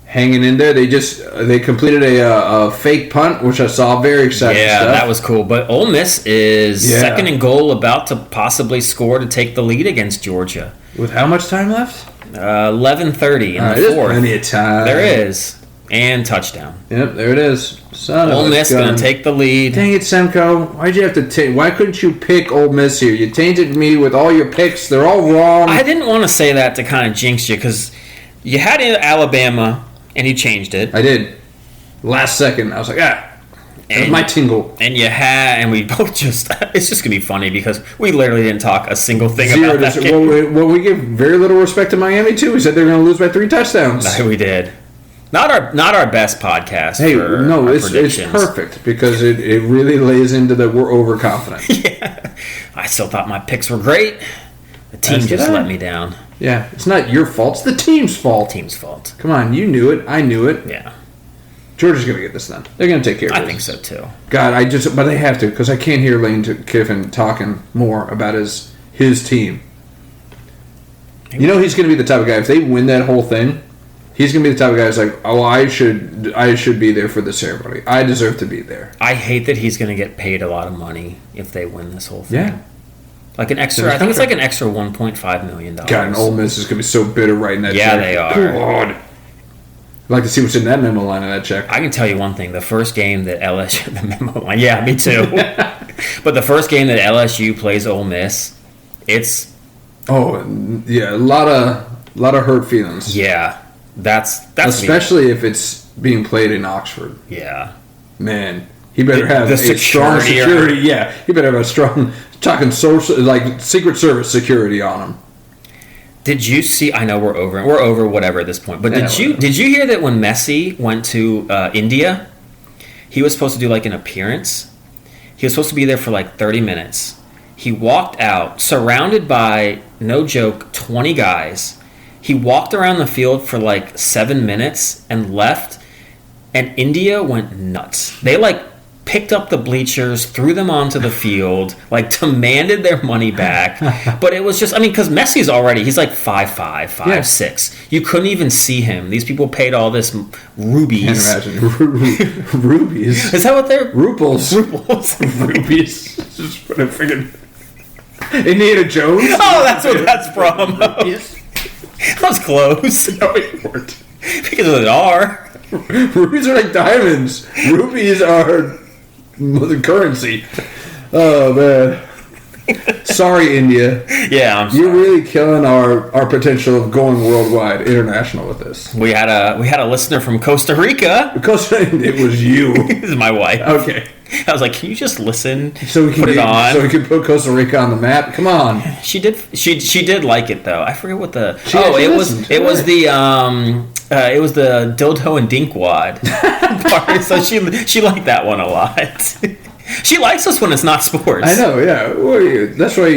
hanging in there. They completed a fake punt, which I saw. Very exciting stuff. That was cool. But Ole Miss is second and goal, about to possibly score to take the lead against Georgia. With how much time left? 11:30 in the there's fourth. plenty of time. There is. And touchdown. Yep, there it is. Ole Miss going to take the lead. Dang it, Semko. Why'd you have to take? Why couldn't you pick Ole Miss here? You tainted me with all your picks. They're all wrong. I didn't want to say that to kind of jinx you, because you had Alabama and you changed it. I did. Last second, I was like, that was my tingle. And we both just, it's just going to be funny because we literally didn't talk a single thing about that game. Well, we give very little respect to Miami, too. We said they were going to lose by 3 touchdowns. No, we did. Not our best podcast. Hey, no, it's perfect because it really lays into that we're overconfident. Yeah. I still thought my picks were great. The team just let me down. Yeah, it's not your fault. It's the team's fault. Team's fault. Come on, you knew it. I knew it. Yeah. Georgia's going to get this done. They're going to take care of it. I think so, too. God, but they have to, because I can't hear Lane Kiffin talking more about his team. You know he's going to be the type of guy, if they win that whole thing, he's going to be the type of guy who's like, oh, I should be there for the ceremony. I deserve to be there. I hate that he's going to get paid a lot of money if they win this whole thing. Yeah. Like an extra, I think it's like an extra $1.5 million. God, and Ole Miss is going to be so bitter writing that check. Yeah, they are. God. I'd like to see what's in that memo line of that check. I can tell you one thing. The first game that LSU... The memo line. Yeah, me too. But the first game that LSU plays Ole Miss, it's... Oh, yeah, a lot of hurt feelings. Yeah. That's especially if it's being played in Oxford. Yeah. Man, he better have the strong security. Yeah, he better have a strong... Talking social, like Secret Service security on him. Did you see? I know we're over whatever at this point. But did you hear that when Messi went to India, he was supposed to do like an appearance. He was supposed to be there for like 30 minutes. He walked out, surrounded by, no joke, 20 guys. He walked around the field for like 7 minutes and left, and India went nuts. They like picked up the bleachers, threw them onto the field, like demanded their money back. But it was just, I mean, because Messi's already, he's like 5'5", 5'6". You couldn't even see him. These people paid all this rubies. Can't imagine. Rubies. Is that what they're? Ruples. Rubies. Just put a freaking Indiana Jones. Oh, that's what that's from. That was close. No, it weren't. Because of the R. Rubies are like diamonds. Rubies are the currency. Oh man. Sorry, India. Yeah, I'm sorry. You're really killing our potential of going worldwide, international with this. We had a listener from Costa Rica. Because it was you. This is my wife. Okay. I was like, can you just listen? So we can put it on. So we can put Costa Rica on the map. Come on. She did like it though. I forget what the it was the dildo and dinkwad part. So she liked that one a lot. She likes us when it's not sports. I know, yeah. Well, that's why,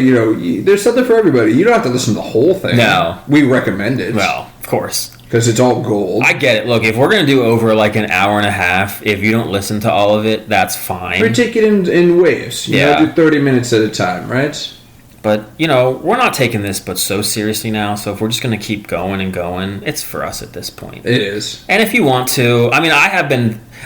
there's something for everybody. You don't have to listen to the whole thing. No. We recommend it. Well, of course. Because it's all gold. I get it. Look, if we're going to do over like an hour and a half, if you don't listen to all of it, that's fine. We take it in waves. You know, do 30 minutes at a time, right? But, we're not taking this but so seriously now, so if we're just going to keep going and going, it's for us at this point. It is. And if you want to, I mean,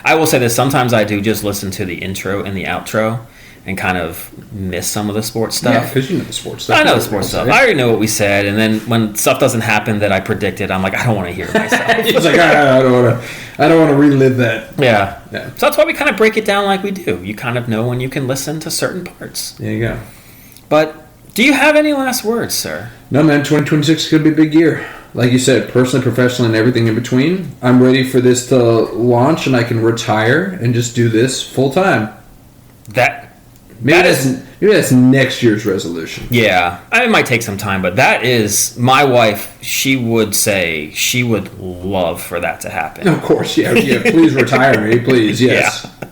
I will say this, sometimes I do just listen to the intro and the outro and kind of miss some of the sports stuff. Yeah, because you know the sports stuff. I know the sports stuff. I already know what we said, and then when stuff doesn't happen that I predicted, I'm like, I don't want to hear it myself. It's like, I don't want to relive that. Yeah. So that's why we kind of break it down like we do. You kind of know when you can listen to certain parts. There you go. But do you have any last words, sir? No, man. 2026 is going to be a big year. Like you said, personally, professionally, and everything in between. I'm ready for this to launch, and I can retire and just do this full time. Maybe that's next year's resolution. Yeah, it might take some time, but that is my wife. She would say she would love for that to happen. Of course, yeah. Please retire me, please. Yes. Yeah.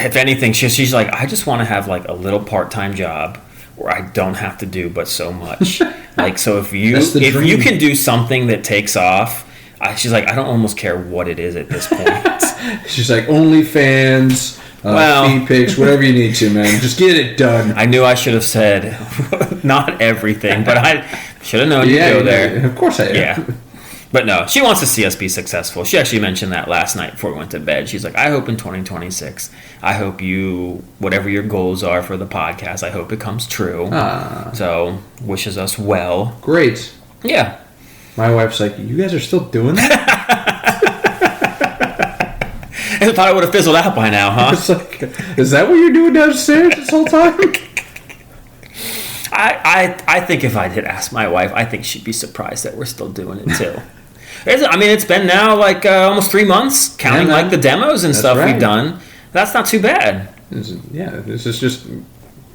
If anything, she's like, I just want to have like a little part-time job where I don't have to do but so much. Like, so if you can do something that takes off, she's like, I don't almost care what it is at this point. She's like, OnlyFans. Feed pics, whatever you need to, man. Just get it done. I knew I should have said not everything, but I should have known you'd go there. Of course I am. Yeah. But no, she wants to see us be successful. She actually mentioned that last night before we went to bed. She's like, I hope in 2026, I hope whatever your goals are for the podcast, I hope it comes true. So, wishes us well. Great. Yeah. My wife's like, you guys are still doing that? I thought I would have fizzled out by now, huh? It's like, is that what you're doing downstairs this whole time? I think if I did ask my wife, I think she'd be surprised that we're still doing it too. I mean, it's been now like almost 3 months, counting like the demos and stuff we've done. That's not too bad. This is just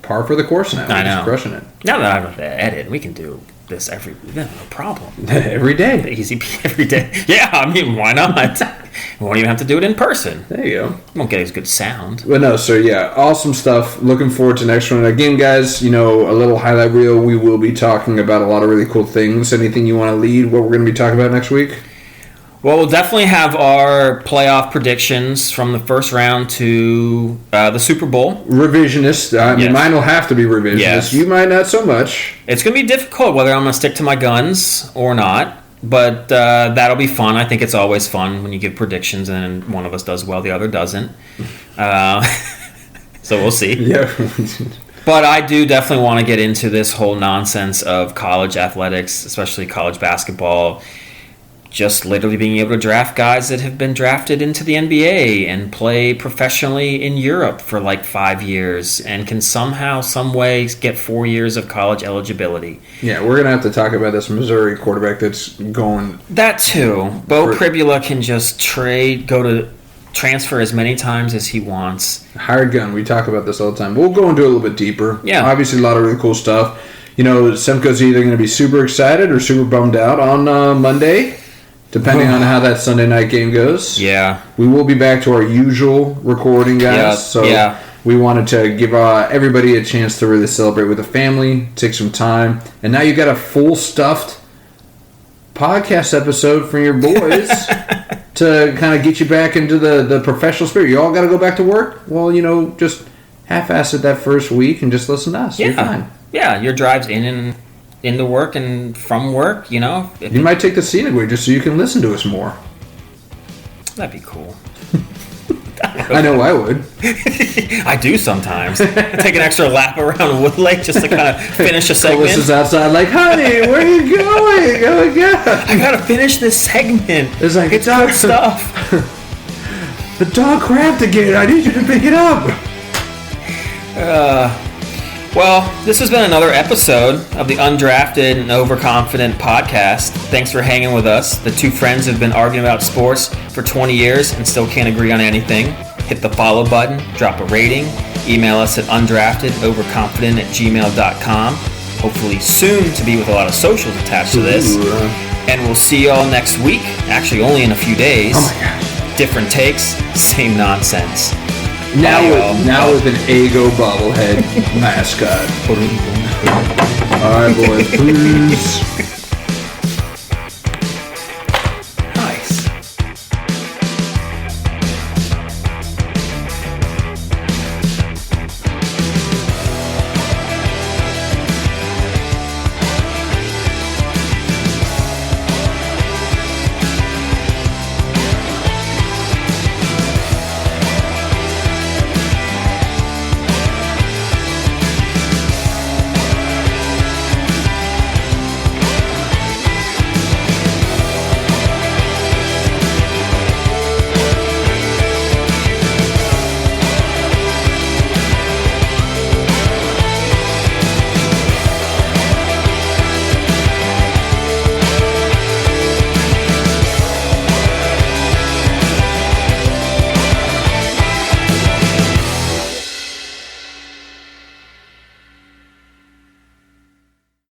par for the course now. I know. Just crushing it. Now that I don't have to edit, we can do this no problem. Every day. Easy every day. Yeah, I mean, why not? We won't even have to do it in person. There you go. Won't get as good sound. But no, so yeah, awesome stuff. Looking forward to the next one. Again, guys, a little highlight reel. We will be talking about a lot of really cool things. Anything you want to lead? What we're going to be talking about next week? Well, we'll definitely have our playoff predictions from the first round to the Super Bowl. Revisionist. I mean, mine will have to be revisionist. Yes. You might not so much. It's going to be difficult whether I'm going to stick to my guns or not. But that'll be fun. I think it's always fun when you give predictions and one of us does well, the other doesn't. So we'll see. Yeah. But I do definitely want to get into this whole nonsense of college athletics, especially college basketball. Just literally being able to draft guys that have been drafted into the NBA and play professionally in Europe for like 5 years and can somehow, some way get 4 years of college eligibility. Yeah, we're going to have to talk about this Missouri quarterback that's going... That too. Bo Pribula can just transfer as many times as he wants. Hired gun. We talk about this all the time. We'll go into it a little bit deeper. Yeah. Obviously, a lot of really cool stuff. Semko's either going to be super excited or super bummed out on Monday, depending on how that Sunday night game goes. Yeah. We will be back to our usual recording, guys. We wanted to give everybody a chance to really celebrate with the family, take some time, and now you got a full stuffed podcast episode from your boys to kind of get you back into the professional spirit. You all got to go back to work? Well, just half-ass it that first week and just listen to us. Yeah. You're fine. Yeah, your drives into work and from work, You might take the scenic way just so you can listen to us more. That'd be cool. I know I would. I do sometimes. Take an extra lap around Wood Lake just to kind of finish a segment. Melissa's outside like, honey, where are you going? Oh, my God. I gotta finish this segment. It's like, it's good stuff. The dog crapped again. I need you to pick it up. Well, this has been another episode of the Undrafted and Overconfident podcast. Thanks for hanging with us. The two friends have been arguing about sports for 20 years and still can't agree on anything. Hit the follow button, drop a rating, email us at undraftedoverconfident@gmail.com. Hopefully soon to be with a lot of socials attached to this. And we'll see y'all next week. Actually, only in a few days. Oh my gosh. Different takes, same nonsense. Now with an Eggo bobblehead mascot. All right, boys. Peace.